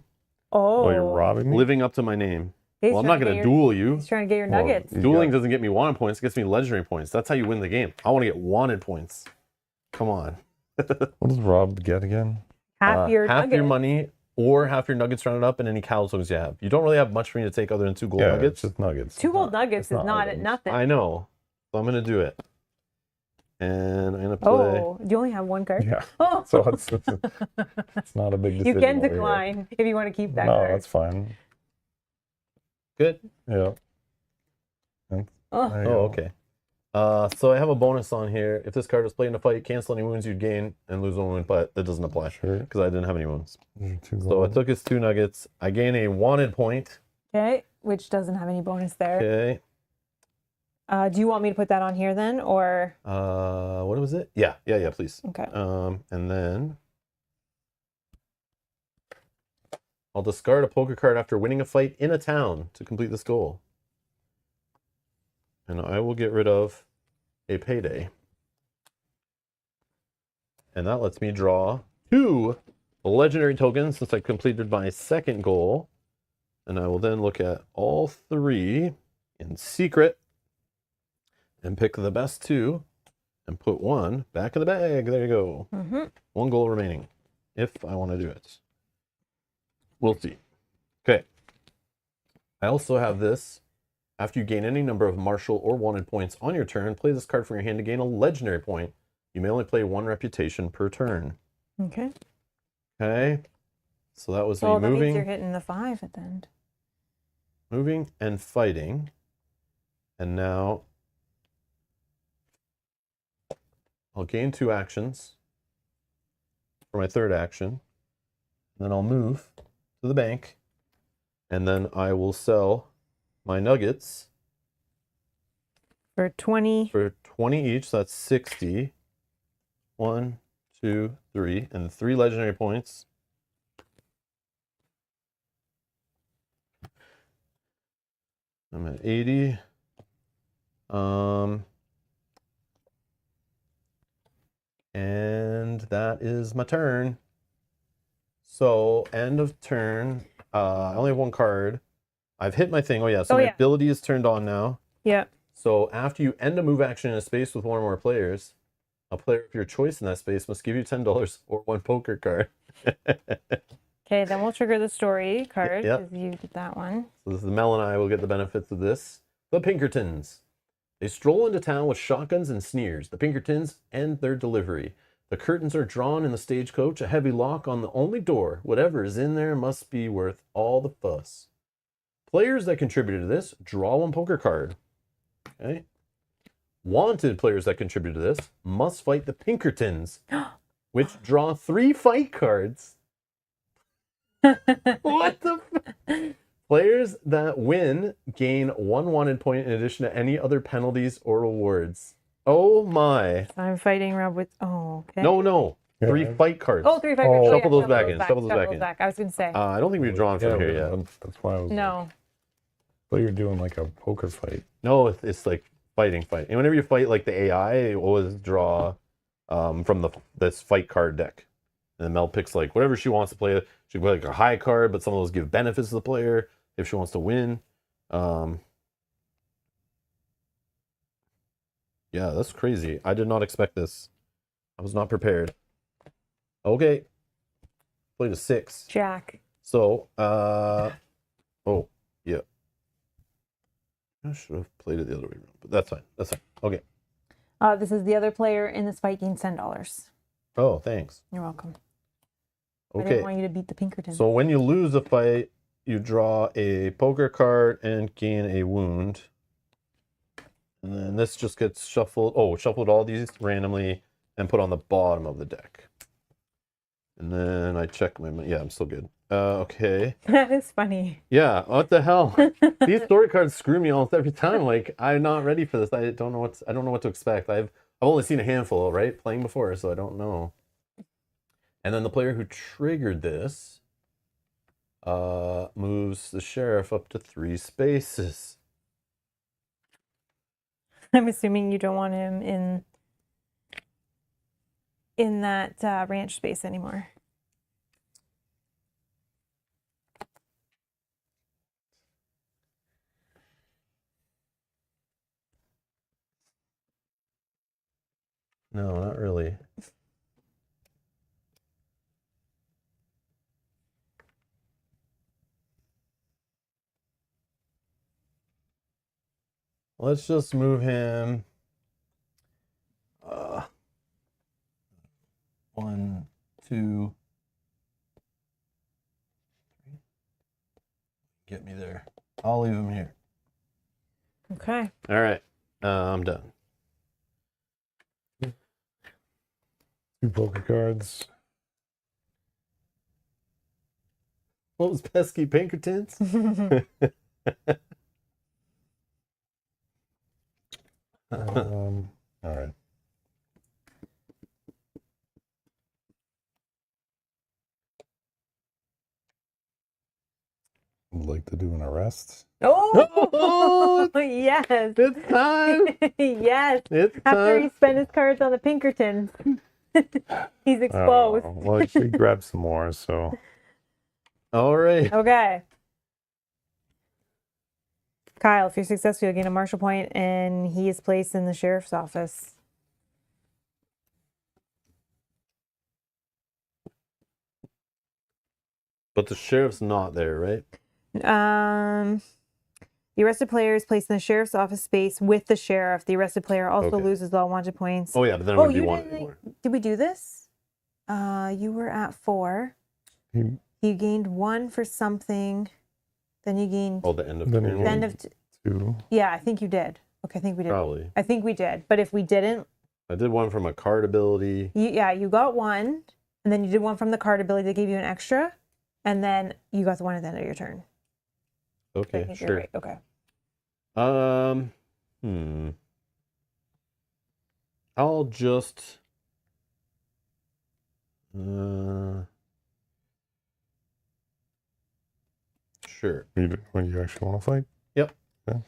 Oh, Oh, you're robbing me? living up to my name. He's Well, I'm trying not to gonna get your- duel you. He's trying to get your Well, nuggets. you Dueling got- doesn't get me wanted points. It gets me legendary points. That's how you win the game. I want to get wanted points. Come on. What does Rob get again? Half your half nuggets. your money or half your nuggets rounded up and any cattle tokens you have. You don't really have much for me to take other than 2 gold Yeah, nuggets. it's just nuggets. 2 gold nuggets it's is not not items. nothing. I know. So I'm gonna do it. And I'm gonna play. Oh, you only have 1 card? Yeah. Oh, So it's not a big you decision. can over here. decline if you want to keep that No, card. that's fine. Good. Yeah. Oh, There you Oh, go. okay. So I have a bonus on here. If this card was played in a fight, cancel any wounds you'd gain and lose 1 wound, but that doesn't apply Sure. because I didn't have any wounds. Those are 2 So I gold. took his 2 nuggets. I gain a wanted point. okay. Which doesn't have any bonus there. Okay. Do you want me to put that on here then, or What was it? Yeah, please. okay? And then I'll discard a poker card after winning a fight in a town to complete this goal. And I will get rid of a payday. And that lets me draw 2 legendary tokens since I completed my 2nd goal. And I will then look at all 3 in secret and pick the best 2 and put one back in the bag. There you go. Mm-hmm. One goal remaining, if I want to do it. We'll see. Okay. I also have this. After you gain any number of martial or wanted points on your turn, play this card from your hand to gain a legendary point. You may only play one reputation per turn. Okay. Okay. So that was So a that means you're moving, hitting the 5 at the end. moving and fighting. And now I'll gain 2 actions for my third action. And then I'll move to the bank. And then I will sell my nuggets For 20. for 20 each. So that's 60. 1, 2, 3. And 3 legendary points. I'm at 80. And that is my turn. So end of turn. I only have 1 card. I've hit my thing. Oh yeah, so Oh, my yeah. ability is turned on now. Yep. So after you end a move action in a space with 1 or more players, a player of your choice in that space must give you $10 or 1 poker card. Okay, then we'll trigger the story card Yep. because you did that one. So this is Mel and I will get the benefits of this. The Pinkertons. They stroll into town with shotguns and sneers. The Pinkertons end their delivery. The curtains are drawn in the stagecoach, a heavy lock on the only door. Whatever is in there must be worth all the fuss. Players that contributed to this, draw 1 poker card. Okay. Wanted players that contribute to this must fight the Pinkertons, which draw 3 fight cards. What the Players that win gain 1 wanted point in addition to any other penalties or rewards. Oh my. I'm fighting Rob with. Oh, okay. No. 3 Yeah. fight cards. Oh, 3 fight Oh. cards. Shuffle those back in, shuffle those back in. I was going to say. I don't think we've drawn from here yet. That's why I was. No. But you're doing like a poker fight. No, it's like fighting. And whenever you fight like the AI, you always draw from this fight card deck. And then Mel picks like whatever she wants to play. She can play like a high card, but some of those give benefits to the player if she wants to win. Yeah, that's crazy. I did not expect this. I was not prepared. Okay. Played a 6. Jack. So, oh, yeah. I should have played it the other way around, but that's fine. That's fine. Okay. This is the other player in this fight gains $10. Oh, thanks. You're welcome. I Okay. didn't want you to beat the Pinkerton. So when you lose a fight, you draw a poker card and gain a wound. And then this just gets shuffled. Oh, shuffled all these randomly and put on the bottom of the deck. And then I check my. Yeah, I'm still good. Okay. That is funny. Yeah. What the hell? These story cards screw me almost every time. Like I'm not ready for this. I don't know what to expect. I've only seen a handful, right, playing before, so I don't know. And then the player who triggered this moves the sheriff up to 3 spaces. I'm assuming you don't want him in that ranch space anymore. No, not really. Let's just move him. 1, 2, 3. Get me there. I'll leave him here. Okay. All right. I'm done. 2 poker cards. What was pesky Pinkertons? All right. Would like to do an arrest. Oh, yes. It's time. Yes. It's After he time. spent his cards on the Pinkertons, he's exposed. Oh, well, we grabbed some more, so All right. Okay. Kyle, if you're successful, you'll gain a marshal point, and he is placed in the sheriff's office. But the sheriff's not there, right? The arrested player is placed in the sheriff's office space with the sheriff. The arrested player also Okay. loses all wanted points. Oh yeah, but then it Oh, would be you one didn't- anymore. Did we do this? You were at 4. He- You gained 1 for something. Then you gained Oh, the end of Then turn you the end one? of. 2. Yeah, I think you did. Okay, I think we did. Probably. I think we did. But if we didn't, I did one from a card ability. you got 1, and then you did 1 from the card ability that gave you an extra, and then you got the 1 at the end of your turn. I Okay, think you're sure. right. Okay. I'll just sure. When you actually want to fight? Yep. Okay.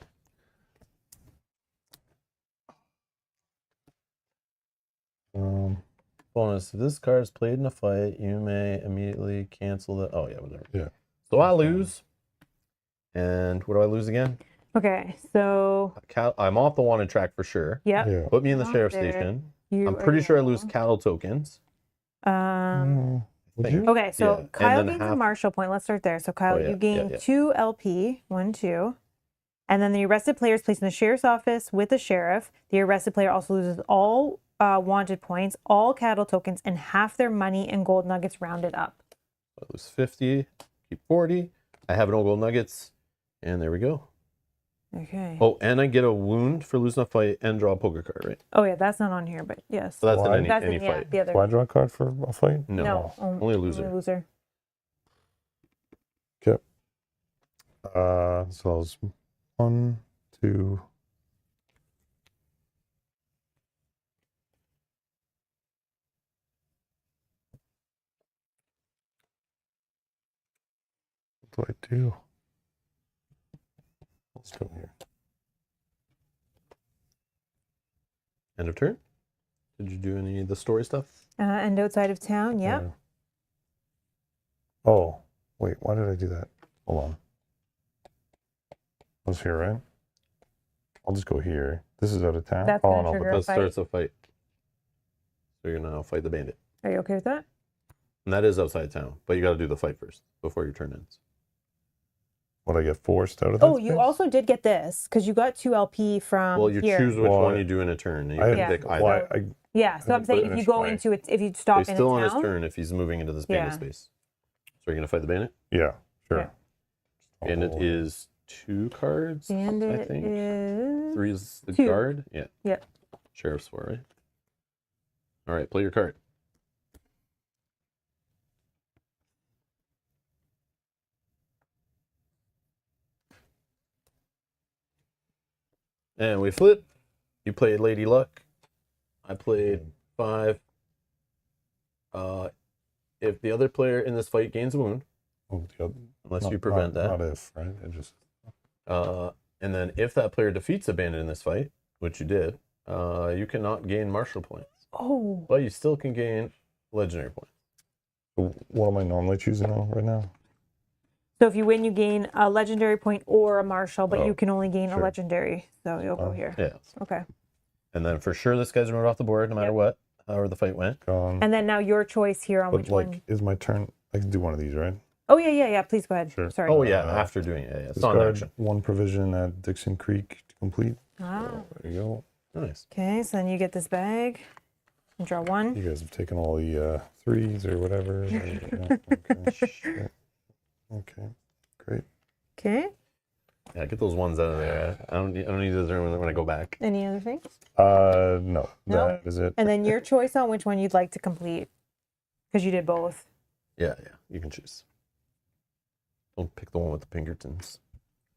Bonus. If this card is played in a fight, you may immediately cancel the oh yeah, whatever. Yeah. So I lose. And what do I lose again? Okay, so I'm off the wanted track for sure. yeah. Yeah. Put me in the Off sheriff's there. station. You I'm are pretty sure I lose yellow. cattle tokens. Would think. you? Okay, so Yeah, and Kyle then gains a half- marshal point. Let's start there. So Kyle, yeah, you gain yeah. 2 LP, 1, 2. And then the arrested player is placed in the sheriff's office with the sheriff. The arrested player also loses all wanted points, all cattle tokens, and half their money and gold nuggets rounded up. I lose 50, keep 40. I have no gold nuggets, and there we go. Okay. Oh, and I get a wound for losing a fight and draw a poker card, right? Oh yeah, that's not on here, but yes. So that's Why? in That's any in, yeah, fight. the other. Do I draw a card for a fight? No, only a loser. Only loser. Okay. So that was 1, 2. What do I do? Let's go here. End of turn. Did you do any of the story stuff? And outside of town, yeah. Oh, wait, why did I do that? Hold on. I was here, right? I'll just go here. This is out of town. That's oh, gonna no, trigger but That fight. starts a fight. So you're gonna fight the bandit. Are you okay with that? And that is outside town, but you gotta do the fight first before your turn ends. Would I get forced out of that Oh, you space? also did get this because you got 2 LP from Well, you here. choose which Well, one you do in a turn. And you I can Yeah. pick either. Why, I, Yeah, so I I'm didn't saying put if it you in go his into it, if you stop He's in still a on his town, turn if he's moving into this bandit Yeah. space. So you're gonna fight the bandit? yeah, sure. Yeah. Bandit Oh, is 2 cards, I Bandit think. is 3 is the 2. guard. Yeah. Yep. Sheriff's 4, right? All right, play your card. And we flip. You played Lady Luck. I played 5. If the other player in this fight gains a wound, Oh, the other, unless not- you prevent not, that, Not if, right? It just and then if that player defeats a bandit in this fight, which you did, you cannot gain martial points, Oh, but you still can gain legendary points. what am I normally choosing now, right now? so if you win, you gain a legendary point or a marshal, but Oh, you can only gain a sure. legendary. So you'll go Oh. here. Yeah. Okay. And then for sure, this guy's removed off the board no matter Yep. what, however the fight went. Gone. And then now your choice here on but which like, one. is my turn? I can do one of these, right? Oh yeah. Please go ahead. Sure. Sorry. Oh yeah, Uh, after doing it, yeah, it's not an Discard action. 1 provision at Dixon Creek to complete. Ah. There you go. Nice. Okay, so then you get this bag and draw 1. You guys have taken all the 3s or whatever. Yeah, okay. Okay, great. Okay. Yeah, get those ones out of there. I don't need those when I go back. Any other things? No, No? that is it. And then your choice on which one you'd like to complete, because you did both. Yeah, you can choose. Don't pick the one with the Pinkertons.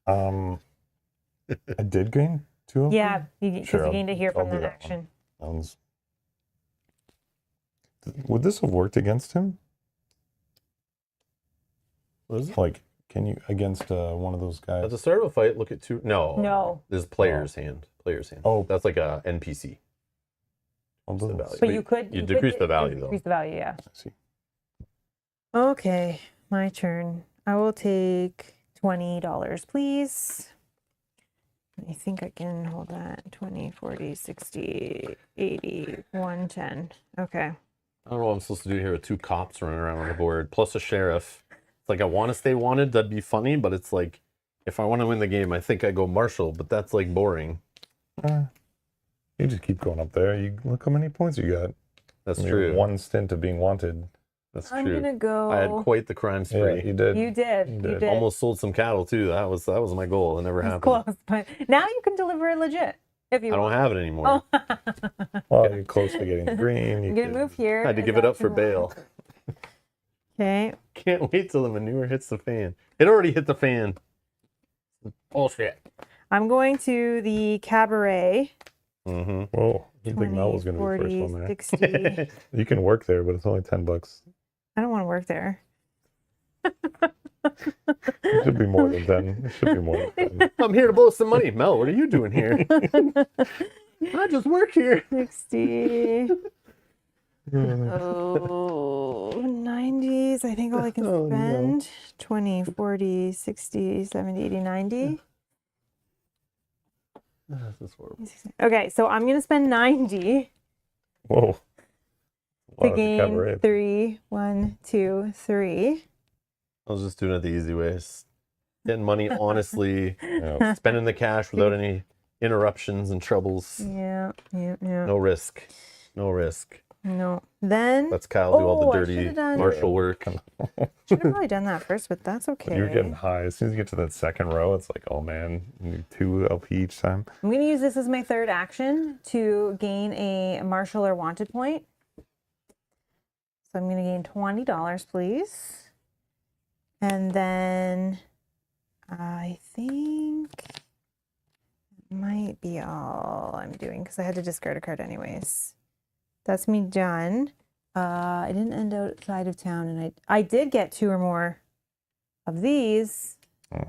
I did gain 2 of them. Yeah, because Sure, you I'll- gained to hear I'll from do that that one. action. Sounds... Would this have worked against him? What is it? Like, can you against one of those At guys? the start of a fight, look at 2. No. No. This is player's hand. Player's hand. Oh. That's like a NPC. Oh, the doesn't- value. But you could. You could decrease the value, though. Decrease the value, yeah. I see. Okay, my turn. I will take $20, please. I think I can hold that. 20, 40, 60, 80, 110. Okay. I don't know what I'm supposed to do here with 2 cops running around on the board, plus a sheriff. It's like I want to stay wanted. That'd be funny, but it's like if I want to win the game, I think I go Marshall, but that's like boring. You just keep going up there. You look how many points you got. That's I mean, true. One stint of being wanted. That's I'm true. gonna go. I had quite the crime spree. Yeah, you did. You did. You You did. did. Almost sold some cattle too. That was my goal. It never It was happened. close, but now you can deliver it legit if you I don't want. have it anymore. Oh, Well, you're close to getting the green. I'm You gonna could- move here. I had to Is give it that up for too bail. long? Okay. Can't wait till the manure hits the fan. It already hit the fan. Bullshit. I'm going to the cabaret. Mm-hmm. Whoa, I didn't think Mel 20, was going to be the 40, first one there. 60. You can work there, but it's only $10. I don't want to work there. It should be more than 10. It should be more than 10. I'm here to blow some money. Mel, what are you doing here? I just work here. 60. Oh, 90s. I think all I can Oh, no. spend. 20, 40, 60, 70, 80, 90. This is horrible. Okay, so I'm going to spend 90 Whoa. to Wow, the gain cabaret. 3. 1, 2, 3. I was just doing it the easy way. Just getting money honestly, Yeah. spending the cash without any interruptions and troubles. Yeah, yeah, yeah. No risk. No risk. No. Then Let's Kyle do all Oh, the I dirty should've done- martial work. should have probably done that first, but that's okay. You're getting high. As soon as you get to that second row, it's like, oh man, you need 2 LP each time. I'm going to use this as my third action to gain a marshal or wanted point. So I'm going to gain $20, please. And then I think it might be all I'm doing because I had to discard a card anyways. That's me done. I didn't end outside of town, and I did get 2 or more of these.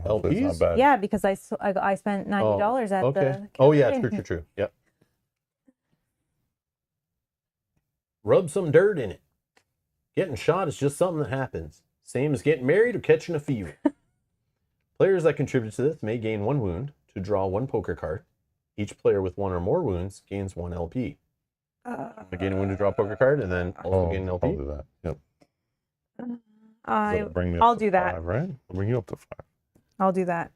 Oh, that's LPs? not bad. Yeah, because I spent $90 at Okay. the. Oh yeah, cafe. true. Yep. Rub some dirt in it. Getting shot is just something that happens. Same as getting married or catching a fever. Players that contribute to this may gain 1 wound to draw 1 poker card. Each player with 1 or more wounds gains 1 LP. I gain a wound to draw a poker card, and then also gain an LP. I'll do that. Yep. So I that'll bring me up I'll to do that. 5, right? I'll bring you up to 5. I'll do that.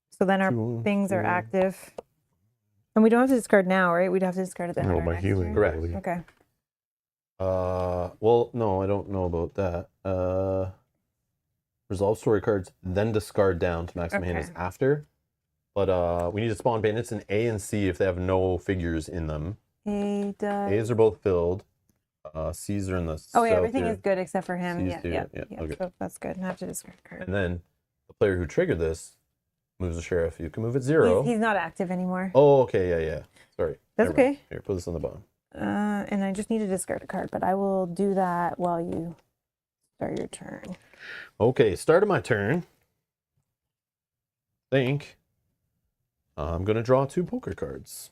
So then our 2, things are 4. active, and we don't have to discard now, right? We'd have to discard at the end No, of our my next healing. turn. Correct. ability. Okay. Well, no, I don't know about that. Resolve story cards, then discard down to maximum hand is Okay. after. But we need to spawn bandits in A and C if they have no figures in them. He does. A's are both filled. C's are in the Oh yeah, south everything here. is good except for him. C's Yeah, too, yeah, yeah, yeah. okay. So that's good. I have to discard a card. And then the player who triggered this moves the sheriff. You can move at 0. He's not active anymore. Oh, okay, yeah. Sorry. That's Never mind. okay. Here, put this on the bottom. And I just need to discard a card, but I will do that while you start your turn. Okay, start of my turn. Think I'm gonna draw 2 poker cards.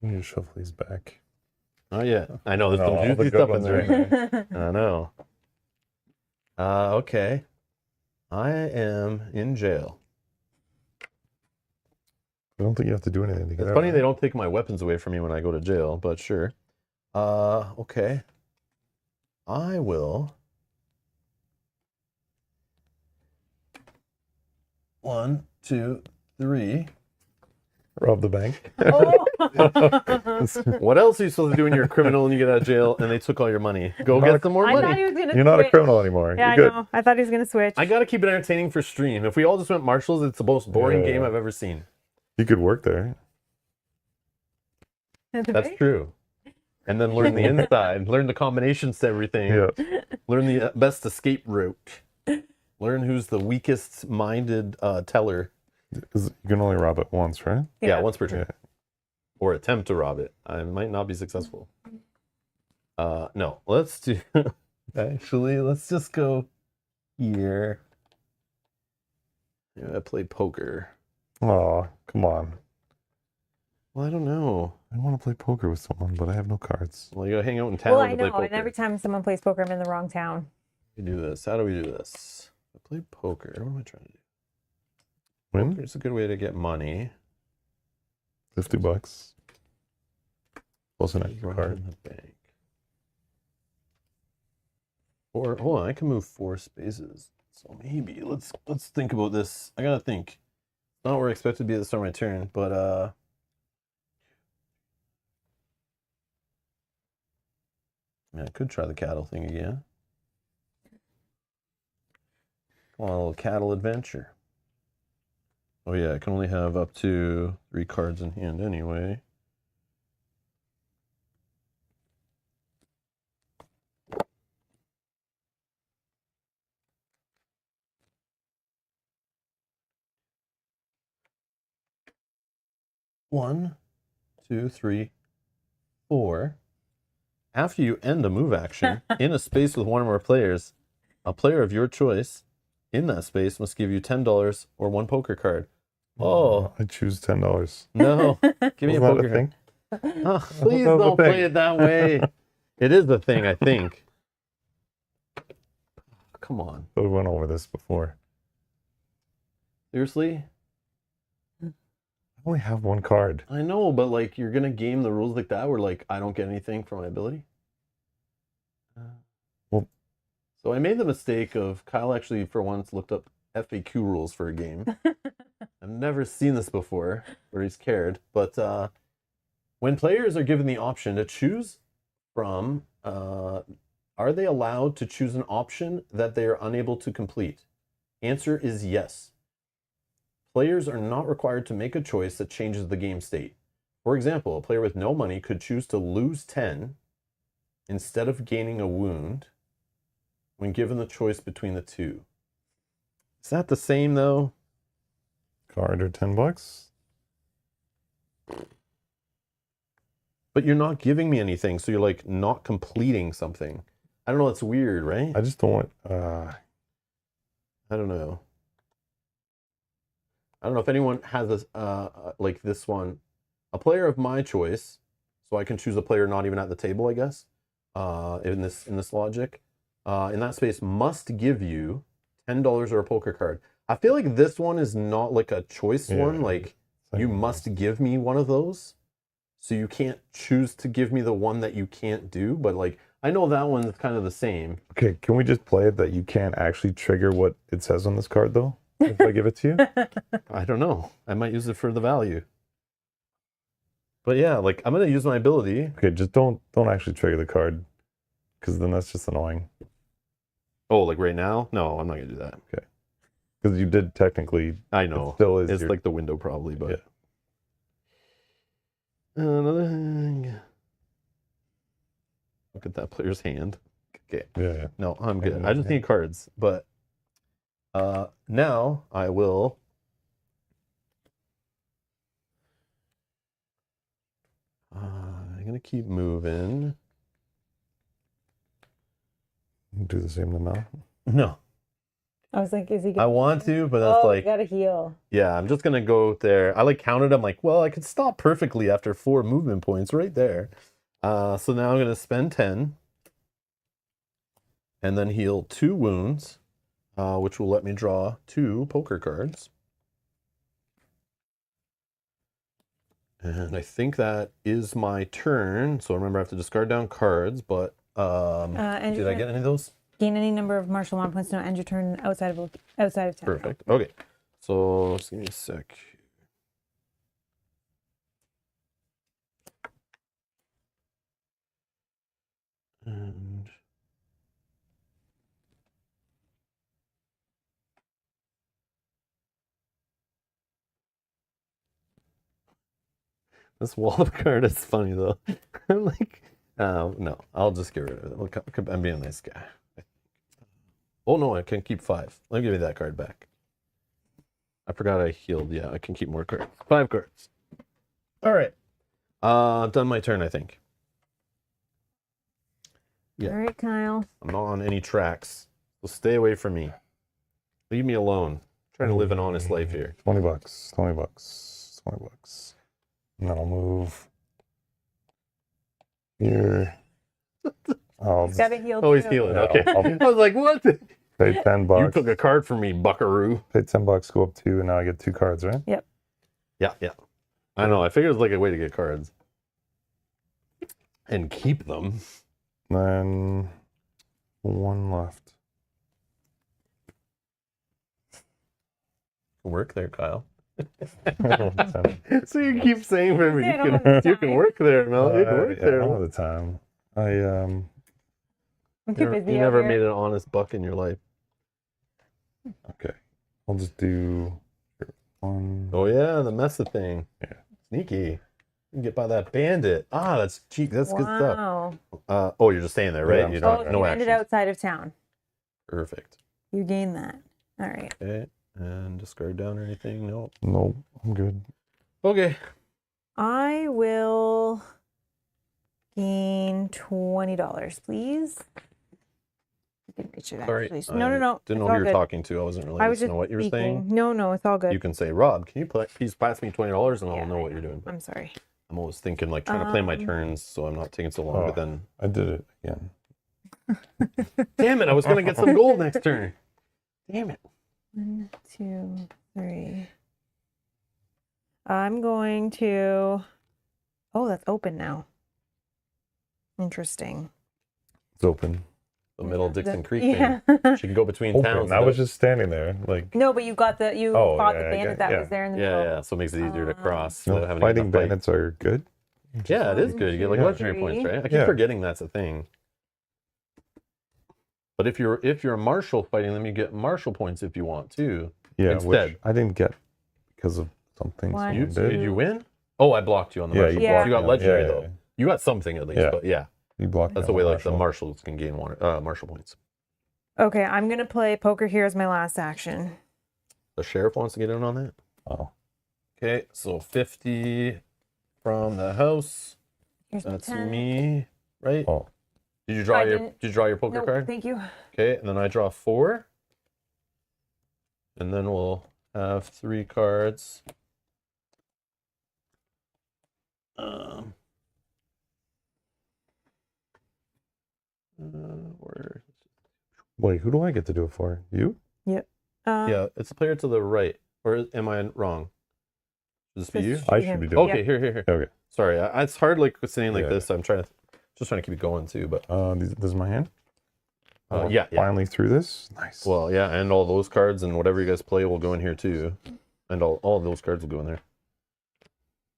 You need to shuffle these back. Oh yeah, I know there's No, some all the juicy good stuff in ones are in there. I know. Okay. I am in jail. I don't think you have to do anything to get It's out. funny they don't take my weapons away from me when I go to jail, but sure. Okay. I will. 1, 2, 3. Rob the bank. What else are you supposed to do when you're a criminal and you get out of jail and they took all your money? Go Not get a- some more I thought money. he was gonna. You're not a switch. criminal anymore. Yeah, You're good. I know. I thought he was gonna switch. I gotta keep it entertaining for stream. If we all just went marshals, it's the most boring Yeah. game I've ever seen. You could work there. That's true. And then learn the inside, learn the combinations to everything, Yeah. learn the best escape route, learn who's the weakest minded teller. 'Cause you can only rob it once, right? Yeah, once per turn. Yeah. Or attempt to rob it. I might not be successful. No, let's do. Actually, let's just go here. Yeah, I play poker. Oh, come on. Well, I don't know. I want to play poker with someone, but I have no cards. Well, you gotta hang out in town Well, I to play know. poker. And every time someone plays poker, I'm in the wrong town. We do this. How do we do this? I play poker. What am I trying to do? Win? It's a good way to get money. $50. Plus an Money extra right card. in the bank. Or hold on, I can move 4 spaces. So maybe let's think about this. I gotta think. Not where I expect to be at the start of my turn, but I mean, I could try the cattle thing again. Come on, a little cattle adventure. Oh yeah, I can only have up to 3 cards in hand anyway. One, two, three, 4. After you end a move action in a space with one or more players, a player of your choice in that space must give you $10 or 1 poker card. Oh, I choose $10. no. Give me a Wasn't that poker a thing? card. Oh, please that was a don't play thing. it that way. It is the thing, I think. Come on. We went over this before. Seriously? I only have 1 card. I know, but like you're gonna game the rules like that where like I don't get anything for my ability. Well- So I made the mistake of Kyle actually for once looked up FAQ rules for a game. I've never seen this before where he's cared, but when players are given the option to choose from, are they allowed to choose an option that they are unable to complete? Answer is yes. Players are not required to make a choice that changes the game state. For example, a player with no money could choose to lose 10 instead of gaining a wound when given the choice between the two. Is that the same though? Card or $10? But you're not giving me anything, so you're like not completing something. I don't know, it's weird, right? I just don't want. I don't know. I don't know if anyone has this, like this one, a player of my choice, so I can choose a player not even at the table, I guess. In this logic, in that space, must give you $10 or a poker card. I feel like this one is not like a choice one. Like you must give me one of those, so you can't choose to give me the one that you can't do. But like I know that one's kind of the same. Okay, can we just play it that you can't actually trigger what it says on this card though? If I give it to you? I don't know. I might use it for the value. But yeah, like I'm gonna use my ability. Okay, just don't actually trigger the card, because then that's just annoying. Oh, like right now? No, I'm not gonna do that. Okay, because you did technically. I know. It still is It's your- like the window probably, but Yeah. another thing. Look at that player's hand. Okay. Yeah. No, I'm good. Yeah, I just yeah. need cards. But now I will I'm gonna keep moving. Do the same now. No. I was like, is he? I want to, but that's Oh, like you gotta heal. yeah, I'm just gonna go there. I like counted. I'm like, well, I could stop perfectly after 4 movement points right there. So now I'm gonna spend 10, and then heal 2 wounds, which will let me draw 2 poker cards. And I think that is my turn. So remember, I have to discard down cards. But And did I get any of those? gain any number of martial law points to end your turn outside of town. Perfect. Okay. So just give me a sec. And this wallop card is funny though. I'm like, no, I'll just get rid of it. Look, I'm being a nice guy. Oh no, I can keep 5. Let me give you that card back. I forgot I healed. Yeah, I can keep more cards. 5 cards. All right. I've done my turn, I think. Yeah. All right, Kyle. I'm not on any tracks. So stay away from me. Leave me alone. I'm trying to live an honest life here. $20. $20. And then I'll move here. I'll He's gotta heal. Oh, he's too. healing. Yeah, Okay. I'll- I was like, what? pay $10. You took a card from me, buckaroo. Pay $10, go up 2, and now I get 2 cards, right? Yeah, yeah. I know. I figured it was like a way to get cards. and keep them. Then 1 left. Work there, Kyle. Ten. So you keep saying for me, Yeah, I don't have the you can time. work there, Mel. You can work Yeah, there. all the time. I'm too busy. You out never here. made an honest buck in your life. Okay. I'll just do 1. Oh yeah, the Mesa thing. Yeah. Sneaky. You can get by that bandit. Ah, that's cheap. That's good stuff. Wow. Oh, you're just staying there, Yeah, right? I'm You're staying not there. no you ended action. outside of town. Perfect. You gained that. All right. Okay. And discard down or anything? No. Nope, I'm good. Okay. I will gain $20, please. You can pitch it Sorry. actually. No. Didn't it's know who all you were good. talking to. I wasn't really I was listening just to what you were speaking. saying. No, it's all good. You can say, Rob, can you please pass me $20 and I'll Yeah, know I what you're doing. But I'm sorry. I'm always thinking, like, trying to play my turns so I'm not taking so long. Oh. But then, I did it again. damn it, I was going to get some gold next turn. Damn it. 1, 2, 3. I'm going to. Oh, that's open now. Interesting. It's open. The middle Dixon Creek Yeah. thing. She can go between towns. Open. I was just standing there, like, No, but you got the you Oh, fought yeah, the I bandit get- that yeah. was there in the Yeah, middle. yeah. So it makes it easier to cross. no, without having to get in fighting a fight. bandits are good. Yeah, it is good. You get like Yeah. legendary points, right? I keep Yeah. forgetting that's a thing. But if you're a marshal fighting them, you get marshal points if you want too. Yeah, Instead. which I didn't get because of something One, someone Did did. you win? Oh, I blocked you on the Yeah, marshal. you Yeah. points. You got blocked me. legendary Yeah, though. yeah. You got something at least, Yeah. but yeah, You blocked that's me the on way like the marshal. marshals can gain marshal points. Okay, I'm gonna play poker here as my last action. The sheriff wants to get in on that. Oh, Okay, so 50 from the house. Here's my That's 10. me, right? oh, Did you draw I your didn't. Did you draw your poker Nope, card? thank you. Okay, and then I draw 4. And then we'll have 3 cards. Where? wait, who do I get to do it for? You? Yeah, it's the player to the right. Or am I wrong? Should this be you? This I him. should be doing Okay, Yep. here. Okay. Sorry, it's hard like sitting like Yeah. this. I'm trying to keep it going too. But This is my hand. Oh, yeah. Finally through this. Nice. Well, yeah, and all those cards and whatever you guys play will go in here too, and all of those cards will go in there.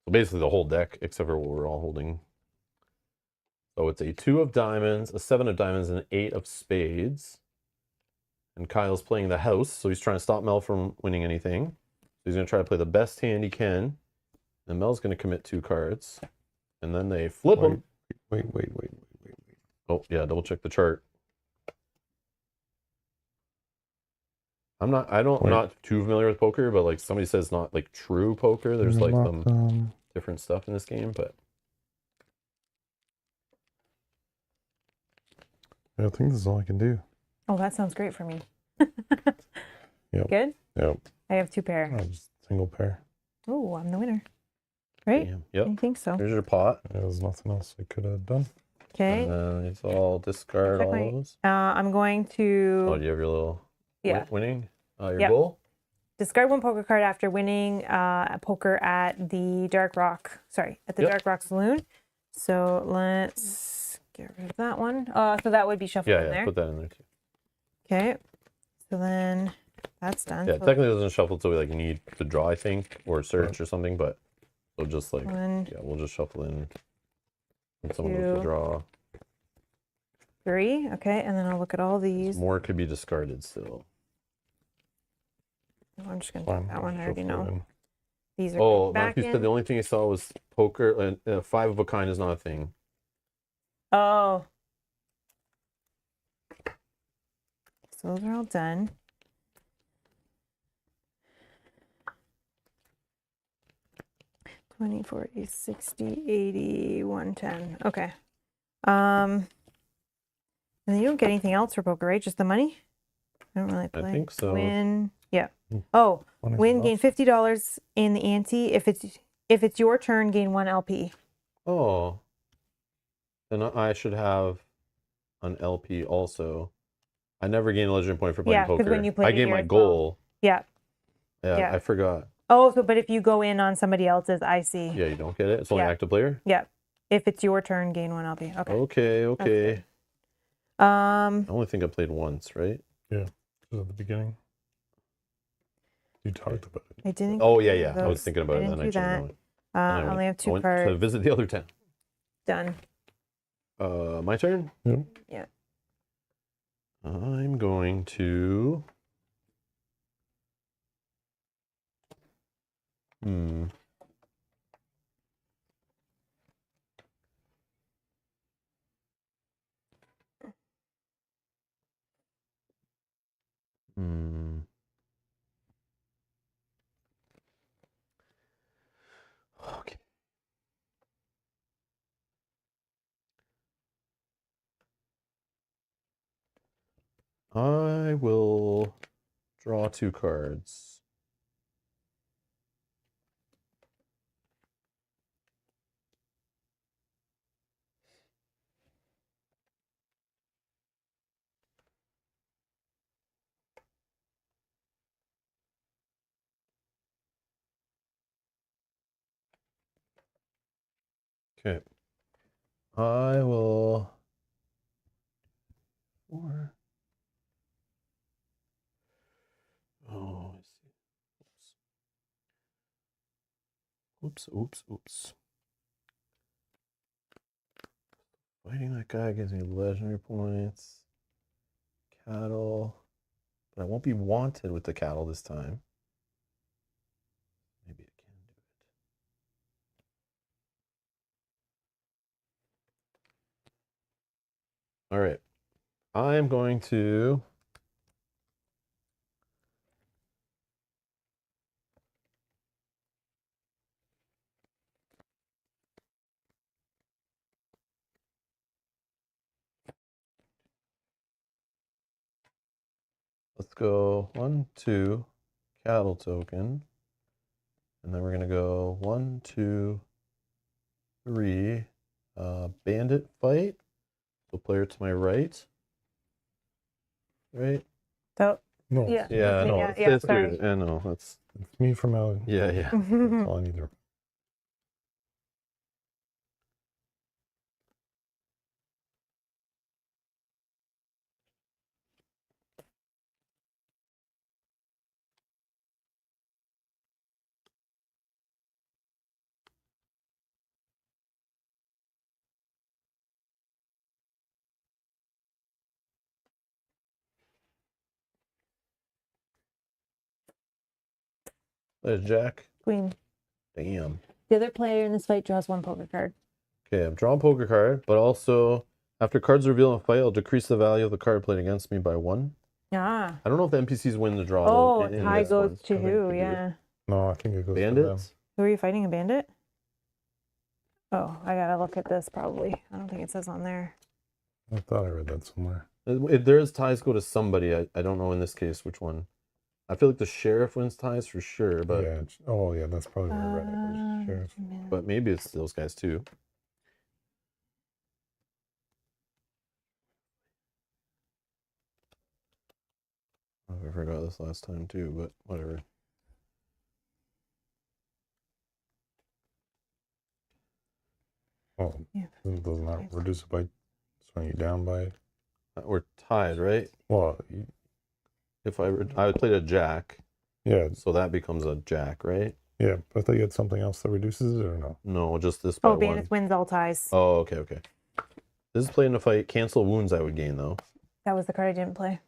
So basically the whole deck, except for what we're all holding. So it's a 2 of diamonds, a 7 of diamonds, and an 8 of spades. And Kyle's playing the house, so he's trying to stop Mel from winning anything. So he's going to try to play the best hand he can. And Mel's going to commit 2 cards. And then they flip them. Wait. Oh, yeah, double check the chart. Not too familiar with poker, but like somebody says not like true poker. There's like some different stuff in this game, but I think this is all I can do. Oh, that sounds great for me. Yep. Good? Yep. I have 2 pair. Just single pair. Oh, I'm the winner. Right? damn. Yep. I think so. Here's your pot. There was nothing else I could have done. Okay. And then it's all discard Check all my- those. I'm going to Oh, do you have your little winning? Your Yep. goal? discard 1 poker card after winning poker at the Dark Rock. Sorry, at the Yep. Dark Rock Saloon. So let's get rid of that one. So that would be shuffled in Yeah, there. put that in there too. Okay. So then that's done. Yeah, So technically it doesn't shuffle until we like need to draw, I think, or search or something, but so just like 1, yeah, we'll just shuffle in when someone goes to 2, draw. 3. Okay, and then I'll look at all these. More could be discarded still. I'm just gonna Fine. take that one. I already Shuffle know. in. These are Oh, going back Matthew said in. the only thing he saw was poker, and 5 of a kind is not a thing. Oh. So those are all done. $20, $40, $60, $80, $110. Okay. And then you don't get anything else for poker, right? Just the money? I don't really play. I think so. Win. Yeah. Hmm. Oh, Anything win, else? gain $50 in the ante. If it's your turn, gain 1 LP. Oh. Then I should have an LP also. I never gain a legend point for playing Yeah, 'cause poker. when you played I it gained here my as well. goal. Yeah. Yeah, Yeah. I forgot. Oh, so but if you go in on somebody else's, I see. Yeah, you don't get it. It's only Yeah. active player. Yeah. If it's your turn, gain 1 LP. Okay. Okay. good. I only think I played once, right? At the beginning. You talked about it. I didn't. Oh, get yeah. I was those. thinking about it, didn't then I do changed my that. mind. I And only have I 2 went cards. to visit the other town. Done. My turn? Yep. Yeah. I'm going to... Okay. I will draw 2 cards. Okay. I will... 4. Oh, I see. Oops. Fighting that guy gives me legendary points. Cattle. But I won't be wanted with the cattle this time. Maybe I can do it. All right. I'm going to... Let's go 1, 2, cattle token. And then we're going to go 1, 2, 3, bandit fight. So player to my right. Right? So, No, yeah. Yeah, no, Yeah, it's yeah, this sorry. dude. I know, that's... it's me from out. Yeah. That's all I need to. There's Jack. Queen. Damn. The other player in this fight draws 1 poker card. Okay, I'm drawing a poker card, but also after cards reveal in a fight, I'll decrease the value of the card played against me by 1. Ah. I don't know if the NPCs win the draw. Oh, though, in tie this goes one. to I think who? they do. Yeah. No, I think it goes to them. Bandits? Who are you fighting? A bandit? Oh, I gotta look at this probably. I don't think it says on there. I thought I read that somewhere. If there's ties go to somebody, I don't know in this case which one. I feel like the sheriff wins ties for sure, but yeah. Oh, yeah. That's probably where I read it. Was sheriff. but maybe it's those guys too. I forgot this last time too, but whatever. Oh, Yeah. does not reduce it by swing you down by. We're tied, right? Well, If I played a jack, yeah, so that becomes a jack, right? yeah. But I thought you had something else that reduces it, or no? No, just this by Oh, 1. bandits wins all ties. Oh, okay. This is played in a fight. Cancel wounds I would gain though. That was the card I didn't play.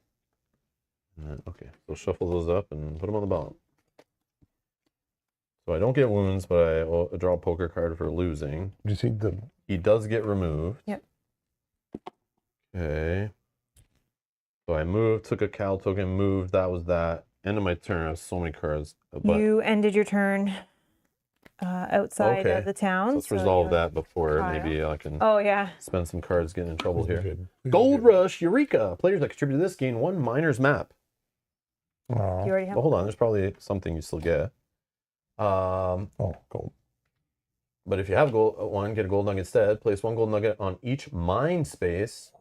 Okay, so shuffle those up and put them on the bottom. So I don't get wounds, but I draw a poker card for losing. Did you see the? He does get removed. Yep. Okay. So I moved, took a Cal token, moved. That was that. End of my turn. I have so many cards. But You ended your turn outside Okay. of the town. so let's so resolve you- that before pile. maybe I can Oh, yeah. spend some cards getting in trouble Please be here. good. Please be Gold good. Rush, Eureka! Players that contribute to this gain 1 miner's map. Aw. You already have Well, hold on. There's probably something you still get. Oh, gold. But if you have one, get a gold nugget instead. Place 1 gold nugget on each mine space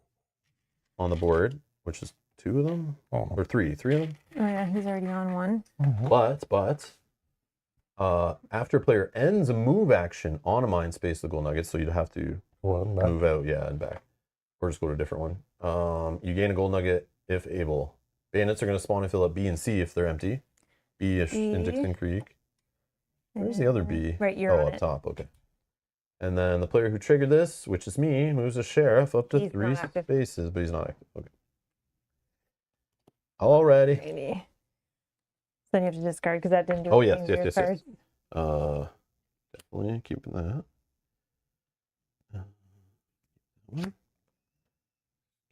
on the board, which is 2 of them Oh, or 3 of them. Oh, yeah. He's already on 1. no. But After player ends a move action on a mind space, the gold nuggets, so you'd have to Well, that, move out, yeah, and back. Or just go to a different one. You gain a gold nugget if able. Bandits are going to spawn and fill up B and C if they're empty. B-ish in B. Dixon Creek. Where's the other B? Right, you're oh, on up it. top, okay. And then the player who triggered this, which is me, moves a sheriff up to He's 3 not active. spaces, but he's not active. Okay. Alrighty. Maybe. Then you have to discard because that didn't do Oh, anything yes, to yes, your yes, card. yes. Definitely keeping that. One.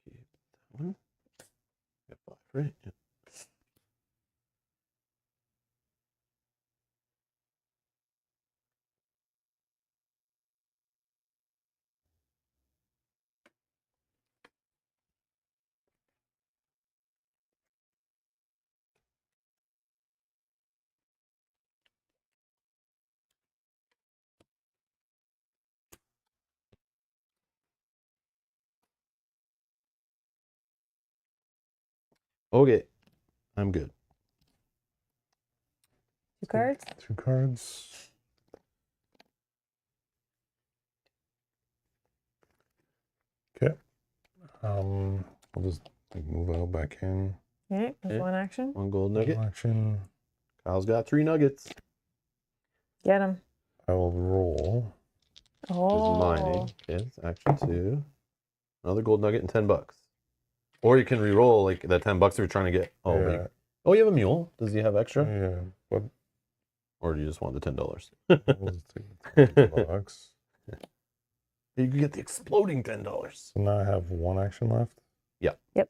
Keep that one. Got 5, right? Yeah. Okay, I'm good. 2 cards. 2 cards. Okay. I'll just move out back in. Okay, there's Okay. one action. 1 gold nugget. Action. Kyle's got 3 nuggets. Get him. I will roll. Oh. Is mining. Okay, it's action 2. Another gold nugget and $10. Or you can re-roll like that $10 you're trying to get. Oh, yeah. wait. Oh, you have a mule. Does he have extra? Yeah. But Or do you just want the $10? we'll just take the $10. You can get the exploding $10. So now I have 1 action left. Yeah. Yep.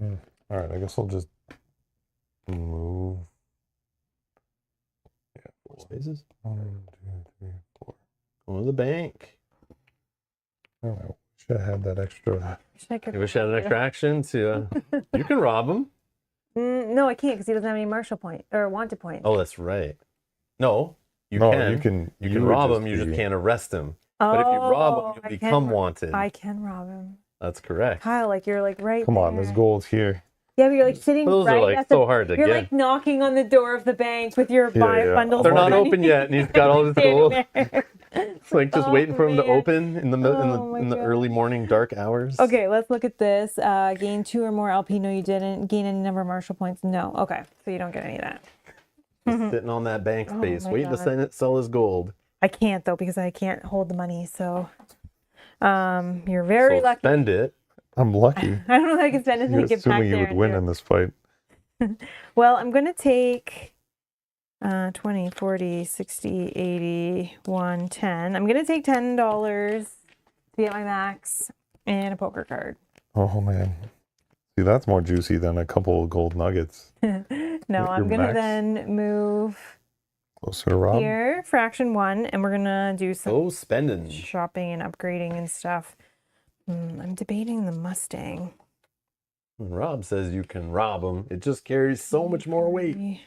All right, I guess I'll just move. Yeah, 4 spaces. 1, 2, 3, 4. Go to the bank. Oh, I wish I had that extra. You wish you had an extra action to. You can rob him. No, I can't because he doesn't have any martial point or wanted points. Oh, that's right. No, you No, can. you can. You can would rob him. You be- just can't arrest him. But if you rob him, I you'll can become ro- wanted. I can rob him. That's correct. Kyle, like you're like right Come on, there. there's gold here. Yeah, but you're like sitting Those right are like at the, so hard to you're get. like knocking on the door of the bank with your Yeah. bundle. They're of not money. open yet, and he's got all his gold. It's like just Oh, waiting for him to man. open in the Oh, my in the God. early morning dark hours. Okay, let's look at this. Gain 2 or more LP. No, you didn't. Gain any number of martial points. No. Okay, so you don't get any of that. Just sitting on that bank Oh, space, my waiting to God. sell his gold. I can't though because I can't hold the money. So, you're very So lucky. spend it. I'm lucky. I don't know if I can spend it You're and get back assuming you there. would and win do it. in this fight. Well, I'm going to take 20, 40, 60, 80, 110. I'm going to take $10 to get my max and a poker card. Oh man. See, that's more juicy than a couple of gold nuggets. No, Your I'm going to max? then move Closer to Rob. here for action 1, and we're going to do some Oh, spending. shopping and upgrading and stuff. I'm debating the Mustang. When Rob says you can rob him, it just carries so much more weight.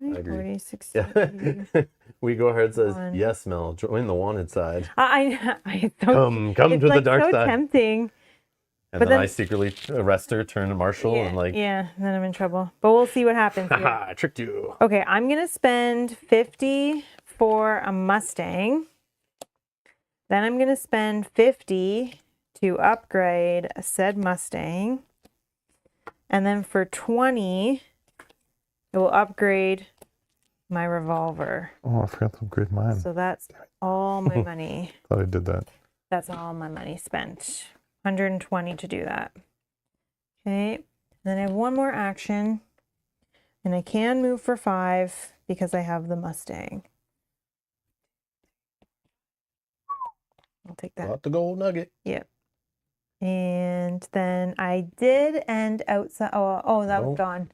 40, agree. 40, 60. Yeah. We go ahead says, One. yes, Mel, join the wanted side. I so, Come it's to the like dark so side. tempting. And but then then- I secretly arrest her, turn to Marshall, Yeah, and like, yeah, then I'm in trouble. But we'll see what happens. Here. haha, I tricked you. Okay, I'm gonna spend 50 for a Mustang. Then I'm gonna spend 50 to upgrade a said Mustang. And then for 20, it will upgrade my revolver. Oh, I forgot to upgrade mine. So that's all my money. Thought I did that. That's all my money spent. 120 to do that. Okay. Then I have one more action. And I can move for 5 because I have the Mustang. I'll take that. Got the gold nugget. Yep. And then I did end outside. Oh, that was Nope. gone.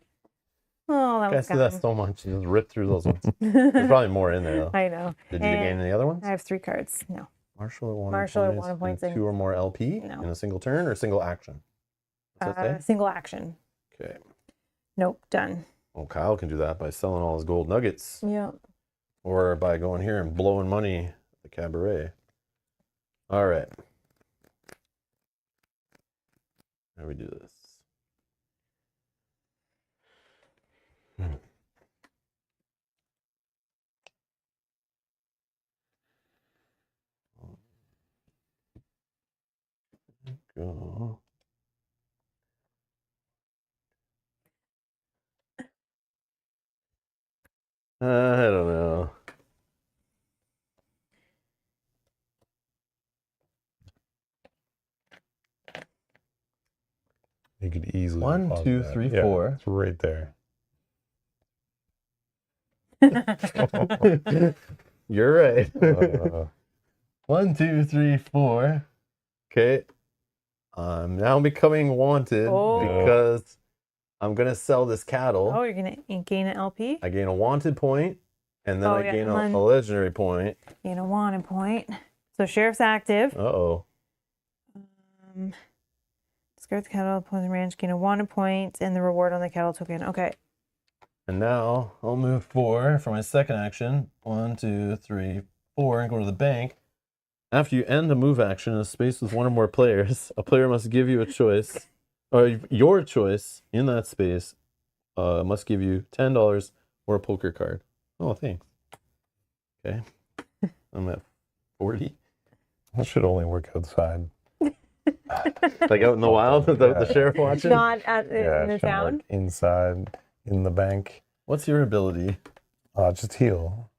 Oh, that I was see that gone. so much. You just rip through those ones. There's probably more in there, though. I know. Did you gain And any other ones? I have 3 cards. No. Marshall at one Marshall at points, one and points and- 2 or more LP No. in a single turn or single action? What's that say? Single action. Okay. Nope, done. Well, Kyle can do that by selling all his gold nuggets Yeah. or by going here and blowing money at the cabaret. All right. How do we do this? Go. I don't know. You could easily. 1, pause 2, that. 3, Yeah, 4. It's right there. You're right. Uh, 1, 2, 3, 4. Okay. I'm now becoming wanted Oh. because I'm gonna sell this cattle. Oh, you're gonna gain an LP. I gain a wanted point, and then Oh, I yeah, gain and then- a legendary point. Gain a wanted point. So sheriff's active. Uh-oh. Discard the cattle, opposing ranch, gain a wanted point, and the reward on the cattle token. Okay. And now I'll move 4 for my second action. 1, 2, 3, 4, and go to the bank. After you end a move action in a space with one or more players, a player must give you a choice, or your choice in that space must give you $10 or a poker card. Oh, thanks. Okay. I'm at 40. that should only work outside. Like out in the wild without the Yeah. sheriff watching? Not at, Yeah, in it the shouldn't town. work inside in the bank. What's your ability? Just heal.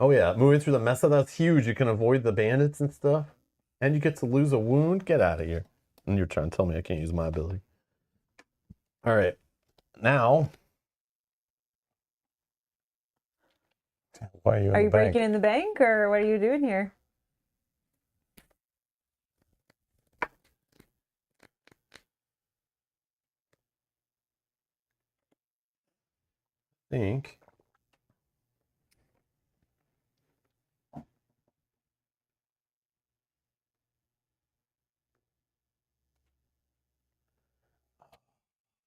Oh yeah, moving through the mesa, that's huge. You can avoid the bandits and stuff. And you get to lose a wound. Get out of here. And you're trying to tell me I can't use my ability. All right. Now, Why are you in Are the you bank? breaking in the bank, or what are you doing here? I think.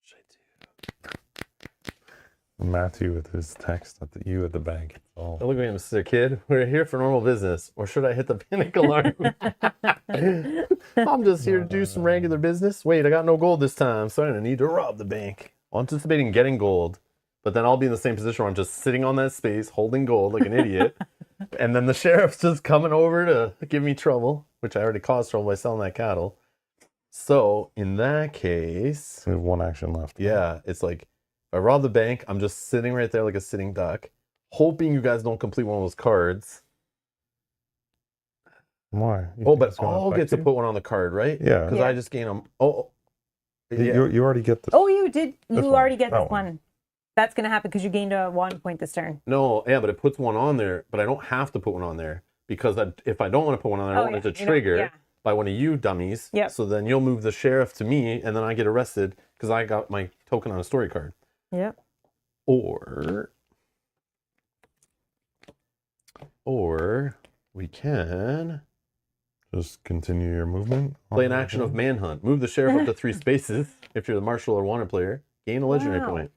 Should I do? Matthew with his text at the you at the bank. Oh, Look at me, Mr. Kid. We're here for normal business. Or should I hit the panic alarm? I'm just here to do some regular business. Wait, I got no gold this time, so I'm going to need to rob the bank. I'm anticipating getting gold, but then I'll be in the same position where I'm just sitting on that space holding gold like an idiot. And then the sheriff's just coming over to give me trouble, which I already caused trouble by selling that cattle. So in that case, we have one action left. yeah, it's like if I rob the bank, I'm just sitting right there like a sitting duck, hoping you guys don't complete one of those cards. Why? You Oh, think but it's gonna I'll affect get to you? put one on the card, right? Yeah. Because Yeah. I just gain them. Oh, You- yeah. You already get this. Oh, you did. This You one, already get that this one. one. That's gonna happen because you gained a wanted point this turn. No, yeah, but it puts one on there, but I don't have to put one on there because if I don't want to put one on there, I Oh, want it yeah, to you know, trigger yeah. by one of you dummies. Yep. So then you'll move the sheriff to me, and then I get arrested because I got my token on a story card. Yep. Or we can Just continue your movement. play an action of manhunt. Move the sheriff up to 3 spaces if you're the marshal or wanted player. Gain a legendary Wow. point.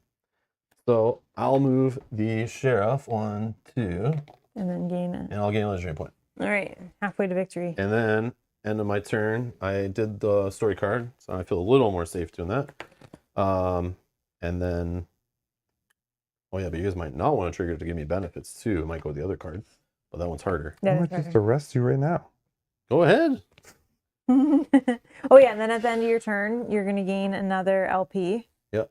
So I'll move the sheriff 1, 2, And then gain it. and I'll gain a legendary point. All right. Halfway to victory. And then end of my turn, I did the story card, so I feel a little more safe doing that. And then, oh yeah, but you guys might not want to trigger to give me benefits too. It might go with the other card, but that one's harder. I That might is just arrest you right now. Go ahead. harder. Oh yeah, and then at the end of your turn, you're gonna gain another LP. Yep.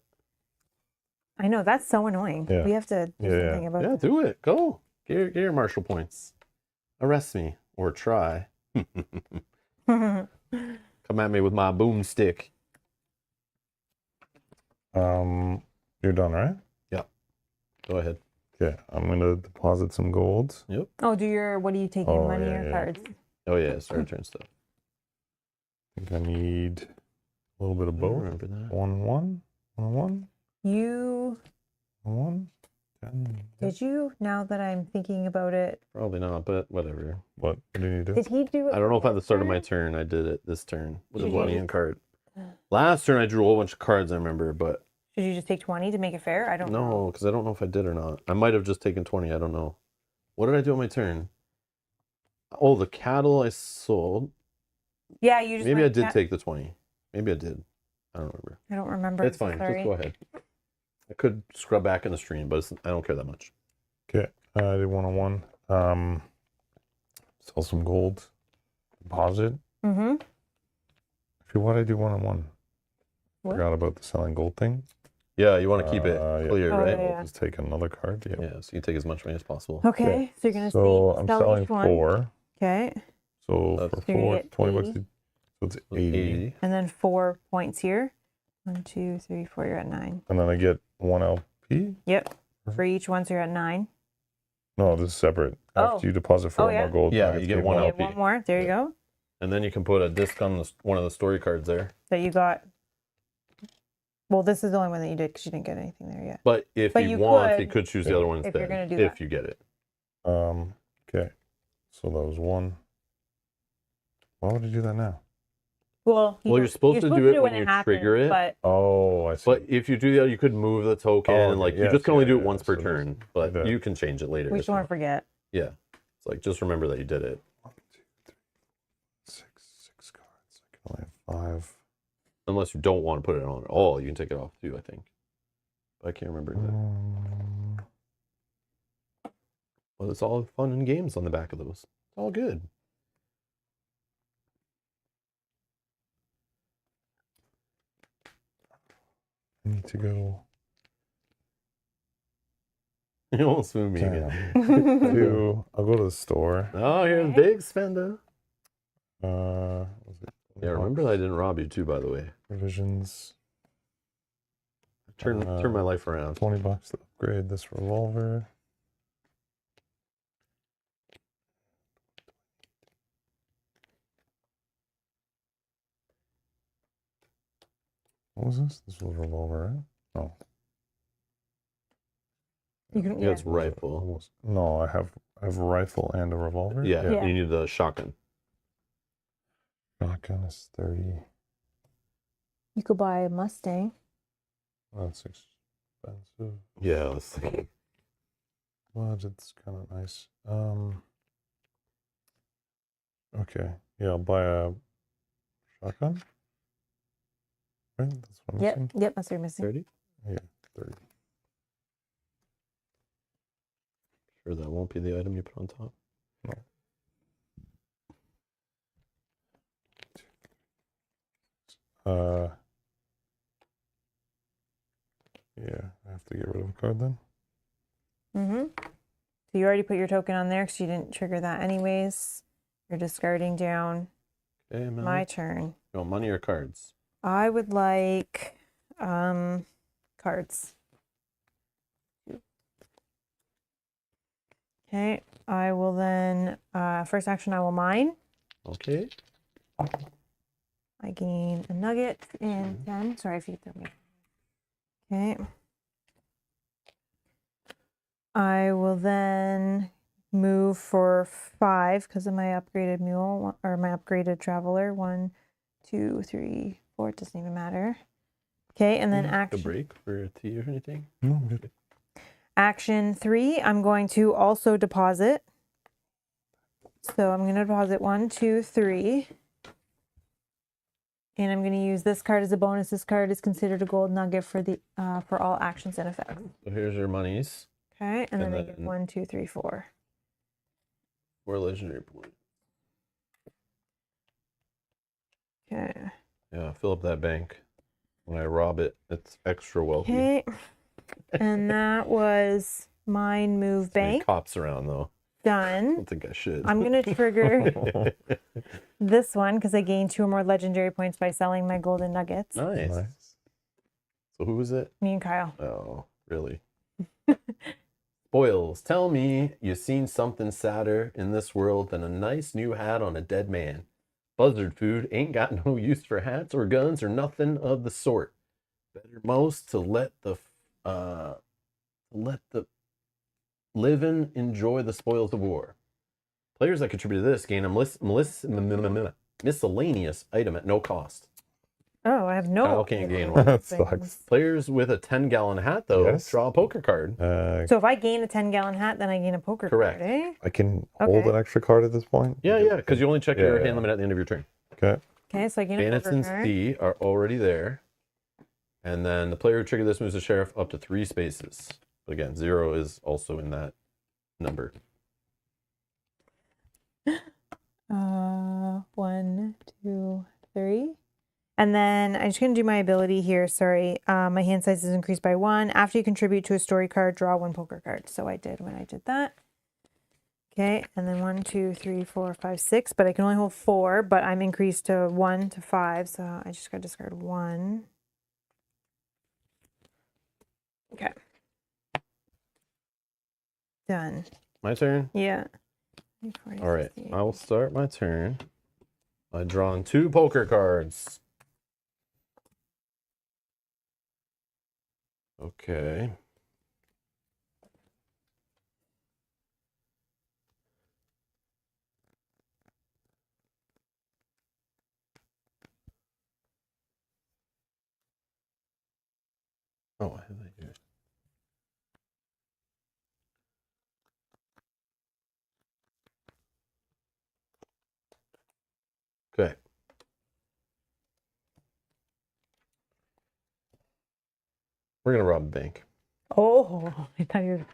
I know that's so annoying. Yeah. We have to do Yeah, something about Yeah, do it. Go. Get your marshal points. Arrest me or try. it. Come at me with my boomstick. You're done, right? Go ahead. Okay, I'm gonna deposit some gold. Oh, what do you take in? Oh, Money yeah, or yeah. cards? Oh yeah, start turn stuff. I think I need a little bit of I both. remember that. 1-1. You 1. 10. did you? Now that I'm thinking about it, Probably not, but whatever. What did you do? did he do it? I don't know if at the start of my last turn I did it this turn with a Did money you? and card. Last turn I drew a whole bunch of cards, I remember, but Should you just take 20 to make it fair? I don't know. No, because I don't know if I did or not. I might have just taken 20. I don't know. What did I do on my turn? Oh, the cattle I sold. Yeah, you just Maybe I went did take the 20. Maybe I did. I don't remember. I don't remember. It's I'm so fine. sorry. Just go ahead. I could scrub back in the stream, but I don't care that much. Okay, I did 101. Sell some gold. Deposit. Mm-hmm. Actually, why did I do 101? What? Forgot about the selling gold thing. Yeah, you want to keep it Yeah. clear, Oh, right? yeah. Just take another card. Yeah. Yeah, so you take as much money as possible. Okay, so you're gonna So see, I'm sell selling each one. 4. Okay, So That's- for So you 4, get 20 bucks. 80. So it's 80. and then 4 points here. 1, 2, 3, 4. You're at 9. And then I get 1 LP. Yep. For each one, so you're at 9. No, this is separate. Oh. After you deposit 4 Oh, yeah. more gold, Yeah, I you get take 1 You LP. get one more. There you go. And then you can put a disc on one of the story cards there. That you got. Well, this is the only one that you did because you didn't get anything there yet. But if But you you want, could, you could choose the other one if instead. you're gonna do if that. you get it. Okay. So that was 1. Why would I do that now? Well, You're supposed to do it when you happens, trigger it. But Oh, I see. But if you do that, you could move the token, Oh, and like okay, you yes, just can only yeah, do it yeah, once per so turn. just But that. you can change it later. we if just you want to want. forget. Yeah, it's like just remember that you did it. 1, 2, 3, 6 cards. I can only have 5. Unless you don't want to put it on at all, you can take it off too. I think. But I can't remember. Exactly. Well, it's all fun and games on the back of those. It's all good. I need to go. You almost moved me again. I'll go to the store. Oh, here's Okay. big spender. Was it Yeah, remember I didn't rob you too, by the way. provisions? Turn my life around. 20 bucks to upgrade this revolver. What was this? This was a revolver, right? No. You can, Yeah, yeah. it's rifle. No, I have rifle and a revolver. Yeah, Yeah. you need the shotgun. Shotgun is 30. You could buy a Mustang. That's expensive. Yeah, let's see. Budget's kind of nice. Okay. Yeah, I'll buy a shotgun. Right? That's what I'm Yep, missing. yep, that's what you're missing. 30? Yeah, 30. Sure, that won't be the item you put on top. Yeah, I have to get rid of a card then. Mm-hmm. So you already put your token on there because you didn't trigger that anyways. You're discarding down. Okay, man. My turn. You want money or cards? I would like cards. Okay, I will then, first action, I will mine. Okay. I gain a nugget and 10. Sorry if you throw me. Okay. I will then move for 5 because of my upgraded mule or my upgraded traveler. 1, 2, 3, 4. It doesn't even matter. Okay, and then The action. break for a tea or anything? No, I'm good. Action 3, I'm going to also deposit. So I'm going to deposit 1, 2, 3. And I'm going to use this card as a bonus. This card is considered a gold nugget for the for all actions and effects. So here's your monies. Okay, and then And I get then- 1, 2, 3, 4. 4 legendary points. Okay. Yeah, fill up that bank. When I rob it, it's extra wealthy. Okay. And that was mine move Too many bank cops around though. I done. don't think I should. I'm going to trigger this one because I gain 2 or more legendary points by selling my golden nuggets. Nice. Nice. So who was it? Me and Kyle. Oh, really? Spoils, tell me you seen something sadder in this world than a nice new hat on a dead man. Buzzard food ain't got no use for hats or guns or nothing of the sort. Better most to let the living enjoy the spoils of war. Players that contribute to this gain a miscellaneous item at no cost. Oh, I have no. Kyle can't idea gain what one. those Sucks. things- Players with a 10-gallon hat, though, Yes. draw a poker card. So if I gain a 10-gallon hat, then I gain a poker Correct. card, eh? I can hold Okay. an extra card at this point? Yeah, because you only check your Yeah. hand limit at the end of your turn. Okay. Okay, so I gain a Bandits poker and card. C are already there. And then the player who triggered this moves the sheriff up to 3 spaces. But again, 0 is also in that number. 1, 2, 3. And then I'm just going to do my ability here. Sorry. My hand size is increased by 1. After you contribute to a story card, draw 1 poker card. So I did when I did that. Okay. And then 1, 2, 3, 4, 5, 6. But I can only hold 4. But I'm increased to 1 to 5. So I just got to discard 1. Okay. Done. My turn? Yeah. All right. I'll start my turn by drawing 2 poker cards. Okay. Oh, I have that here. Okay. We're gonna rob a bank. Oh, I thought you were.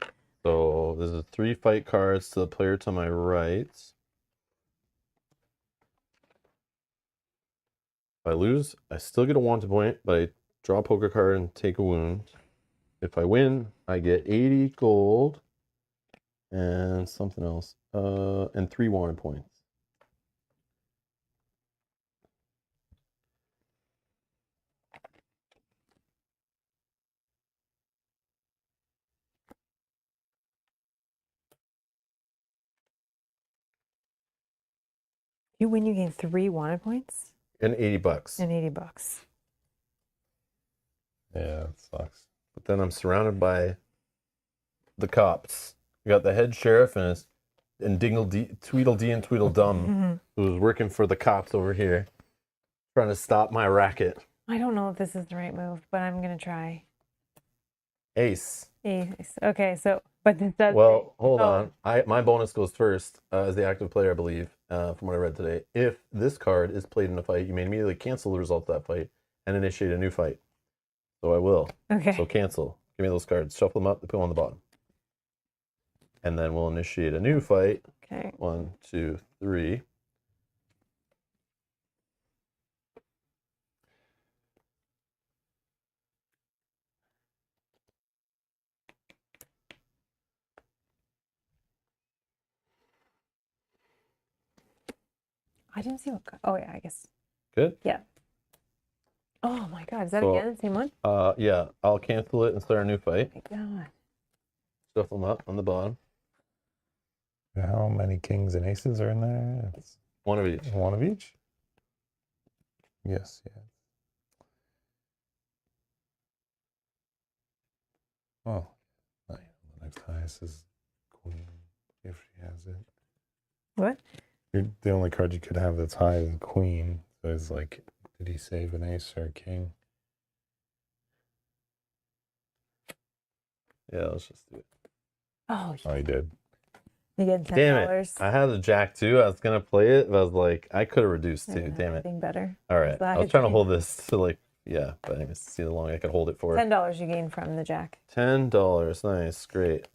So this is 3 fight cards to the player to my right. If I lose, I still get a wanted point, but I draw a poker card and take a wound. If I win, I get 80 gold and something else, and 3 wanted points. You win, you gain 3 wanted points And 80 bucks. and $80. Yeah, it sucks. But then I'm surrounded by the cops. We got the head sheriff and Tweedledee and Tweedledum, who's working for the cops over here, trying to stop my racket. I don't know if this is the right move, but I'm gonna try. Ace. Ace. Okay, so but this does. Well, hold oh. on. My bonus goes first as the active player, I believe, from what I read today. If this card is played in a fight, you may immediately cancel the result of that fight and initiate a new fight. So I will. Okay. So cancel. Give me those cards. Shuffle them up. Put them on the bottom. And then we'll initiate a new fight. Okay. 1, 2, 3. I didn't see what. Oh yeah, I guess. Good? Yeah. Oh my God, is that So- again the same one? Yeah. I'll cancel it and start a new fight. Oh my God. Shuffle them up on the bottom. How many kings and aces are in there? It's 1 of each. one of each? Yes, yeah. Oh, the next highest is queen, if she has it. What? The only card you could have that's high is queen. So it's like, did he save an ace or a king? Yeah, let's just do it. Oh, Oh, he did. you get $10. Damn it. I had a jack too. I was going to play it, but I was like, I could have reduced too. Damn it. Anything better. All right. That I was is trying to good. hold this to like, yeah, but anyways, see how long I could hold it for. $10 you gain from the jack. $10. Nice. Great.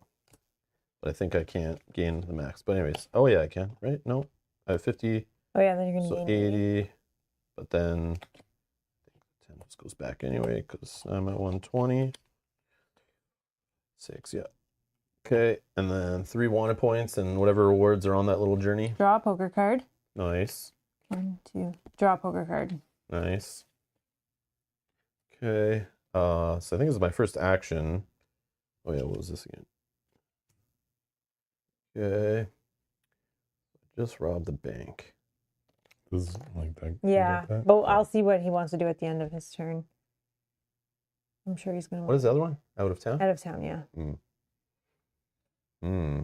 But I think I can't gain the max. But anyways, oh yeah, I can, right? No, I have 50, Oh yeah, then you're gonna so gain 80. But then 10 just goes back anyway because I'm at 120. 6, yeah. Okay, and then 3 wanted points and whatever rewards are on that little journey. Draw a poker card. Nice. 1, 2. Draw a poker card. Nice. Okay. So I think this is my first action. Oh yeah, what was this again? Okay. Just robbed the bank. This is like that. Yeah, like that? but I'll see what he wants to do at the end of his turn. I'm sure he's gonna. What is the other one? Out of town? Out of town, yeah. Hmm.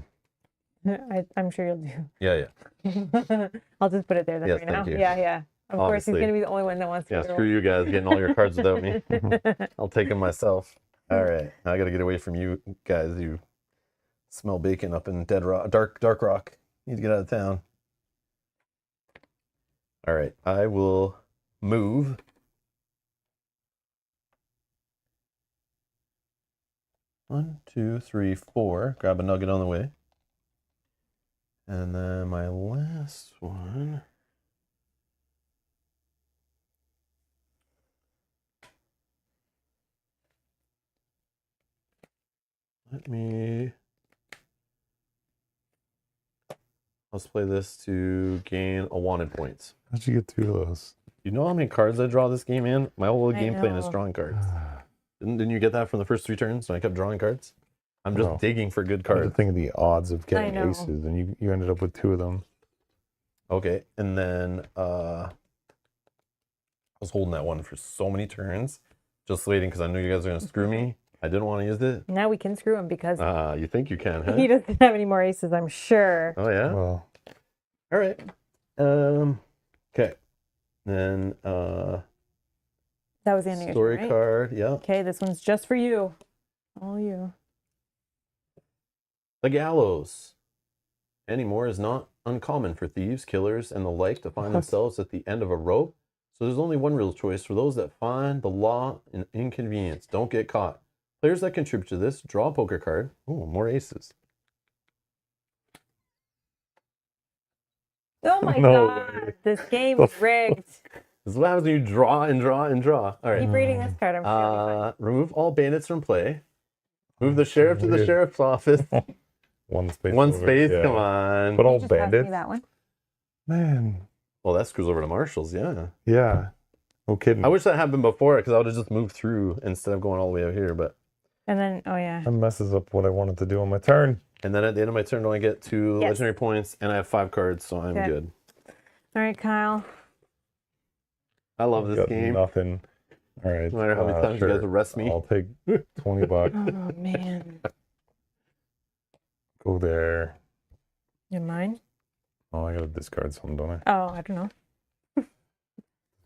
I'm sure you'll do. Yeah, yeah. I'll just put it there then Yes, right now. thank you. Yeah, yeah. Of course, he's Obviously. gonna be the only one that wants to. Yeah, roll. screw you guys getting all your cards without me. I'll take them myself. All right, now I got to get away from you guys. You smell bacon up in Dead Rock, Dark Rock. Need to get out of town. All right, I will move. One, two, three, four. Grab a nugget on the way. And then my last one. Let's play this to gain a wanted points. How'd you get 2 of those? You know how many cards I draw this game in? My whole I game plan is know. drawing cards. Didn't you get that from the first 3 turns when I kept drawing cards? I'm just No. digging for good I had to cards. think of the odds of getting know. aces, and you ended up with 2 of them. Okay, and then I was holding that one for so many turns, just waiting because I knew you guys were gonna screw me. I didn't want to use it. Now we can screw him because You think you can, huh? he doesn't have any more aces, I'm sure. Oh yeah. Well, All right. Okay. Then That was the end of your story turn, right? card. Yeah. Okay, this one's just for you. All you. The gallows. Anymore is not uncommon for thieves, killers, and the like to find themselves at the end of a rope. So there's only one real choice for those that find the law an inconvenience. Don't get caught. Players that contribute to this, draw a poker card. Oh, more aces. Oh my No god, way. this game The is rigged. This is what happens when you draw and draw and draw. All right. Keep reading this card. I'm sure. it'll be fine. Remove all bandits from play. Move the sheriff to the Weird. sheriff's office. one space. One over. space, Yeah. come on. But You all just passed me bandits? that one. Man. Well, that screws over to Marshall's, yeah. Yeah. No kidding. I wish that happened before because I would have just moved through instead of going all the way out here. But And then, oh yeah. That messes up what I wanted to do on my turn. and then at the end of my turn, I get 2 Yes. legendary points, and I have 5 cards, so I'm Okay. good. All right, Kyle. I love this Got game. nothing. All right. No matter how many times you guys arrest me. I'll take $20. Oh man. Go there. You mine? Oh, I gotta discard something, don't I? Oh, I don't know.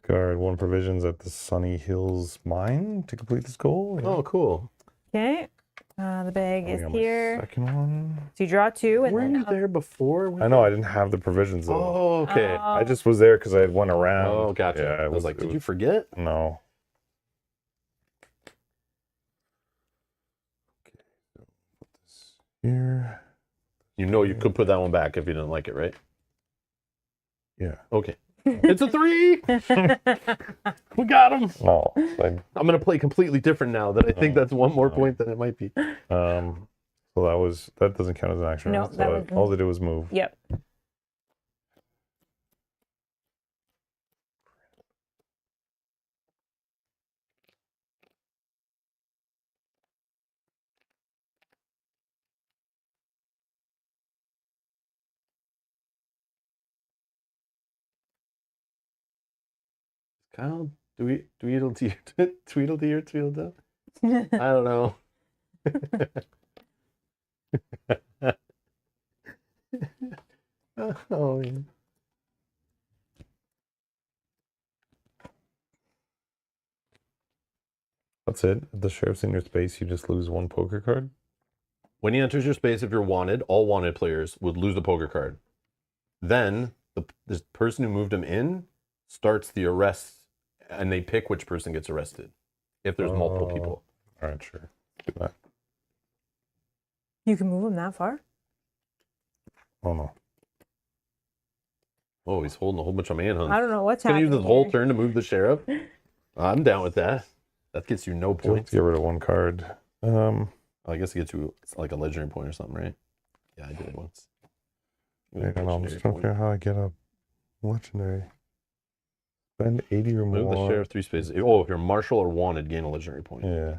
Discard 1 provisions at the Sunny Hills mine to complete this goal. Yeah. Oh, cool. Okay. The bag I is got my here. Second one. So you draw 2 and Were then you there before? I know I didn't have the provisions though. Oh, okay. I just was there because I had went around. Oh, gotcha. Yeah, I was like, did you forget? No. Okay, so put this here. You know you could put that one back if you didn't like it, right? Yeah. Okay. It's a 3! We got him! No. I'm going to play completely different now that I think Oh, that's one more no. point than it might be. So that doesn't count as an action. No, right? So that was- all they did was move. Yep. Kyle, Tweedledee or Tweedledum? I don't know. Oh, yeah. That's it. If the sheriff's in your space, you just lose 1 poker card. When he enters your space, if you're wanted, all wanted players would lose a poker card. Then the person who moved him in starts the arrest, and they pick which person gets arrested if there's multiple Oh. people. All right, sure. Do that. You can move him that far? Oh no. Oh, he's holding a whole bunch of manhunts. I don't know what's He's gonna happening. use his whole here. turn to move the sheriff. I'm down with that. That gets you no You have points. to get rid of 1 card. I guess it gets you like a legendary point or something, right? Yeah, I did it once. It was a Hang on, I'm legendary just trying to point. figure out how I get a legendary. Spend 80 or Move the more. sheriff 3 spaces. Oh, if you're marshal or wanted, gain a legendary point. Yeah.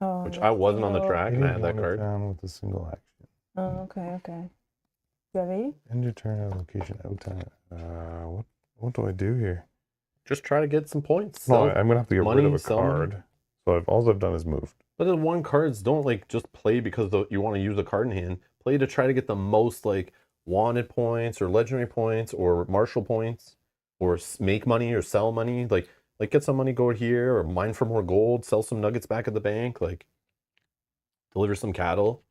Oh, Which I wasn't on the so- track, and I had that 80 card. down with a single action. Oh, okay. You have 80? End your turn at location out time. What do I do here? Just try to get some points. No, So, I'm gonna have to get money, rid of a sell money. card. So all I've done is moved. but the 1 cards don't like just play because you want to use a card in hand. Play to try to get the most like wanted points or legendary points or marshal points. or make money or sell money, like get some money, go here, or mine for more gold, sell some nuggets back at the bank, like deliver some cattle.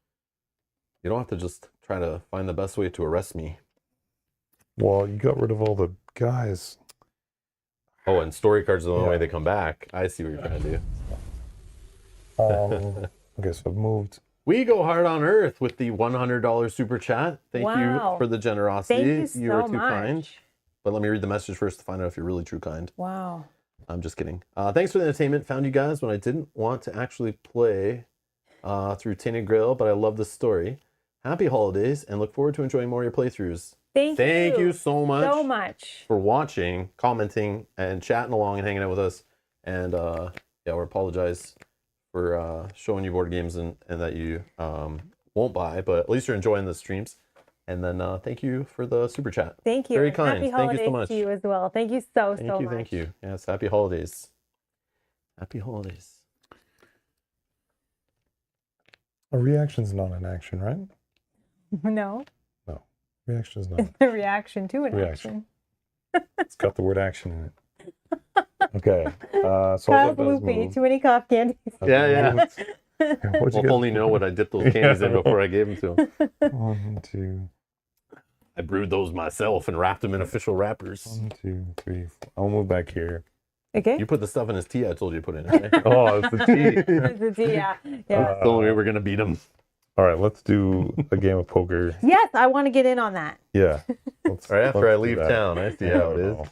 You don't have to just try to find the best way to arrest me. Well, you got rid of all the guys. Oh, and story cards are the only Yeah. way they come back. I see what you're trying to do. Okay, so I've moved. We go hard on earth with the $100 super chat. Thank Wow. you for the generosity. Thank you are so too kind. much. But let me read the message first to find out if you're really true kind. Wow. I'm just kidding. Thanks for the entertainment. Found you guys when I didn't want to actually play through Tainted Grail, but I love the story. Happy holidays and look forward to enjoying more of your playthroughs. Thank you so much. So much. For watching, commenting, and chatting along and hanging out with us. And yeah, we apologize for showing you board games and that you won't buy, but at least you're enjoying the streams. And then thank you for the super chat. Thank you. Very and kind. Happy Thank you so holidays much. to you as well. Thank you so Thank much. you, thank you. Yes, happy holidays. Happy holidays. A reaction's not an action, right? No, No. Reaction's not. it's a reaction to an Reaction. action. It's got the word action in it. Okay. So Kyle's all I've done is loopy. move. Too many cough candies. I've Yeah. moved. What'd you Well, get? if only know what I dipped those candies in Yeah. before I gave them to him. 1, 2, I brewed those myself and wrapped them in official wrappers. 1, 2, 3, 4. I'll move back here. Okay. You put the stuff in his tea I told you to put in it, right? Oh, it's the tea. Yeah. Yeah. the only way we're going to beat him. All right, let's do a game of poker. Yes, I want to get in on that. Yeah. Let's, Right after let's I do leave that. town, I see how it is.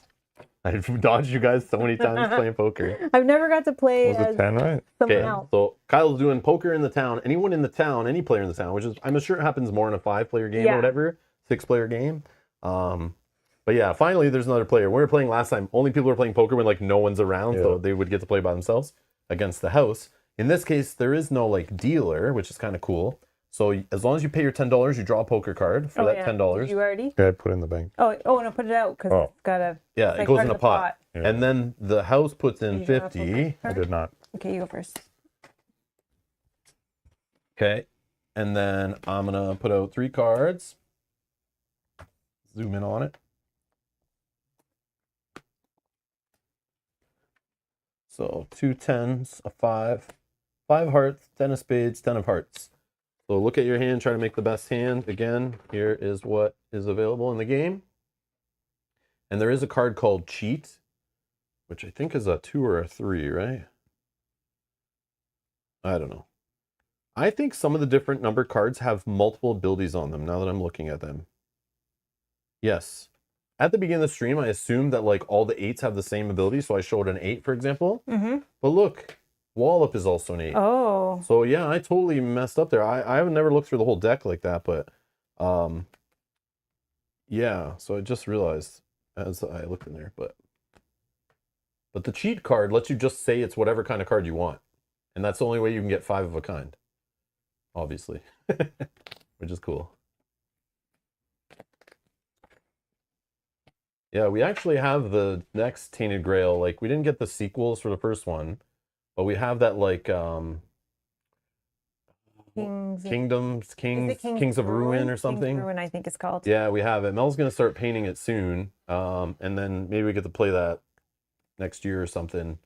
I've dodged you guys so many times playing poker. I've never got to play Was it as 10, right? someone Okay, else. so Kyle's doing poker in the town. Anyone in the town, any player in the town, which is, I'm sure it happens more in a 5-player game Yeah. or whatever, 6-player game. But yeah, finally there's another player. We were playing last time. Only people were playing poker when like no one's around, so Yeah. they would get to play by themselves against the house. In this case, there is no like dealer, which is kind of cool. So as long as you pay your $10, you draw a poker card for that yeah. $10. Did you already? Yeah, I put it in the bank. Oh, no, put it out because Oh. it's got a. Yeah, it's it like goes part in of a the pot. Yeah. And then the house puts in Did you draw a 50. poker I card? did not. Okay, you go first. Okay. And then I'm going to put out 3 cards. Zoom in on it. So 2 10s, a 5, 5 hearts, 10 of spades, 10 of hearts. So look at your hand, try to make the best hand. Again, here is what is available in the game. And there is a card called Cheat, which I think is a 2 or a 3, right? I don't know. I think some of the different number cards have multiple abilities on them now that I'm looking at them. Yes. At the beginning of the stream, I assumed that like all the 8s have the same ability, so I showed an 8, for example. Mm-hmm. But look, Wallop is also an 8. Oh. So yeah, I totally messed up there. I have never looked through the whole deck like that, but yeah, so I just realized as I looked in there, but the cheat card lets you just say it's whatever kind of card you want. And that's the only way you can get 5 of a kind. Obviously. Which is cool. Yeah, we actually have the next Tainted Grail. Like, we didn't get the sequels for the first one, but we have that, like, Kings Kings of Ruin or something. Kings of Ruin, I think it's called. Yeah, we have it. Mel's going to start painting it soon. And then maybe we get to play that next year or something,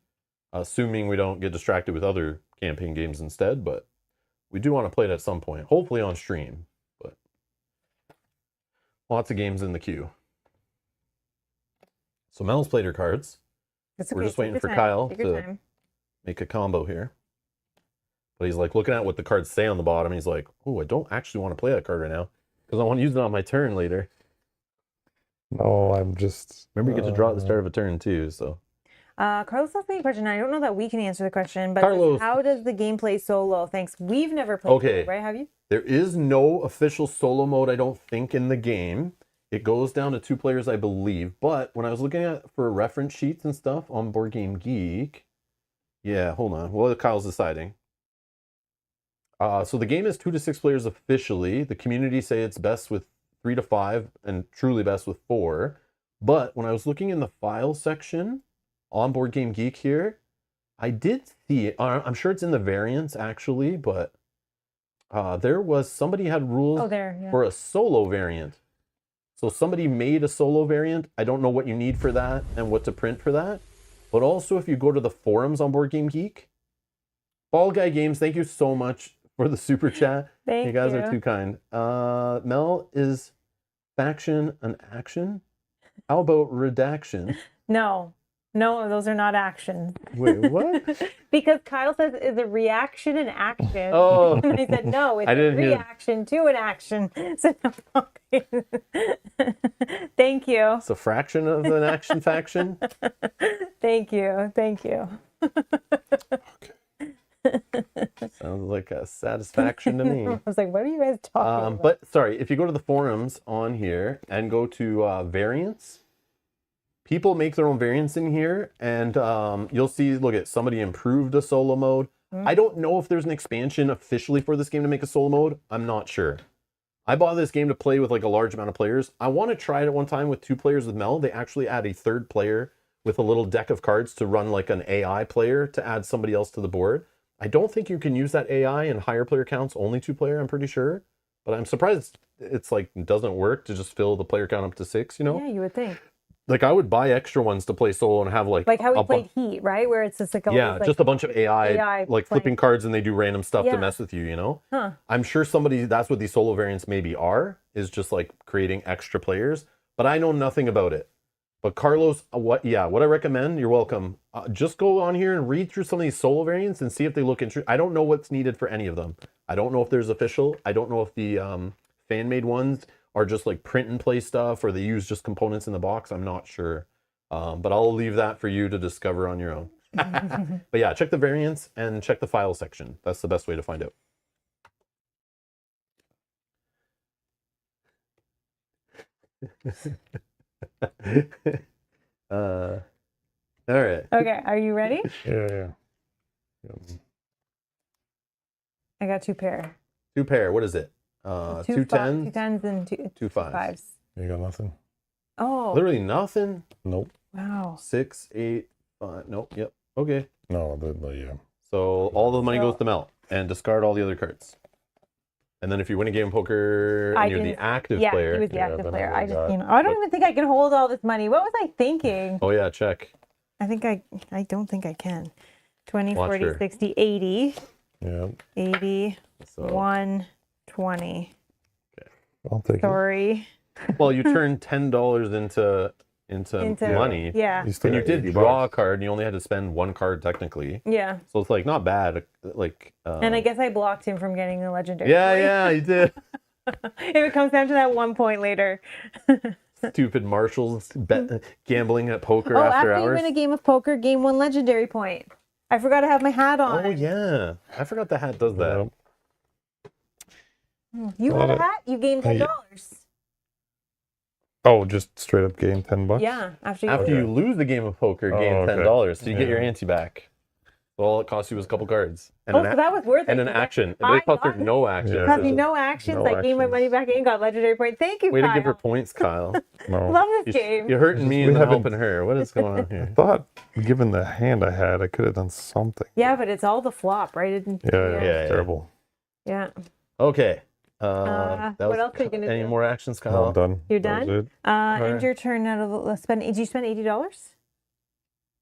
assuming we don't get distracted with other campaign games instead, but we do want to play it at some point, hopefully on stream, but lots of games in the queue. So Mel's played her cards. It's We're okay. just waiting Take for your Kyle Take your to- time. Make a combo here. But he's like looking at what the cards say on the bottom. He's like, oh, I don't actually want to play that card right now because I want to use it on my turn later. No, I'm just. Remember, you get to draw at the start of a turn too, so. Carlos asked me a question. I don't know that we can answer the question, but Carlos. how does the game play solo? Thanks. We've never played Okay. solo, right? Have you? There is no official solo mode, I don't think, in the game. It goes down to 2 players, I believe. But when I was looking at for reference sheets and stuff on Board Game Geek, yeah, hold on. Well, Kyle's deciding. So the game is 2 to 6 players officially. The community say it's best with 3 to 5 and truly best with 4. But when I was looking in the file section on Board Game Geek here, I did see it. I'm sure it's in the variants actually, but there was somebody had rules Oh, there. Yeah. for a solo variant. So somebody made a solo variant. I don't know what you need for that and what to print for that. But also, if you go to the forums on Board Game Geek, Ball Guy Games, thank you so much for the super chat. Thank you guys you. are too kind. Mel, is faction an action? How about redaction? No, those are not actions. Wait, what? Because Kyle says is a reaction an action. Oh. And I said no, it's I a didn't hear- reaction to an action. So okay. Thank you. It's a fraction of an action faction. Thank you. Sounds like a satisfaction to me. I was like, what are you guys talking about? But sorry, if you go to the forums on here and go to variants, people make their own variants in here, and you'll see, look at somebody improved a solo mode. I don't know if there's an expansion officially for this game to make a solo mode. I'm not sure. I bought this game to play with like a large amount of players. I want to try it at one time with 2 players with Mel. They actually add a 3rd player with a little deck of cards to run like an AI player to add somebody else to the board. I don't think you can use that AI in higher player counts, only 2 player, I'm pretty sure. But I'm surprised it's like doesn't work to just fill the player count up to 6, you know? Yeah, you would think. Like I would buy extra ones to play solo and have like Like how we a bu- played Heat, right? Where it's just like yeah, always, like, just a bunch of AI like playing. flipping cards and they do random stuff Yeah. to mess with you, you know? Huh. I'm sure that's what these solo variants maybe are, is just like creating extra players, but I know nothing about it. But Carlos, what I recommend, you're welcome. Just go on here and read through some of these solo variants and see if they look interesting. I don't know what's needed for any of them. I don't know if there's official. I don't know if the fan-made ones are just like print and play stuff or they use just components in the box. I'm not sure. But I'll leave that for you to discover on your own. But yeah, check the variants and check the file section. That's the best way to find out. All right. Okay, are you ready? Yeah. I got 2 pair. 2 pair. What is it? 2 tens, 2 tens and 2 fives. 5s. You got nothing? Oh, Literally nothing. Nope. wow. 6, 8, 5. Nope. Yep. Okay. No, yeah. So all the money So- goes to Mel and discard all the other cards. And then if you win a game of poker and you're the active Yeah, player. he was the Yeah, active then player. I I just, got- I don't even think I can hold all this money. What was I thinking? Oh yeah, check. I don't think I can. 20, Watch 40, her. 60, 80, Yeah. 80, So 120. I'll take it. Sorry. well, you turned $10 into money. Yeah. You still And you got did 80 draw a bucks. card and you only had to spend 1 card technically. Yeah. So it's like not bad. Like And I guess I blocked him from getting the legendary. yeah, you did. If it comes down to that 1 point later. Stupid marshals gambling at poker Oh, after after you hours. win a game of poker, gain 1 legendary point. I forgot to have my hat on. Oh yeah, I forgot the hat does that. Yeah. You had a hat? You gained $10. Oh, just straight up game $10. Yeah. After you After Okay. you lose the game of poker, gain Oh, okay. $10, so you get your Yeah. ante back. So all it cost you was a couple cards and Oh, so that was worth it. and an 'cause action. I It cost her got- no action. Yeah. Having no actions, No I gained my actions. money back and got legendary point. Thank you, Way to Kyle. give her points, Kyle. No. Love You this game. You're hurting me We and then haven't- helping her. What is going on I here? thought, given the hand I had, I could have done something. Yeah, but it's all the flop, right? It didn't, Yeah, Yeah. it's terrible. yeah. Okay. What that was else are you gonna any do? more actions, No, Kyle? I'm done. You're That was done? it. End your turn out of spend. Did you spend $80?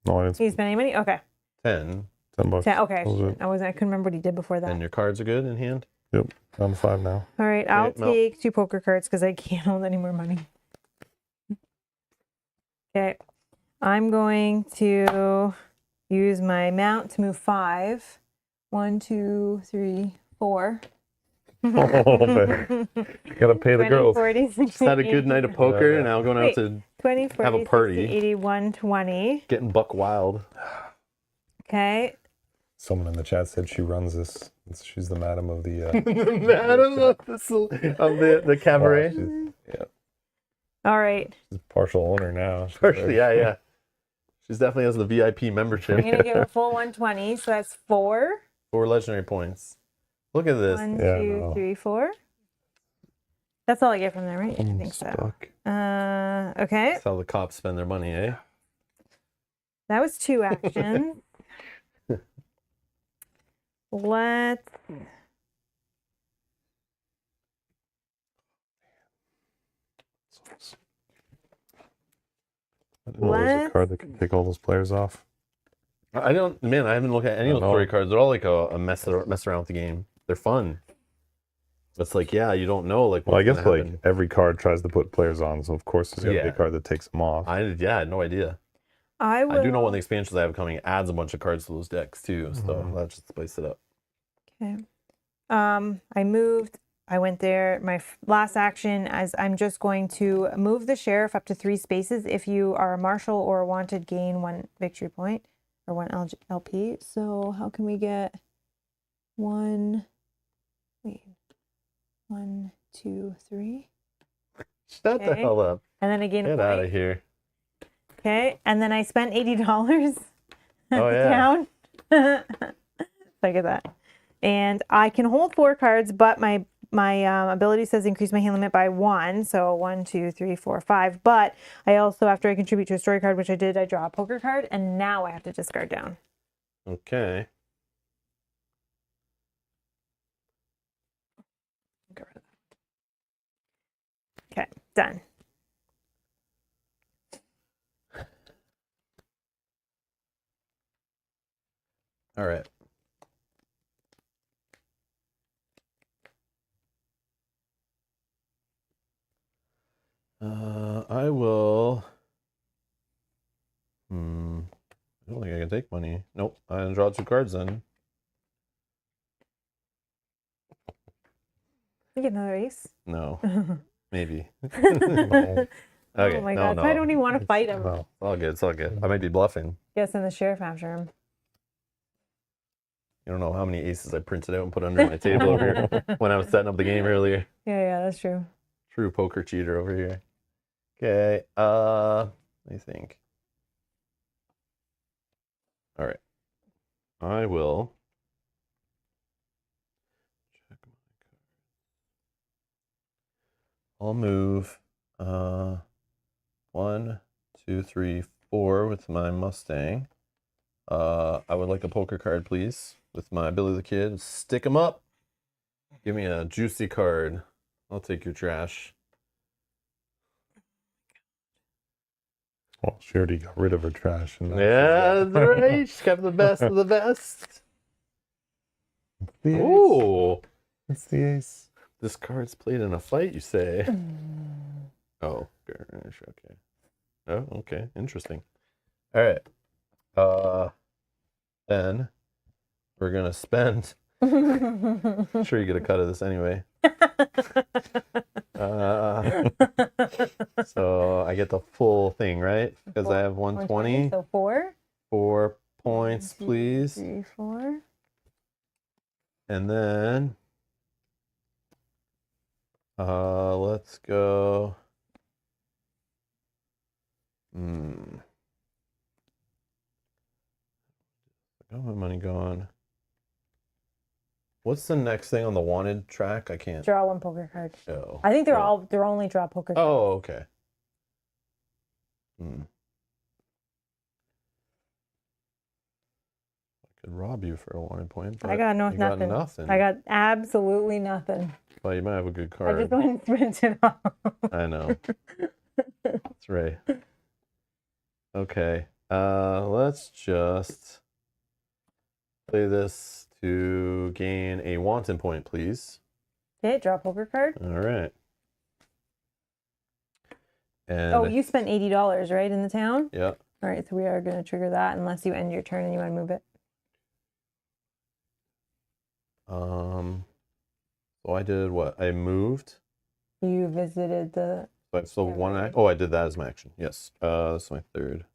No, I didn't Did you spend any money? Okay. 10. $10. Okay. That was it. I couldn't remember what he did before that. And your cards are good in hand? Yep. I'm 5 now. All right, I'll Okay, Mel. take 2 poker cards because I can't hold any more money. Okay. I'm going to use my mount to move 5. 1, 2, 3, 4. Oh, man. Gotta pay the 20, girls. 40, 60, Just had a good night of poker Yeah. and now going out Wait. to 20, 40, have a 60, party. 80, 120. getting buck wild. Okay. Someone in the chat said she runs this. She's the madam of the. Madam of the cabaret. She's All right. partial owner now. She's Partially, yeah. She's definitely has the VIP membership. I'm going to give a full 120. So that's 4. 4 legendary points. Look at this. 1, Yeah, 2, no. 3, 4. That's all I get from there, right? I I'm think so. stuck. Okay. That's how the cops spend their money, eh? That was 2 actions. Let's. I didn't know there was a Let's card that can take all those players off. I don't, man, I haven't looked at any of I those know. story cards. They're all like a mess around with the game. They're fun. It's like, yeah, you don't know. Like, Well, I what's guess gonna like happen. every card tries to put players on, so of course there's got to be Yeah. a card that takes them off. I had no idea. I will. I do know one of the expansions I have coming adds a bunch of cards to those decks too, so that just spice it up. Okay. I moved. I went there. My last action, as I'm just going to move the sheriff up to 3 spaces. If you are a marshal or a wanted, gain 1 victory point or 1 LP. So how can we get 1? Wait, 1, 2, 3. Shut the Okay. hell up! And then I gain a Get point. out of here! Okay, and then I spent $80 at Oh, the yeah. town. Look at that. And I can hold 4 cards, but my ability says increase my hand limit by 1. So 1, 2, 3, 4, 5. But I also, after I contribute to a story card, which I did, I draw a poker card, and now I have to discard down. Okay. Get rid of that. Okay, done. All right. I will. I don't think I can take money. Nope. I didn't draw 2 cards then. You get another ace. No. Maybe. No. Okay. Oh my no, god, no. so I don't even want to fight him. No. It's all good. It's all good. I might be bluffing. Yeah, send the sheriff after him. You don't know how many aces I printed out and put under my table over here when I was setting up the game earlier. Yeah, that's true. True poker cheater over here. Okay. Let me think. All right. I will check my cards. I'll move 1, 2, 3, 4 with my Mustang. I would like a poker card, please, with my Billy the Kid. Stick 'em up. Give me a juicy card. I'll take your trash. Well, she already got rid of her trash. And now Yeah, she's that's right. She's kept the best of the best. the ace. Ooh. It's the ace. This card's played in a fight, you say? Oh, gosh, okay. Oh, okay. Interesting. All right. Then we're gonna spend. I'm sure you get a cut of this anyway. So I get the full thing, right? Because I have 120. So 4. 4 points, please. 3, 4. And then let's go. I got my money gone. What's the next thing on the wanted track? I can't. Draw 1 poker card. Oh. I think they're only draw poker cards. Oh, okay. I could rob you for a wanted point, but I got you got nothing. nothing. I got absolutely nothing. Well, you might have a good I card. just went and spent it all. I know. That's right. Okay. Let's just play this to gain a wanted point, please. Okay, draw a poker card. All right. And Oh, you spent $80, right, in the town? yeah. All right, so we are going to trigger that unless you end your turn and you want to move it. So I did what? I moved. You visited the... But so Yeah, one right. act. Oh, I did that as my action. Yes. That's my third.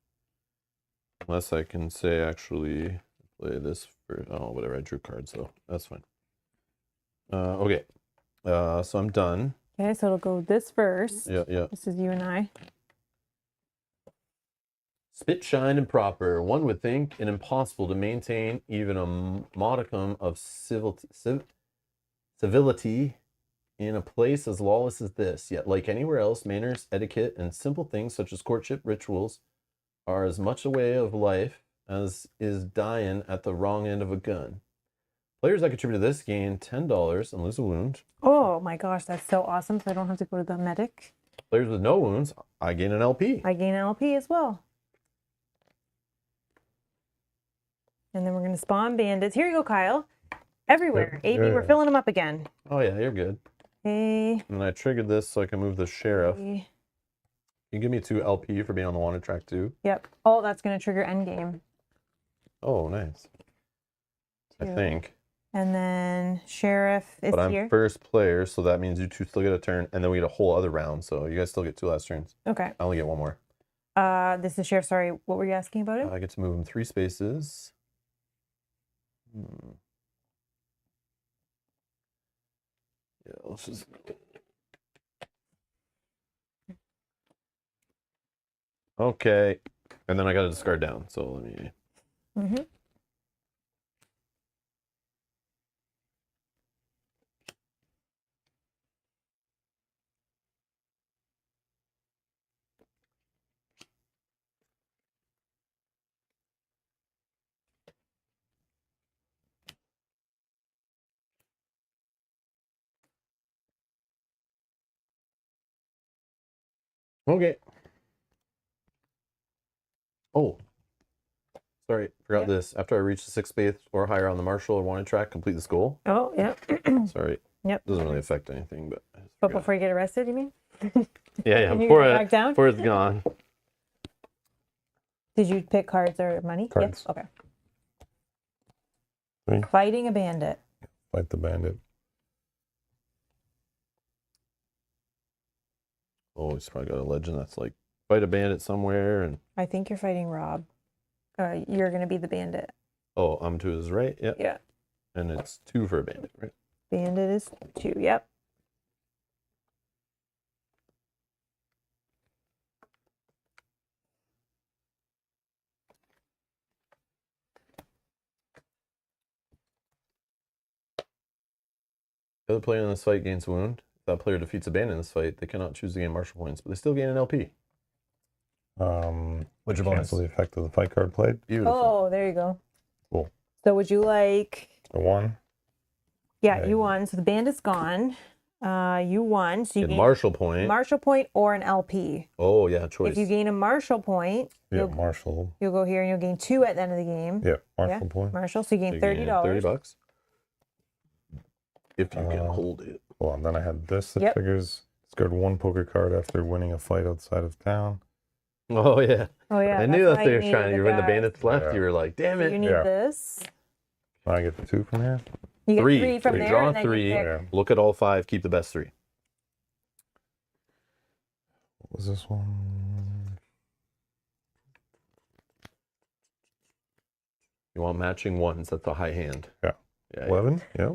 Unless I can say actually play this for whatever. I drew cards though. That's fine. Okay. So I'm done. Okay, so it'll go this first. Yeah, yeah. This is you and I. Spit, shine, and proper. One would think it impossible to maintain even a modicum of civility in a place as lawless as this. Yet, like anywhere else, manners, etiquette, and simple things such as courtship rituals are as much a way of life as is dying at the wrong end of a gun. Players that contribute to this gain $10 and lose a wound. Oh my gosh, that's so awesome. So I don't have to go to the medic. Players with no wounds I gain an LP. I gain an LP as well. And then we're going to spawn bandits. Here you go, Kyle. Everywhere. Yep. AB, Yeah. we're filling them up again. Oh yeah, you're good. Hey. And then I triggered this so I can move the sheriff. You give me 2 LP for being on the wanted track too. Yep. Oh, that's going to trigger endgame. Oh, nice. I Two. think. And then sheriff is But I'm here. first player, so that means you 2 still get a turn, and then we get a whole other round. So you guys still get 2 last turns. Okay. I only get 1 more. This is sheriff. Sorry, what were you asking about him? I get to move him 3 spaces. Yeah, let's just. Okay, and then I got to discard down. So let me. Mm-hmm. Okay. Oh, sorry, forgot Yeah. this. After I reach the 6th space or higher on the marshal or wanted track, complete this goal. Oh, yep. Sorry, Yep. doesn't really affect anything, but. I just But forgot. before you get arrested, you mean? Yeah, Can you before get back down? before it's gone. Did you pick cards or money? Cards. Yes. Okay. 3. Fighting a bandit. Fight the bandit. Oh, he's probably got a legend that's like fight a bandit somewhere, and I think you're fighting Rob. You're going to be the bandit. oh, I'm to his right. Yep. Yeah. And it's 2 for a bandit, right? Bandit is 2. Yep. The other player in this fight gains wound. If that player defeats a bandit in this fight, they cannot choose to gain martial points, but they still gain an LP. What's your bonus? Cancel the effect of the fight card played. Beautiful. Oh, there you go. Cool. So would you like... A 1. Yeah, Okay. you won. So the bandit's gone. You won. So you Get gain martial point. martial point or an LP. Oh yeah, choice. If you gain a martial point, Yeah, you'll, marshal. you'll go here and you'll gain 2 at the end of the game. Yeah, marshal point. Marshal, so you gain You $30. gain $30. If you can Uh, hold it. Well, and then I had this that Yep. triggers. Discard 1 poker card after winning a fight outside of town. Oh yeah. Oh yeah, I knew that's that why they you were needed trying. the You when the guy. bandits left, Yeah. you were like, damn So it. you need Yeah. this. I get the 2 from here. You get 3. 3 from You there. draw and then 3. You pick. Yeah. Look at all 5. Keep the best 3. What was this one? You want matching ones. That's a high hand. Yeah. Yeah. 11? Yeah.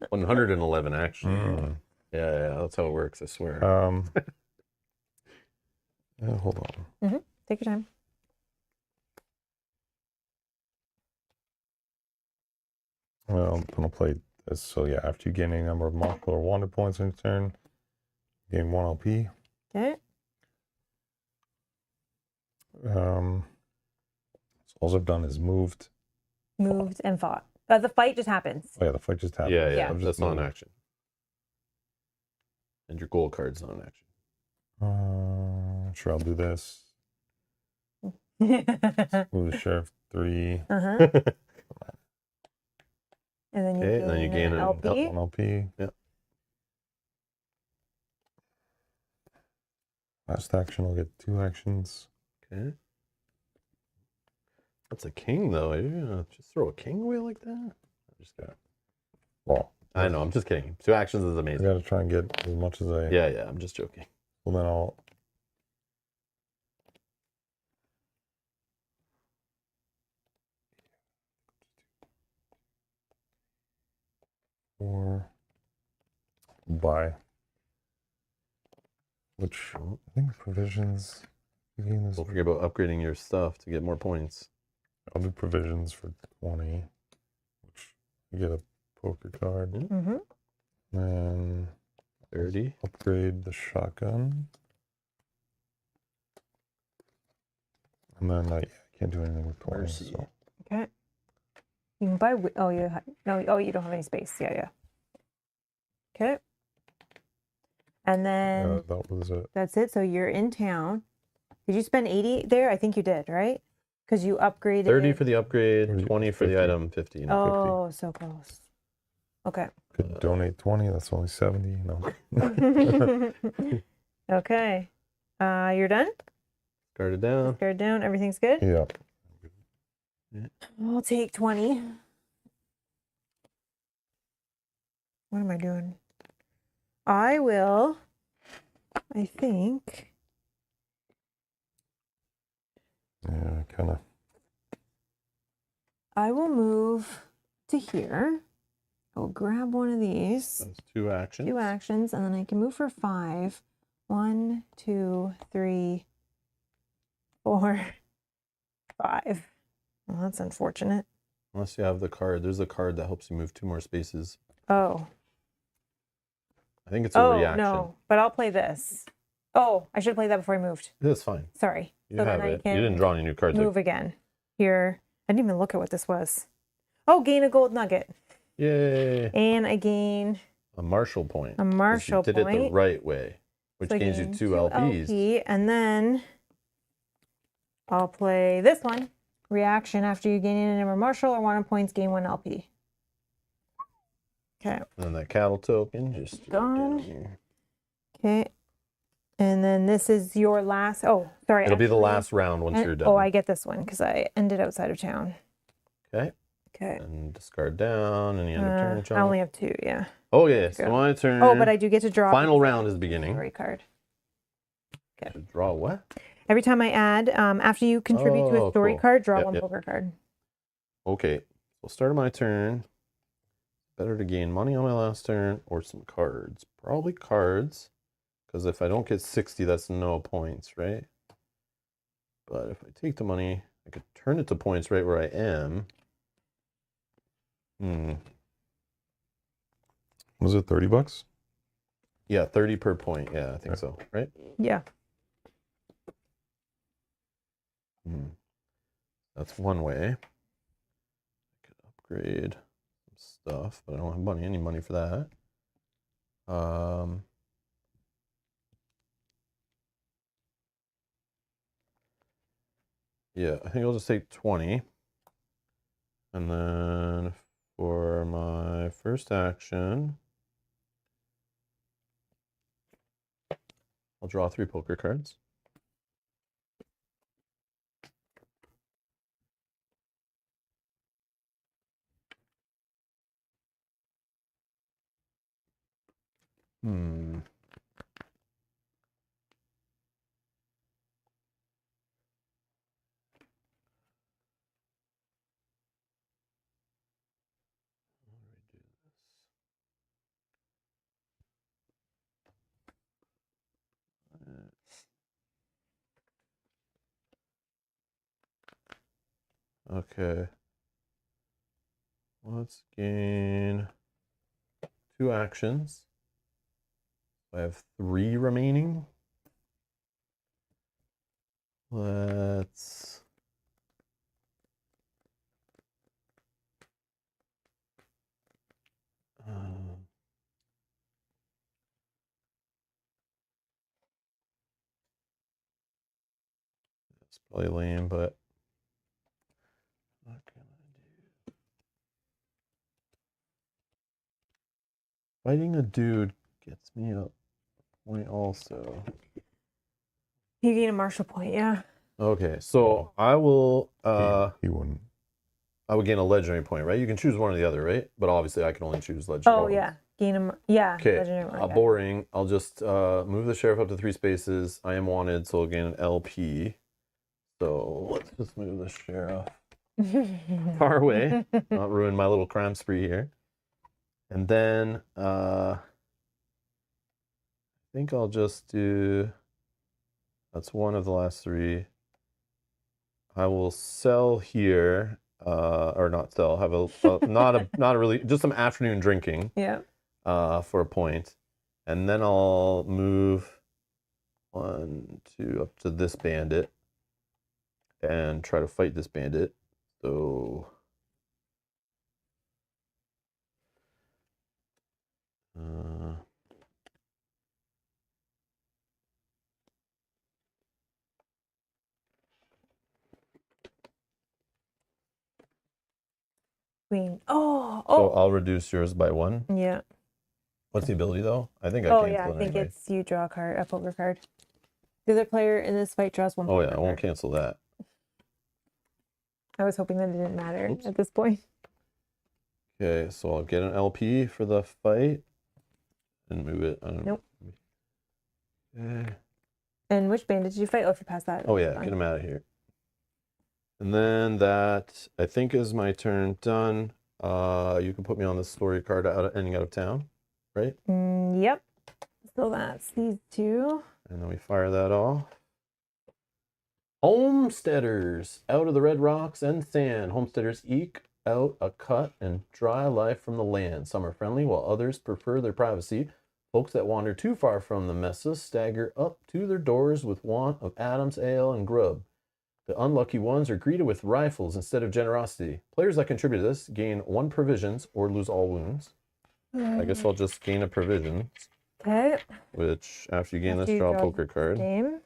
111 actually. Mm. Yeah, that's how it works. I swear. Yeah, hold on. Take your time. Well, I'm gonna play this. So yeah, after you gain any number of martial or wanted points on your turn, gain 1 LP. Okay. So all I've done is moved. Moved and fought. The fight just happens. Oh yeah, the fight just happened. yeah, yeah. I've that's just not an moved. action. And your gold card's not an action. Sure, I'll do this. uh-huh. Move the sheriff 3. And then you Okay, gain, and then you gain an an LP. 1 LP. Yep. Last action, I'll get 2 actions. Okay. That's a king, though. Are you gonna just throw a king away like that? I just got. Well, I know. I'm just kidding. 2 actions is I amazing. gotta try and get as much as I. Yeah. I'm just joking. Well, then I'll. Or buy. Which I think provisions. You gain this. Don't forget about upgrading your stuff to get more points. I'll do provisions for 20. Which you get a poker card. Mm-hmm. And 30. upgrade the shotgun. And then I can't do anything with 20. Mercy. So. Okay. You can buy. Oh, no. Oh, you don't have any space. Yeah. Okay. And then that was it. that's it. So you're in town. Did you spend 80 there? I think you did, right? Because you upgraded. 30 for the upgrade, Or 20 for the 50. item, 50. You know. Oh, so close. Okay. Could donate 20. That's only 70. No. Okay. You're done? Guard it down. Discard down. Everything's good? Yeah. I'll take 20. What am I doing? I will, I think. Yeah, kind of. I will move to here. I will grab one of these. That's 2 actions. 2 actions, and then I can move for 5. 1, 2, 3, 4, 5. Well, that's unfortunate. Unless you have the card. There's a card that helps you move 2 more spaces. Oh. I think it's a reaction. No, but I'll play this. Oh, I should have played that before I moved. That's fine. Sorry. You So then have I it. You can didn't draw any new cards. move again. Here. I didn't even look at what this was. Oh, gain a gold nugget. Yay. And I gain A Marshall point. a 'cause Marshall you did it the point. right way, which So I gains you gain 2 two LPs. LP, and then I'll play this one. Reaction after you gain a number Marshall or 1 points, gain 1 LP. Okay. And then that cattle token just Gone. down here. Okay. And then this is your last. Oh, sorry. It'll be the actually- last round once you're done. Oh, I get this one because I ended outside of town. Okay. Okay. And discard down, and you end up turning I John. only have 2, yeah. Oh, yeah. So go. my turn. Oh, but I do get to draw. Final round is beginning. Story card. To draw what? Every time I add, after you contribute to Oh, a story cool. card, draw Yep, 1 yep. poker card. Okay. So start of my turn. Better to gain money on my last turn or some cards. Probably cards. Because if I don't get 60, that's no points, right? But if I take the money, I could turn it to points right where I am. Was it $30? Yeah, 30 per point. Yeah, I think so, right? Yeah. That's one way. I could upgrade some stuff, but I don't have money, any money for that. Yeah, I think I'll just take 20. And then for my first action, I'll draw 3 poker cards. Okay. Let's gain 2 actions. I have 3 remaining. Let's it's probably lame, but what can I do? Fighting a dude gets me a point also. You gain a Marshall point, yeah. Okay, so I will He wouldn't. I would gain a legendary point, right? You can choose one or the other, right? But obviously I can only choose legendary. Oh, yeah. Gain a, yeah. Okay, Legendary one, yeah. boring. I'll just move the sheriff up to 3 spaces. I am wanted, so I'll gain an LP. So let's just move the sheriff far away, not ruin my little crime spree here. And then I think I'll just do, that's one of the last 3. I will sell here, or not sell, have a not a really, just some afternoon drinking. Yeah. For a point, and then I'll move 1, 2 up to this bandit and try to fight this bandit. So mean? Oh, So oh, I'll reduce yours by 1. yeah. What's the ability though? I think I Oh, cancel yeah. I it think anyway. it's you draw a card, a poker card. The other player in this fight draws one. Oh poker yeah, I won't card. cancel that. I was hoping that it didn't matter Oops. at this point. Okay, so I'll get an LP for the fight and move it. Nope. Okay. And which band did you fight? Oh, if you pass that. Oh yeah, fine. get him out of here. And then that I think is my turn done. You can put me on the story card ending out of town, right? Yep. So that's these two. And then we fire that off. Homesteaders out of the red rocks and sand. Homesteaders eke out a cut and dry life from the land. Some are friendly, while others prefer their privacy. Folks that wander too far from the messes stagger up to their doors with want of Adam's ale and grub. The unlucky ones are greeted with rifles instead of generosity. Players that contribute to this gain 1 provisions or lose all wounds. I guess I'll just gain a provision, Okay. which after you gain After this, you draw a draw poker card. Same.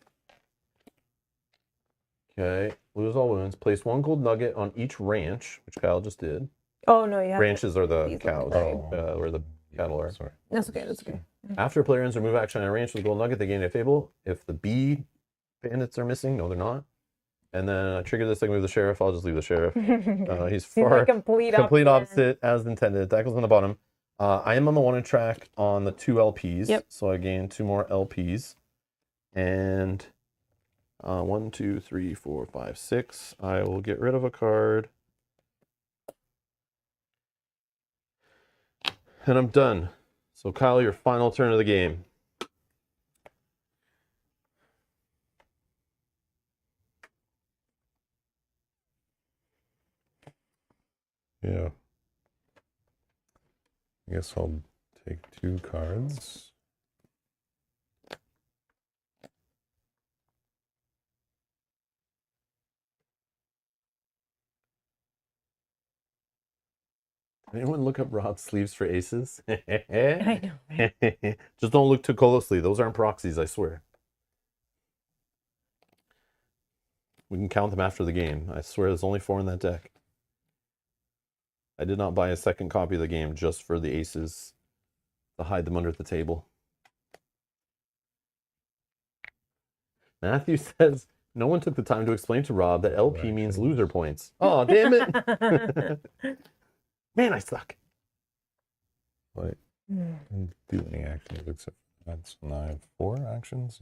Okay, lose all wounds. Place 1 gold nugget on each ranch, which Kyle just did. Oh no, you have Ranches are the these cows, ones, where the cattle are. Sorry. That's okay. That's okay. After a player ends their move action on a ranch with a gold nugget, they gain a fable. If the bee bandits are missing, no, they're not. And then I trigger this, I can move the sheriff. I'll just leave the sheriff. He's He's far the complete opposite as intended. Tackles on the bottom. I am on the 1 track on the 2 LPs. Yep. So I gain 2 more LPs. And 1, 2, 3, 4, 5, 6. I will get rid of a card. And I'm done. So Kyle, your final turn of the game. Yeah. I guess I'll take 2 cards. Anyone look up Rob's sleeves for aces? I know, right? Just don't look too closely. Those aren't proxies, I swear. We can count them after the game. I swear there's only 4 in that deck. I did not buy a second copy of the game just for the aces to hide them under the table. Matthew says, no one took the time to explain to Rob that LP means loser points. Oh, damn it. Man, I suck. Like, didn't do any actions except for that. So now I have 4 actions.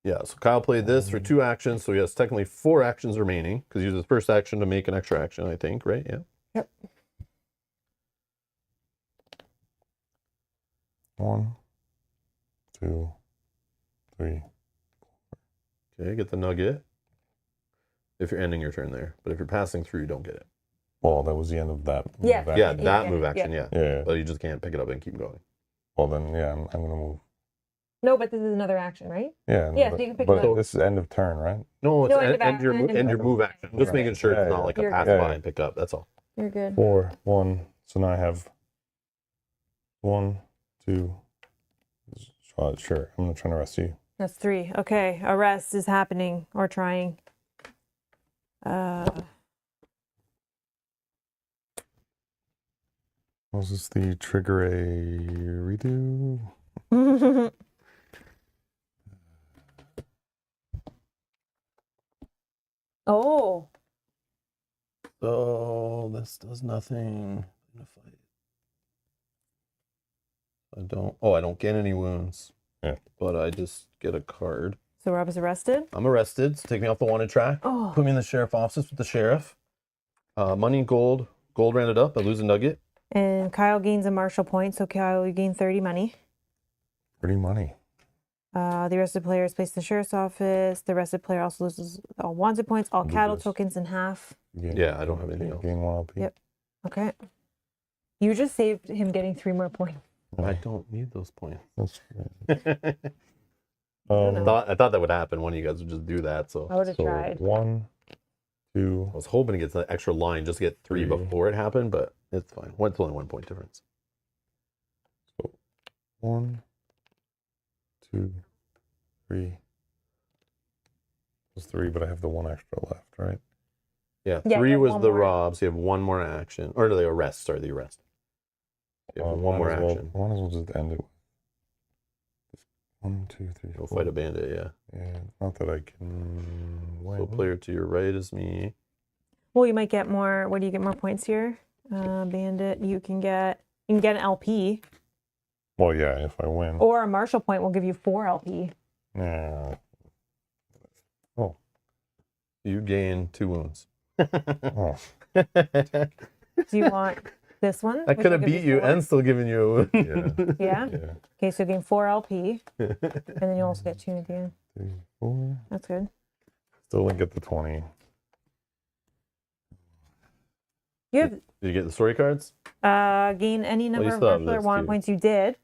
Yeah, so Kyle played this for 2 actions, so he has technically 4 actions remaining, because he used his first action to make an extra action, I think, right? Yeah. Yep. 1, 2, 3. Okay, get the nugget. If you're ending your turn there. But if you're passing through, you don't get it. Well, that was the end of that. Yeah. move Yeah, action. that yeah, move action, yeah. Yeah. But you just can't pick it up and keep going. Well, then, yeah, I'm going to move. No, but this is another action, right? Yeah. Yeah, but, so you can pick but it up. this is end of turn, right? No, it's No, end your move action. I'm just Right. making sure Yeah, it's not yeah. like a You're pass good. by Yeah, and pick up. That's all. You're good. 4, 1. So now I have 1, 2. Sure, I'm going to try to rest you. That's 3. Okay, arrest is happening or trying. Was this the trigger a redo? Oh, So this does nothing. I don't get any wounds. Yeah. But I just get a card. so Rob is arrested. I'm arrested, so take me off the wanted track. Oh, Put me in the sheriff office with the sheriff. Money and gold. Gold rounded up. I lose a nugget. and Kyle gains a marshal point, so Kyle, you gain 30 money. Pretty money. The arrested player is placed in the sheriff's office. The arrested player also loses all wanted points, all Do cattle this. tokens in half. Yeah, I don't have anything else. Gain 1 LP. Yep. Okay. You just saved him getting 3 more points. I don't need those points. That's don't know. I thought that would happen. One of you guys would just do that. So I would have tried. 1, 2. I was hoping to get the extra line just to get 3 3. before it happened, but it's fine. It's only 1 point difference. 1, 2, 3. That's 3, but I have the 1 extra left, right? Yeah, Yeah, 3 you have was one the more. rob, so you have one more action. Or the arrest, sorry, the arrest. You have one more action. Might as well just end it with 1, 2, 3, Go 4. fight a bandit, yeah. Yeah, not that I can win. So player to your right is me. Well, you might get more. What do you get more points here? Bandit. You can get an LP, Well, yeah, if I win. or a martial point will give you 4 LP. Yeah. Oh. You gain 2 wounds. Oh. Do you want this one? I which could will have give you beat you 4? and still given you a wound. Yeah. Yeah. Okay, so gain 4 LP, and then you also get 2 at the end. 3, 4. That's good. Still didn't get the 20. You have Did you get the story cards? gain any number you of still have martial or this, wand too. points you did.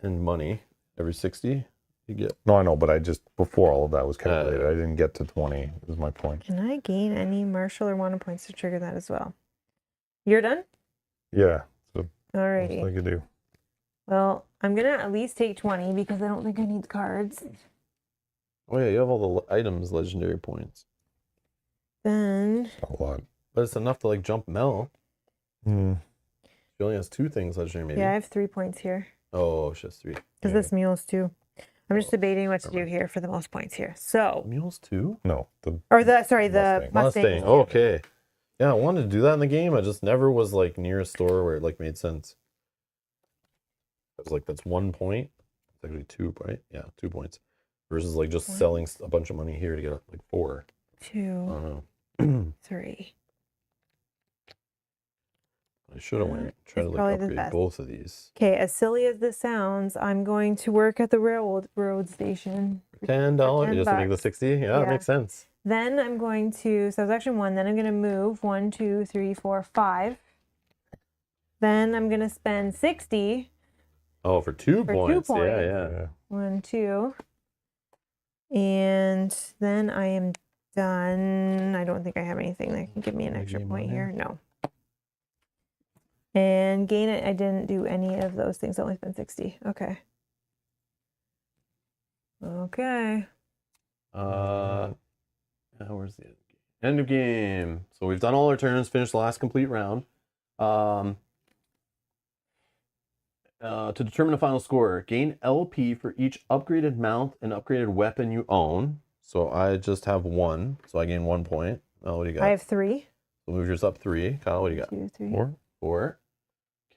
And money. Every 60 you get. No, I know, but I just, before all of that was calculated, I didn't get to 20, is my point. Can I gain any martial or wand points to trigger that as well? You're done? Yeah. So Alrighty. I could do. Well, I'm gonna at least take 20 because I don't think I need cards. Oh yeah, you have all the items legendary points. Then A lot. But it's enough to like jump Mel. Hmm. She only has 2 things legendary maybe. yeah, I have 3 points here Oh, she has 3. because this mule's 2. I'm just debating what to do here for the most points here. So, Mules 2? No. The or the sorry, the Mustang. Mustang. Mustang. Oh, okay. Yeah, I wanted to do that in the game. I just never was like near a store where it like made sense. I was like, that's 1 point. It's actually 2, right? Yeah, 2 points. Versus like just selling a bunch of money here to get like 4. I 2, don't know. 3. I should have went try to It's like probably the upgrade best. both of these. Okay, as silly as this sounds, I'm going to work at the railroad station. $10 10 just to make the bucks. 60. Yeah, Yeah. that makes sense. Then I'm going to, so I was actually 1, then I'm going to move 1, 2, 3, 4, 5. Then I'm going to spend 60. Oh, for 2 For 2 points. points. Yeah, yeah. yeah. 1, 2. And then I am done. I don't think I have anything that can give me an Any extra game point on here. No. And gain it, I didn't do any of those things. I only spent 60. Okay. Okay. Where's the end of game? So we've done all our turns, finished the last complete round. To determine the final score, gain LP for each upgraded mount and upgraded weapon you own. So I just have 1, so I gain 1 point. Oh, what do you got? I have 3. So move yours up 3. Kyle, what do you got? 2, 3. 4. 4.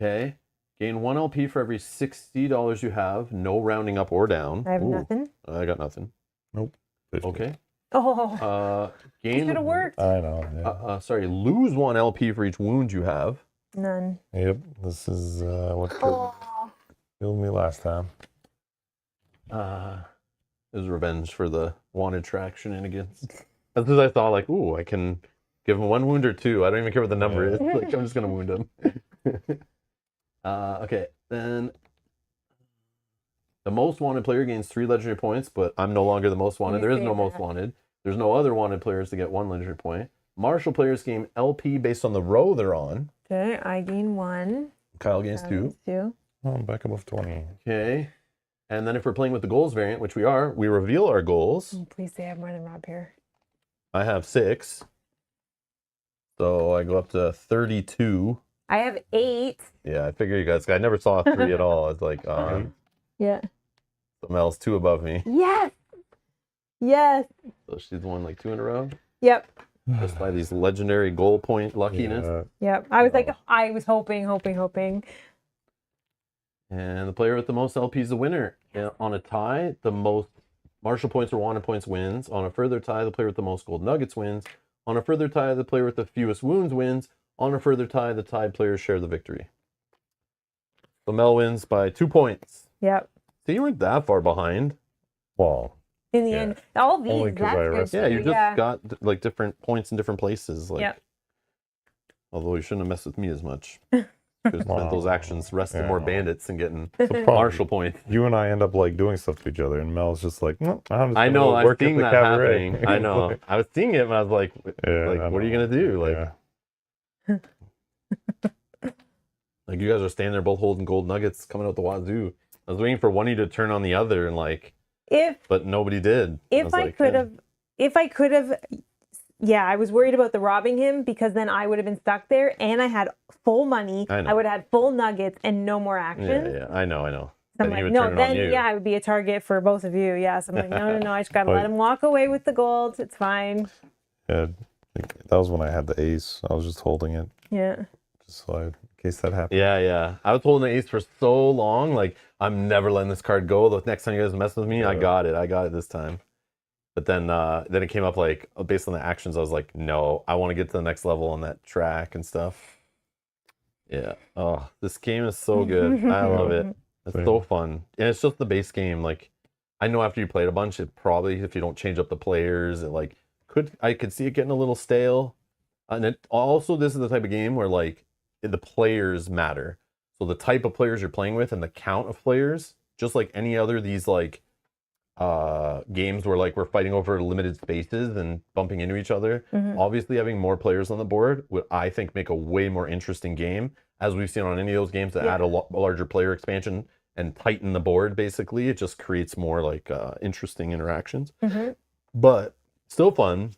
Okay. Gain 1 LP for every $60 you have. No rounding up or down. I have Ooh, nothing. I got nothing. 50. Okay. Oh, Gain. should have worked. I know. Yeah. Sorry, lose 1 LP for each wound you have. None. Yep. This is what Oh. killed me last time. It was revenge for the wanted track shenanigans. As soon as I thought, like, ooh, I can give him 1 wound or 2. I don't even care what the number is. Like, I'm just gonna wound him. Okay, then the most wanted player gains 3 legendary points, but I'm no longer the most wanted. You There is say no most that. wanted. There's no other wanted players to get 1 legendary point. Martial players gain LP based on the row they're on. Okay, I gain 1. Kyle gains 2. 2. Oh, I'm back above 20. Okay. And then if we're playing with the goals variant, which we are, we reveal our goals. Oh, please say I have more than Rob here. I have 6. So I go up to 32. I have 8. Yeah, I figure you guys, I never saw a 3 at all. It's like, Yeah. Mel's 2 above me. Yes. Yes. So she's won like 2 in a row. Yep. Just by these legendary goal point luckiness. Yeah. Yep. I was like, I was hoping. And the player with the most LP is the winner. On a tie, the most martial points or wanted points wins. On a further tie, the player with the most gold nuggets wins. On a further tie, the player with the fewest wounds wins. On a further tie, the tied players share the victory. So Mel wins by 2 points. Yep. So you weren't that far behind. Well, In the Yeah. end, all these. Only 'cause That's I good rested. Yeah, you too, just yeah. got like different points in different places. Like, Yep. although you shouldn't have messed with me as much. Should have spent those actions resting more Yeah. bandits and getting problem. martial points. you and I end up like doing stuff to each other, and Mel's just like, no, I'm just I gonna know, I'm work at seeing the that cabaret." happening. I know. I was seeing it and I was like, Yeah, like I what are you know. gonna do? Like, Yeah. like you guys are standing there both holding gold nuggets coming out the wazoo. I was waiting for one of you to turn on the other and like, If but nobody did. if was I like, could eh. have, if I could have yeah, I was worried about the robbing him because then I would have been stuck there and I had full money. I know. I would have had full nuggets and no more action. Yeah, I know. So I'm Then he like, would no, turn it on then you. yeah, I would be a target for both of you. Yeah, so I'm like, no, I just gotta But- let him walk away with the gold. It's fine. Yeah, that was when I had the ace. I was just holding it, Yeah. just so in case that happened. Yeah. I was holding the ace for so long. Like, I'm never letting this card go. The next time you guys mess with me, I Yeah. got it this time. But then it came up like based on the actions, I was like, no, I want to get to the next level on that track and stuff. Yeah. Oh, this game is so good. I love it. It's Same. so fun. And it's just the base game. Like, I know after you played a bunch, it probably, if you don't change up the players, it like I could see it getting a little stale. And it also, this is the type of game where like the players matter. So the type of players you're playing with and the count of players, just like any other these like games where like we're fighting over limited spaces and bumping into each other. Obviously, having more players on the board would, I think, make a way more interesting game, as we've seen on any of those games that add a larger player expansion and tighten the board. Basically, it just creates more like interesting interactions. But still fun.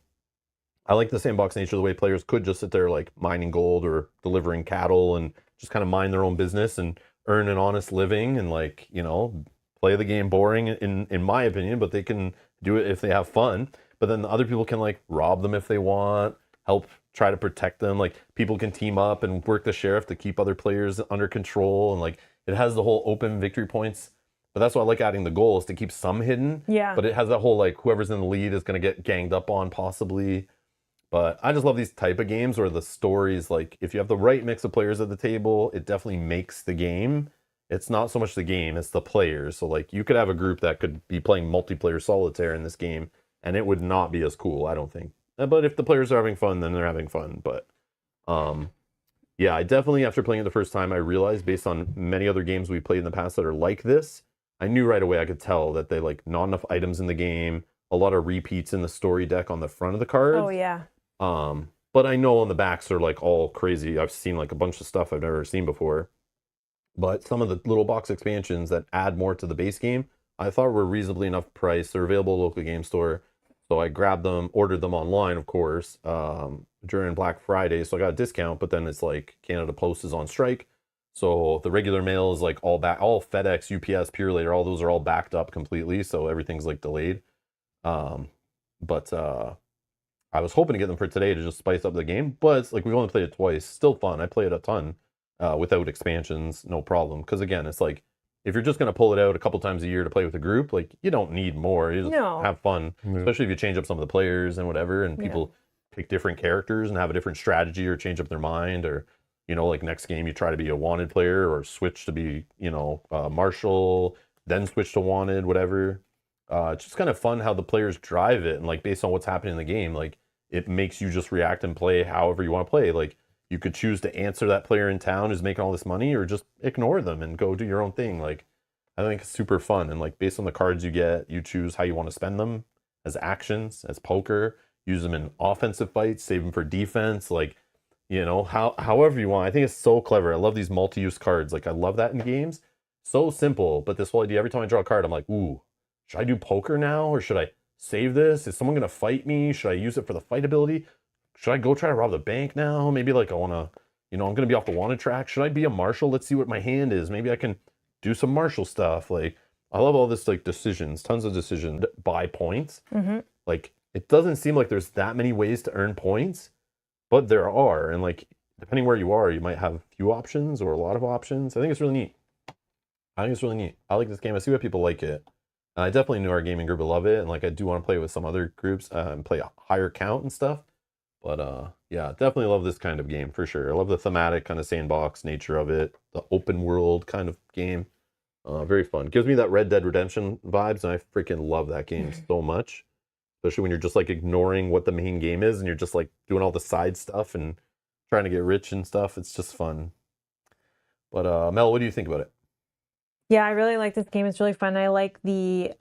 I like the sandbox nature of the way players could just sit there like mining gold or delivering cattle and just kind of mind their own business and earn an honest living and like, you know, play the game boring in my opinion, but they can do it if they have fun. But then the other people can like rob them if they want, help try to protect them. Like people can team up and work the sheriff to keep other players under control. And like it has the whole open victory points. But that's why I like adding the goals to keep some hidden. Yeah. But it has that whole like whoever's in the lead is going to get ganged up on possibly. But I just love these type of games where the stories, like if you have the right mix of players at the table, it definitely makes the game. It's not so much the game, it's the players. So like you could have a group that could be playing multiplayer solitaire in this game and it would not be as cool, I don't think. But if the players are having fun, then they're having fun. But yeah, I definitely, after playing it the first time, I realized based on many other games we played in the past that are like this, I knew right away I could tell that they like not enough items in the game, a lot of repeats in the story deck on the front of the cards. Oh yeah. But I know on the backs are like all crazy. I've seen like a bunch of stuff I've never seen before. But some of the little box expansions that add more to the base game, I thought were reasonably enough priced. They're available at a local game store. So I grabbed them, ordered them online, of course, during Black Friday. So I got a discount, but then it's like Canada Post is on strike. So the regular mail is like all FedEx, UPS, Purelator, all those are all backed up completely. So everything's like delayed. But I was hoping to get them for today to just spice up the game, but it's like we've only played it twice. Still fun. I play it a ton without expansions, no problem. Because again, it's like if you're just gonna pull it out a couple times a year to play with a group, like you don't need more. You just have fun, especially if you change up some of the players and whatever, and people pick different characters and have a different strategy or change up their mind, or you know, like next game you try to be a wanted player or switch to be, you know, marshal, then switch to wanted, whatever. It's just kind of fun how the players drive it, and like based on what's happening in the game, like it makes you just react and play however you want to play. Like you could choose to answer that player in town who's making all this money, or just ignore them and go do your own thing. Like I think it's super fun, and like based on the cards you get, you choose how you want to spend them as actions, as poker. Use them in offensive fights, save them for defense. Like you know, however you want. I think it's so clever. I love these multi-use cards. Like I love that in games. So simple, but this whole idea, every time I draw a card, I'm like, ooh, should I do poker now, or should I save this? Is someone going to fight me? Should I use it for the fight ability? Should I go try to rob the bank now? Maybe like I want to, you know, I'm going to be off the wanted track. Should I be a marshal? Let's see what my hand is. Maybe I can do some marshal stuff. Like I love all this like decisions, tons of decisions by points. Like it doesn't seem like there's that many ways to earn points, but there are. And like depending where you are, you might have a few options or a lot of options. I think it's really neat. I like this game. I see why people like it. And I definitely knew our gaming group would love it, and like I do want to play with some other groups and play a higher count and stuff. But yeah, definitely love this kind of game for sure. I love the thematic kind of sandbox nature of it, the open world kind of game. Very fun. Gives me that Red Dead Redemption vibes, and I freaking love that game so much. Especially when you're just like ignoring what the main game is, and you're just like doing all the side stuff and trying to get rich and stuff. It's just fun. But Mel, what do you think about it? Yeah, I really like this game. It's really fun. I like the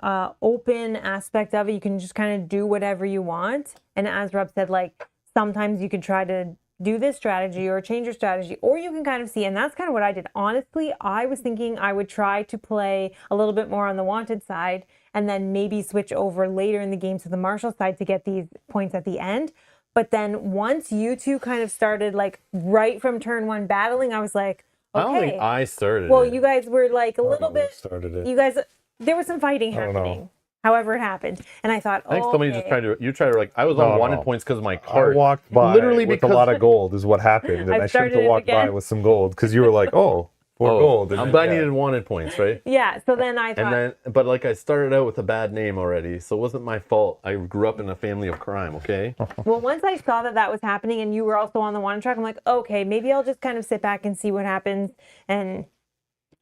open aspect of it. You can just kind of do whatever you want. And as Rob said, like sometimes you can try to do this strategy or change your strategy, or you can kind of see. And that's kind of what I did. Honestly, I was thinking I would try to play a little bit more on the wanted side and then maybe switch over later in the game to the marshal side to get these points at the end. But then once you two kind of started like right from turn 1 battling, I was like, I don't okay. think I started Well, it. you guys were like a I don't little know who bit. started it. You guys, there was some fighting I don't know. happening. However, it happened, and I thought, I think somebody just okay. tried to. You tried to like. I was No, on wanted no. points because of my I cart. walked by literally with because a lot of gold is what happened, and I've I shouldn't started have it walked by again. with some gold because you were like, "Oh, four gold." And I'm then, glad I yeah. needed wanted points, right? Yeah. So then I thought, And then, but like I started out with a bad name already, so it wasn't my fault. I grew up in a family of crime. Okay. well, once I saw that that was happening, and you were also on the one track, I'm like, okay, maybe I'll just kind of sit back and see what happens, and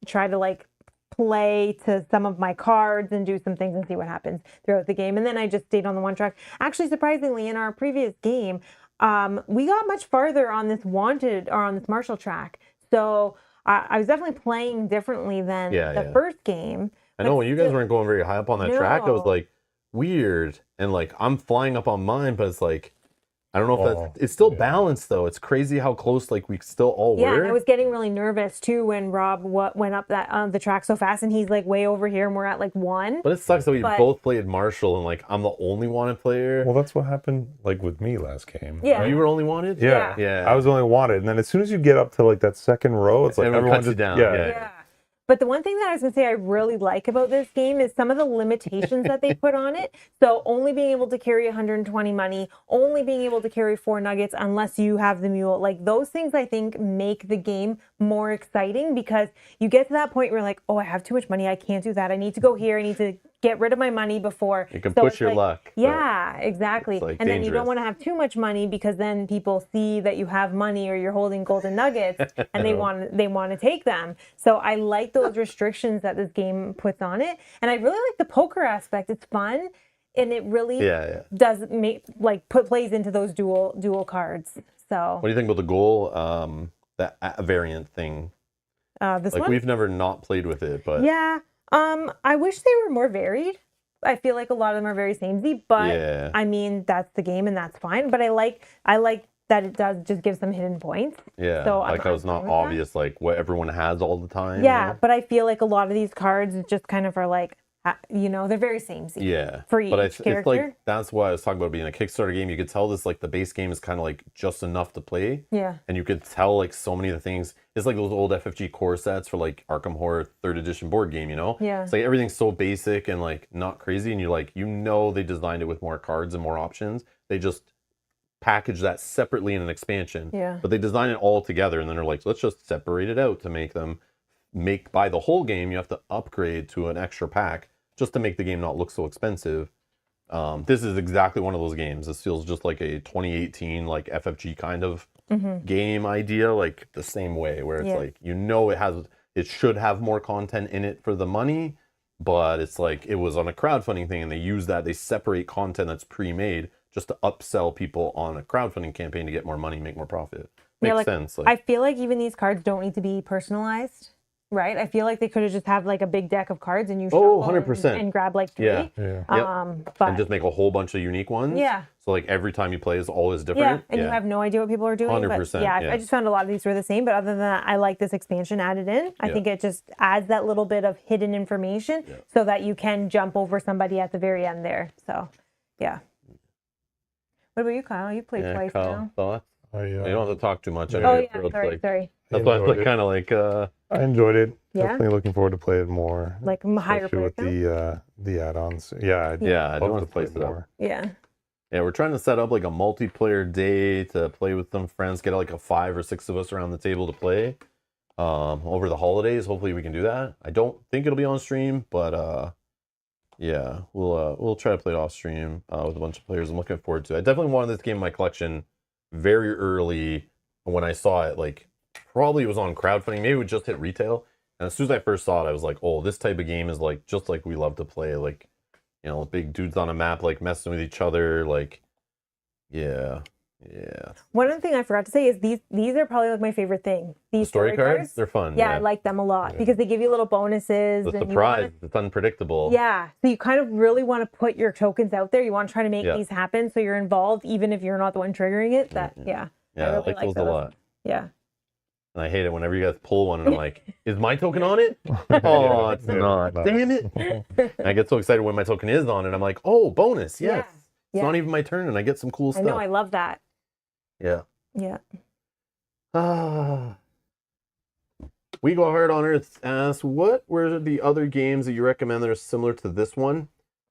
try to like play to some of my cards and do some things and see what happens throughout the game. And then I just stayed on the one track. Actually, surprisingly, in our previous game, we got much farther on this wanted or on this Marshall track. So I was definitely playing differently than the first game. I know when you guys weren't going very high up on that track, I was No. like weird, and like I'm flying up on mine, but it's like I don't know if Oh, that's. It's still balanced though. It's crazy how close like we still all Yeah, were. and I was getting really nervous too when Rob went up that the track so fast, and he's like way over here, and we're at like 1. But it sucks that we But- both played Marshall, and like I'm the only wanted player. Well, that's what happened like with me last game. Yeah. You were only wanted. Yeah. Yeah. I was only wanted, and then as soon as you get up to like that second row, it's like Everyone everyone cuts you just down, Yeah. yeah. Yeah. But the one thing that I was going to say I really like about this game is some of the limitations that they put on it. So only being able to carry 120 money, only being able to carry 4 nuggets unless you have the mule. Like those things I think make the game more exciting because you get to that point where you're like, oh, I have too much money. I can't do that. I need to go here. I need to get rid of my money before. You can So push it's your like- luck. but Yeah, exactly. it's, like, and then you don't dangerous. want to have too much money because then people see that you have money or you're holding golden nuggets and they want to take them. So I like those restrictions that this game puts on it. And I really like the poker aspect. It's fun and it really Yeah. does make plays into those dual cards. So What do you think about the goal? That variant thing. this Like one, we've never not played with it, but yeah. I wish they were more varied. I feel like a lot of them are very samey, but Yeah. I mean that's the game and that's fine. But I like that it does just give some hidden points. yeah, So like I'm it's not fine with that. obvious like what everyone has all the time. Yeah, you know? but I feel like a lot of these cards just kind of are like, they're very samey. Yeah, For but each it's character. like that's why I was talking about being a Kickstarter game. You could tell this like the base game is kind of like just enough to play, Yeah. and you could tell like so many of the things. It's like those old FFG core sets for like Arkham Horror 3rd edition board game. You know, Yeah. It's like everything's so basic and like not crazy, and you're like they designed it with more cards and more options. They just package that separately in an expansion. Yeah. But they design it all together, and then they're like, let's just separate it out to make them buy the whole game. You have to upgrade to an extra pack just to make the game not look so expensive. This is exactly one of those games. This feels just like a 2018 like FFG kind of game idea, like the same way where it's Yeah. like it should have more content in it for the money, but it's like it was on a crowdfunding thing, and they separate content that's pre-made just to upsell people on a crowdfunding campaign to get more money, make more profit. Makes like, sense. I feel like even these cards don't need to be personalized, right? I feel like they could have just have like a big deck of cards and you Oh, shuffle 100%. and grab like 3. Yeah. Yeah. But and just make a whole bunch of unique ones. Yeah. So like every time you play is always yeah, different. and you have no idea what people are doing. 100%, But yeah, yeah. I just found a lot of these were the same. But other than that, I like this expansion added in. I Yeah. think it just adds that little bit of hidden information so that you can jump over somebody at the very end there. So, yeah. What about you, Kyle? You played Yeah, twice Kyle, now. thoughts? I, You don't have to talk too much. I Oh, know Oh you're yeah, thrilled, sorry, like, sorry. That's why I was enjoyed like, it. kind of like, I enjoyed it. Yeah? Definitely looking forward to play it more. Like higher especially player with the add-ons. Yeah, I'd yeah, I do love want to to play place it up. more. Yeah. Yeah, we're trying to set up like a multiplayer day to play with some friends, get like a 5 or 6 of us around the table to play over the holidays. Hopefully we can do that. I don't think it'll be on stream, but yeah, we'll try to play it off stream with a bunch of players. I'm looking forward to it. I definitely wanted this game in my collection very early when I saw it. Like probably it was on crowdfunding, maybe it just hit retail. And as soon as I first saw it, I was like, oh, this type of game is like just like we love to play, like, you know, big dudes on a map like messing with each other, like, yeah. One other thing I forgot to say is these are probably like my favorite thing. These Story cards, they're fun. Yeah, I like them a lot because they give you little bonuses. the and you surprise. wanna- It's unpredictable. Yeah, so you kind of really want to put your tokens out there. You want to try to make Yeah. these happen, so you're involved, even if you're not the one triggering it. That Yeah, I really like those a lot. Yeah, And I hate it whenever you guys pull one and I'm like, is my token on it? Oh, it's Yeah, not. no. Damn it. And I get so excited when my token is on it. I'm like, oh, bonus. Yes. Yeah. not even my turn, and I get some cool I stuff. know. I love that. Yeah. Yeah. Ah. We Go Hard on Earth asks, what were the other games that you recommend that are similar to this one?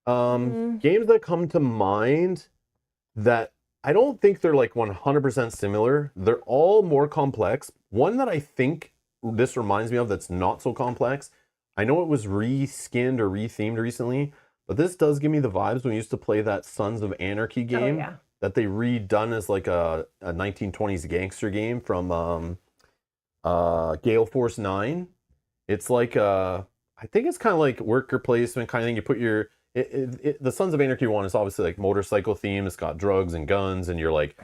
Games that come to mind that I don't think they're like 100% similar. They're all more complex. One that I think this reminds me of that's not so complex. I know it was reskinned or rethemed recently, but this does give me the vibes when we used to play that Sons of Anarchy game yeah. that they redone as like a 1920s gangster game from Gale Force 9. It's like I think it's kind of like worker placement kind of thing. You put your the Sons of Anarchy one is obviously like motorcycle theme. It's got drugs and guns, and you're like,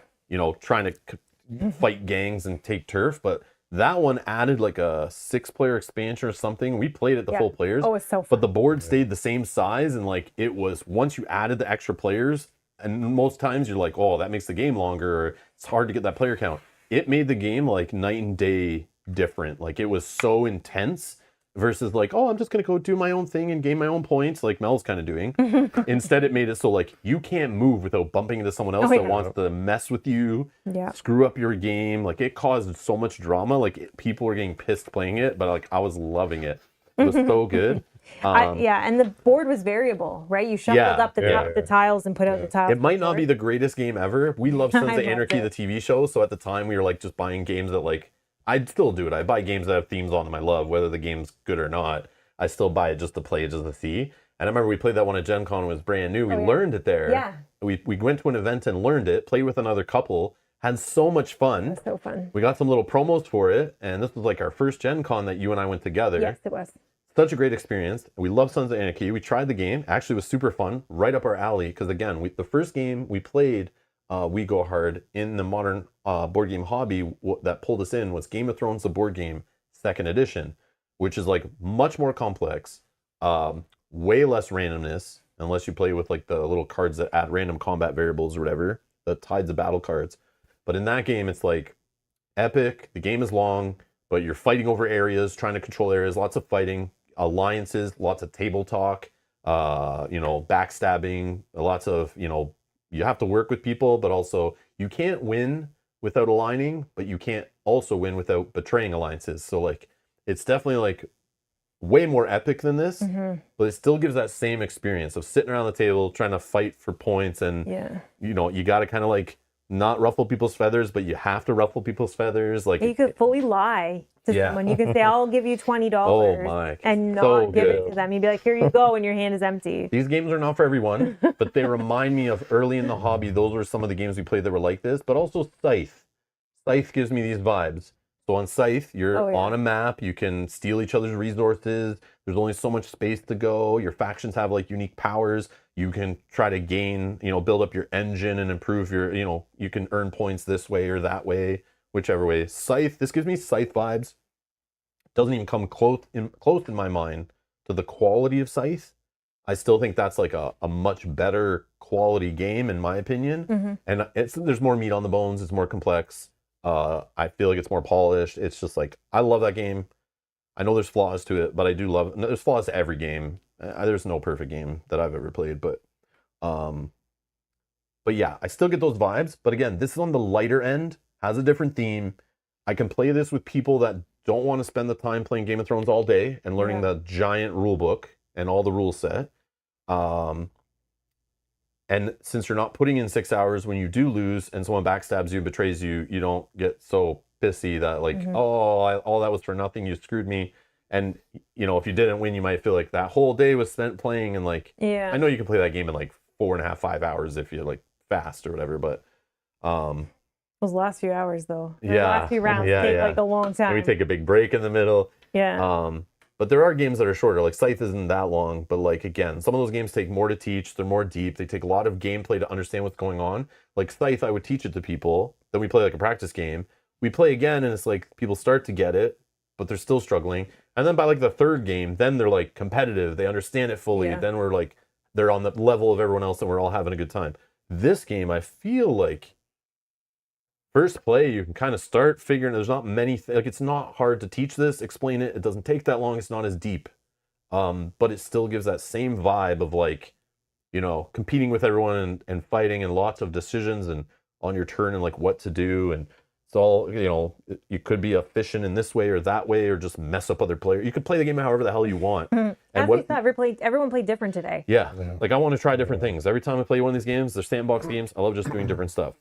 trying to fight gangs and take turf. But that one added like a 6-player expansion or something. We played it the full players. Oh, it's so fun. But the board stayed the same size, and like it was once you added the extra players, and most times you're like, oh, that makes the game longer, or it's hard to get that player count. It made the game like night and day different. Like it was so intense versus like, oh, I'm just gonna go do my own thing and gain my own points, like Mel's kind of doing. Instead, it made it so like you can't move without bumping into someone else that wants to mess with you, screw up your game. Like it caused so much drama. Like people were getting pissed playing it, but like I was loving it. It was so good. And the board was variable, right? You shuffled up the tiles and put out the tiles. It might not be the greatest game ever. We love Sons of Anarchy, it. the TV show. So at the time, we were like just buying games that like, I'd still do it. I buy games that have themes on them I love, whether the game's good or not. I still buy it just to play it just to see. And I remember we played that one at Gen Con. It was brand new. We learned it there. Yeah. We went to an event and learned it, played with another couple, had so much fun. It was so fun. We got some little promos for it. And this was like our first Gen Con that you and I went together. Yes, it was. Such a great experience. We love Sons of Anarchy. We tried the game. Actually, it was super fun. Right up our alley. Because again, the first game we played, We Go Hard in the modern board game hobby that pulled us in was Game of Thrones, the board game, 2nd edition, which is like much more complex, way less randomness, unless you play with like the little cards that add random combat variables or whatever, the Tides of Battle cards. But in that game, it's like epic. The game is long, but you're fighting over areas, trying to control areas, lots of fighting, alliances, lots of table talk, backstabbing, lots of, you have to work with people, but also you can't win without aligning, but you can't also win without betraying alliances. So like, it's definitely like way more epic than this, but it still gives that same experience of sitting around the table, trying to fight for points. And, you got to kind of like not ruffle people's feathers, but you have to ruffle people's feathers. Like you could fully lie to someone. You could say, I'll give you $20 Oh my, and not so give it good. to them. You'd be like, here you go, and your hand is empty. These games are not for everyone, but they remind me of early in the hobby. Those were some of the games we played that were like this, but also Scythe. Scythe gives me these vibes. So on Scythe, you're on a map. You can steal each other's resources. There's only so much space to go. Your factions have like unique powers. You can try to gain, build up your engine and improve your, you can earn points this way or that way, whichever way. Scythe, this gives me Scythe vibes. Doesn't even come close in my mind to the quality of Scythe. I still think that's like a much better quality game in my opinion. And there's more meat on the bones. It's more complex. I feel like it's more polished. It's just like, I love that game. I know there's flaws to it, but I do love it. There's flaws to every game. There's no perfect game that I've ever played, but yeah, I still get those vibes. But again, this is on the lighter end, has a different theme. I can play this with people that don't want to spend the time playing Game of Thrones all day and learning the giant rule book and all the rule set. And since you're not putting in 6 hours when you do lose and someone backstabs you, betrays you, you don't get so pissy that like, all that was for nothing. You screwed me. And, if you didn't win, you might feel like that whole day was spent playing. And like, I know you can play that game in like 4.5, 5 hours if you're like fast or whatever. But those last few hours though. The Yeah. last few rounds take like a long time. maybe take a big break in the middle. Yeah. But there are games that are shorter. Like Scythe isn't that long, but like again, some of those games take more to teach. They're more deep. They take a lot of gameplay to understand what's going on. Like Scythe, I would teach it to people. Then we play like a practice game. We play again, and it's like people start to get it, but they're still struggling. And then by like the third game, then they're like competitive. They understand it fully. Yeah. Then we're like, they're on the level of everyone else, and we're all having a good time. This game, I feel like first play, you can kind of start figuring. There's not many, like it's not hard to teach this, explain it. It doesn't take that long. It's not as deep, but it still gives that same vibe of like, you know, competing with everyone and fighting and lots of decisions and on your turn and like what to do. And it's all, you know, you could be efficient in this way or that way or just mess up other players. You could play the game however the hell you want. As And we what, saw, everyone played different today. yeah, Yeah. like I want to try different things. Every time I play one of these games, they're sandbox games. I love just doing different stuff.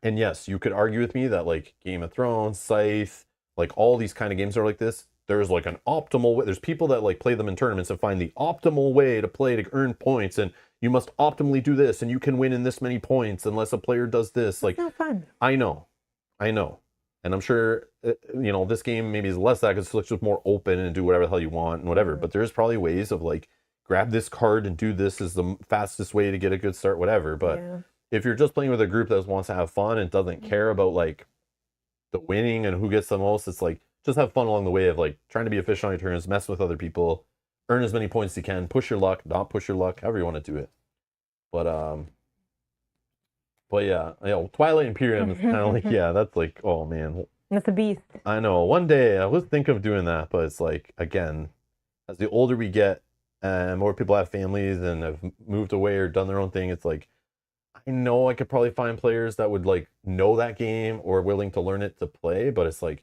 And yes, you could argue with me that like Game of Thrones, Scythe, like all these kind of games are like this. There's like an optimal way. There's people that like play them in tournaments and find the optimal way to play to earn points. And you must optimally do this and you can win in this many points unless a player does this. Like, It's not fun. I know. And I'm sure, you know, this game maybe is less that because it's just more open and do whatever the hell you want and whatever. But there's probably ways of like, grab this card and do this is the fastest way to get a good start, whatever. But Yeah. if you're just playing with a group that wants to have fun and doesn't care about like the winning and who gets the most, it's like, just have fun along the way of like trying to be efficient on your turns, mess with other people, earn as many points as you can, push your luck, not push your luck, however you want to do it. But yeah, you know, Twilight Imperium is kind of like, yeah, that's like, oh man, That's a beast. I know. One day I was thinking of doing that, but it's like, again, as the older we get and more people have families and have moved away or done their own thing, it's like, I know I could probably find players that would like know that game or willing to learn it to play, but it's like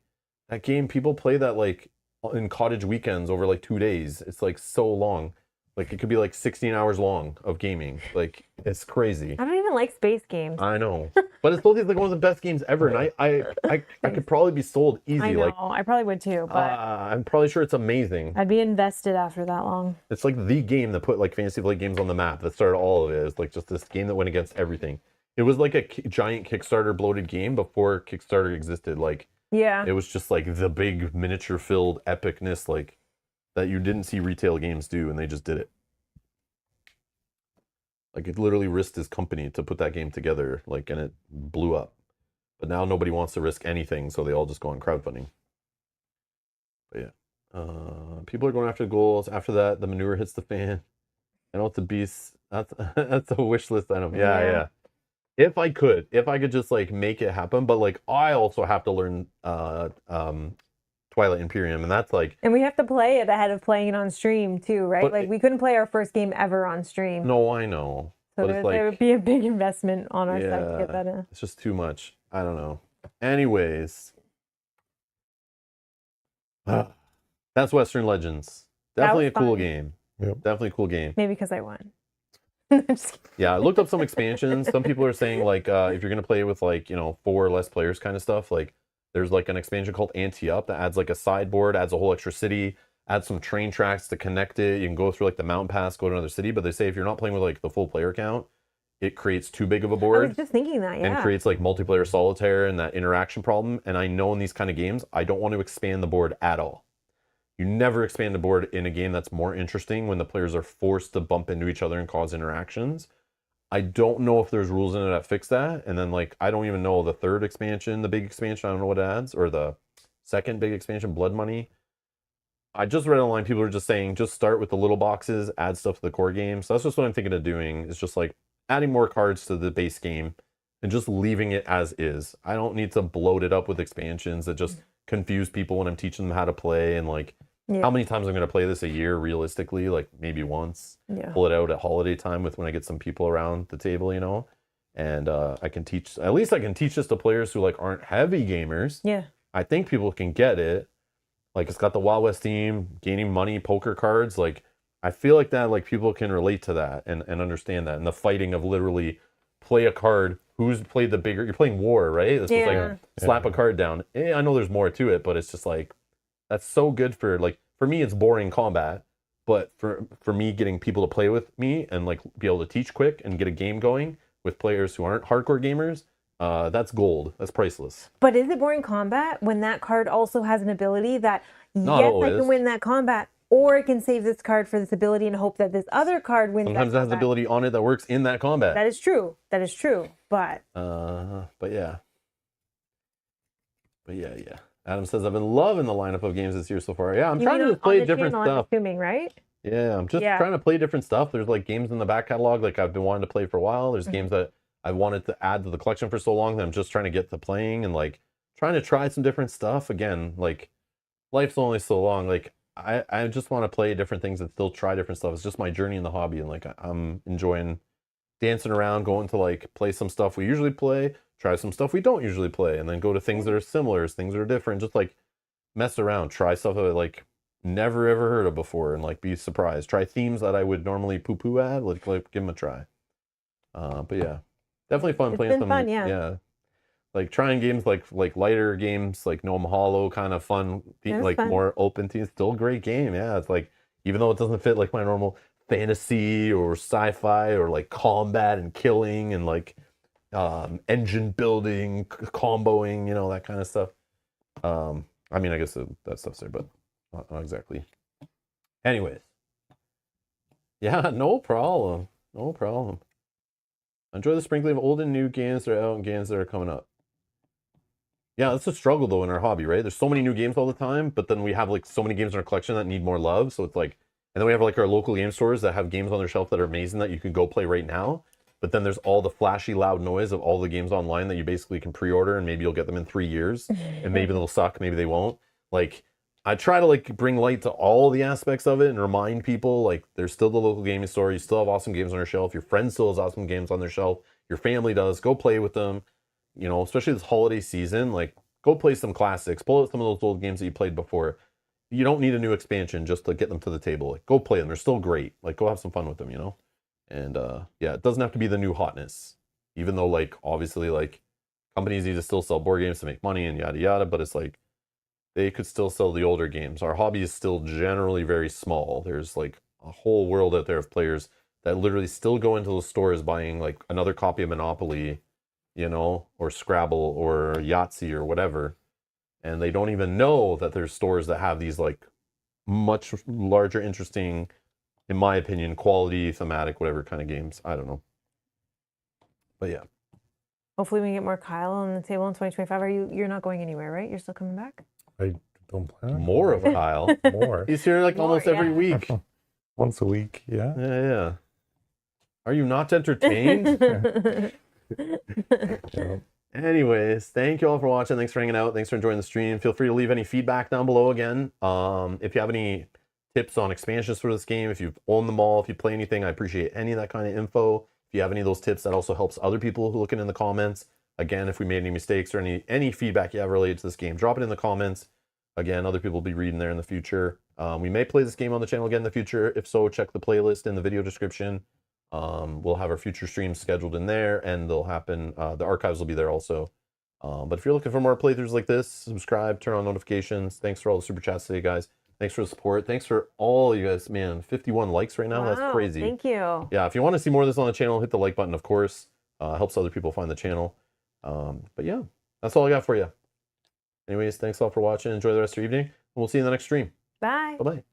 that game, people play that like in cottage weekends over like 2 days. It's like so long. Like it could be like 16 hours long of gaming. Like it's crazy. I don't even like space games. I know. But it's supposed to be like one of the best games ever. And I could probably be sold easy. I know. Like I probably would too, but I'm probably sure it's amazing. I'd be invested after that long. It's like the game that put like Fantasy Flight Games on the map that started all of it. It's like just this game that went against everything. It was like a giant Kickstarter bloated game before Kickstarter existed. Like Yeah. it was just like the big miniature filled epicness like that you didn't see retail games do, and they just did it. Like it literally risked his company to put that game together, like, and it blew up. But now nobody wants to risk anything, so they all just go on crowdfunding. But yeah, people are going after the goals. After that, the manure hits the fan. I know it's a beast. That's a wish list item. Yeah. If I could just like make it happen, but like I also have to learn Twilight Imperium, and that's like, And we have to play it ahead of playing it on stream too, right? But Like we couldn't play our first game ever on stream. no, I know, So but there it's like, would be a big investment on our side to get Yeah. that in. it's just too much. I don't know. Anyways, that's Western Legends. That Definitely was a cool fun. game. Yep. Definitely a cool game. Maybe because I won. Just kidding. Yeah, I looked up some expansions. Some people are saying like if you're gonna play with like, you know, 4 or less players kind of stuff, like there's like an expansion called Ante Up that adds like a sideboard, adds a whole extra city, adds some train tracks to connect it. You can go through like the mountain pass, go to another city. But they say if you're not playing with like the full player count, it creates too big of a I board was just thinking that, and yeah. creates like multiplayer solitaire and that interaction problem. And I know in these kind of games, I don't want to expand the board at all. You never expand the board in a game that's more interesting when the players are forced to bump into each other and cause interactions. I don't know if there's rules in it that fix that. And then like, I don't even know the third expansion, the big expansion, I don't know what it adds, or the second big expansion, Blood Money. I just read online, people are just saying, just start with the little boxes, add stuff to the core game. So that's just what I'm thinking of doing, is just like adding more cards to the base game and just leaving it as is. I don't need to bloat it up with expansions that just confuse people when I'm teaching them how to play. And like, Yeah. how many times I'm going to play this a year realistically? Like maybe once. Yeah. Pull it out at holiday time with when I get some people around the table, you know, and I can teach, at least I can teach this to players who like aren't heavy gamers. Yeah. I think people can get it. Like it's got the Wild West theme, gaining money, poker cards. Like I feel like that, like people can relate to that and understand that. And the fighting of literally play a card. Who's played the bigger, you're playing war, right? It's just Yeah. like slap a card down. I know there's more to it, but it's just like, that's so good for like, for me, it's boring combat. But for me, getting people to play with me and like be able to teach quick and get a game going with players who aren't hardcore gamers, that's gold. That's priceless. But is it boring combat when that card also has an ability that, Not yes, I always. can win that combat, or I can save this card for this ability and hope that this other card wins Sometimes it that has combat. ability on it that works in that combat. That is true. That is true. But But yeah. Yeah. Adam says, I've been loving the lineup of games this year so far. Yeah, I'm you trying mean to on play the different channel, stuff. I'm assuming, right? Yeah, I'm just Yeah. trying to play different stuff. There's like games in the back catalog like I've been wanting to play for a while. There's games that I wanted to add to the collection for so long that I'm just trying to get to playing and like trying to try some different stuff. Again, like life's only so long. Like I just want to play different things and still try different stuff. It's just my journey in the hobby, and like I'm enjoying dancing around, going to like play some stuff we usually play, try some stuff we don't usually play, and then go to things that are similar, things that are different, just like mess around, try stuff that I like never ever heard of before, and like be surprised. Try themes that I would normally poo-poo at, like give them a try. But yeah, definitely fun It's playing been some. fun, yeah. Like trying games like lighter games like Gnome Hollow, kind of fun, It was like fun. more open themes. Still a great game. Yeah, it's like even though it doesn't fit like my normal fantasy or sci-fi or like combat and killing and like engine building, comboing, you know, that kind of stuff. I mean, I guess that stuff's there, but not exactly. Anyways, yeah, no problem. No problem. Enjoy the sprinkling of old and new games that are out and games that are coming up. Yeah, that's a struggle though in our hobby, right? There's so many new games all the time, but then we have like so many games in our collection that need more love. So it's like, and then we have like our local game stores that have games on their shelf that are amazing that you could go play right now. But then there's all the flashy, loud noise of all the games online that you basically can pre-order, and maybe you'll get them in 3 years, and maybe they'll suck, maybe they won't. Like, I try to like bring light to all the aspects of it and remind people like there's still the local gaming store. You still have awesome games on your shelf. Your friend still has awesome games on their shelf. Your family does. Go play with them. You know, especially this holiday season, like go play some classics. Pull out some of those old games that you played before. You don't need a new expansion just to get them to the table. Like go play them. They're still great. Like go have some fun with them, you know? And yeah, it doesn't have to be the new hotness. Even though like obviously like companies need to still sell board games to make money and yada yada, but it's like they could still sell the older games. Our hobby is still generally very small. There's like a whole world out there of players that literally still go into those stores buying like another copy of Monopoly, you know, or Scrabble or Yahtzee or whatever. And they don't even know that there's stores that have these like much larger, interesting, in my opinion, quality, thematic, whatever kind of games. I don't know. But yeah. Hopefully we get more Kyle on the table in 2025. You're not going anywhere, right? You're still coming back? I don't plan on More of Kyle. more. He's here like More, almost every yeah. week. Once a week, yeah. Yeah. Are you not entertained? Yeah. Anyways, thank you all for watching. Thanks for hanging out. Thanks for enjoying the stream. Feel free to leave any feedback down below again. If you have any tips on expansions for this game, if you've owned them all, if you play anything, I appreciate any of that kind of info. If you have any of those tips, that also helps other people who are looking in the comments. Again, if we made any mistakes or any feedback you have related to this game, drop it in the comments. Again, other people will be reading there in the future. We may play this game on the channel again in the future. If so, check the playlist in the video description. We'll have our future streams scheduled in there, and they'll happen. The archives will be there also. But if you're looking for more playthroughs like this, subscribe, turn on notifications. Thanks for all the super chats today, guys. Thanks for the support. Thanks for all you guys. Man, 51 likes right now. Wow, That's crazy. Thank you. Yeah, if you want to see more of this on the channel, hit the like button, of course. Helps other people find the channel. But yeah, that's all I got for you. Anyways, thanks all for watching. Enjoy the rest of your evening, and we'll see you in the next stream. Bye. Bye-bye.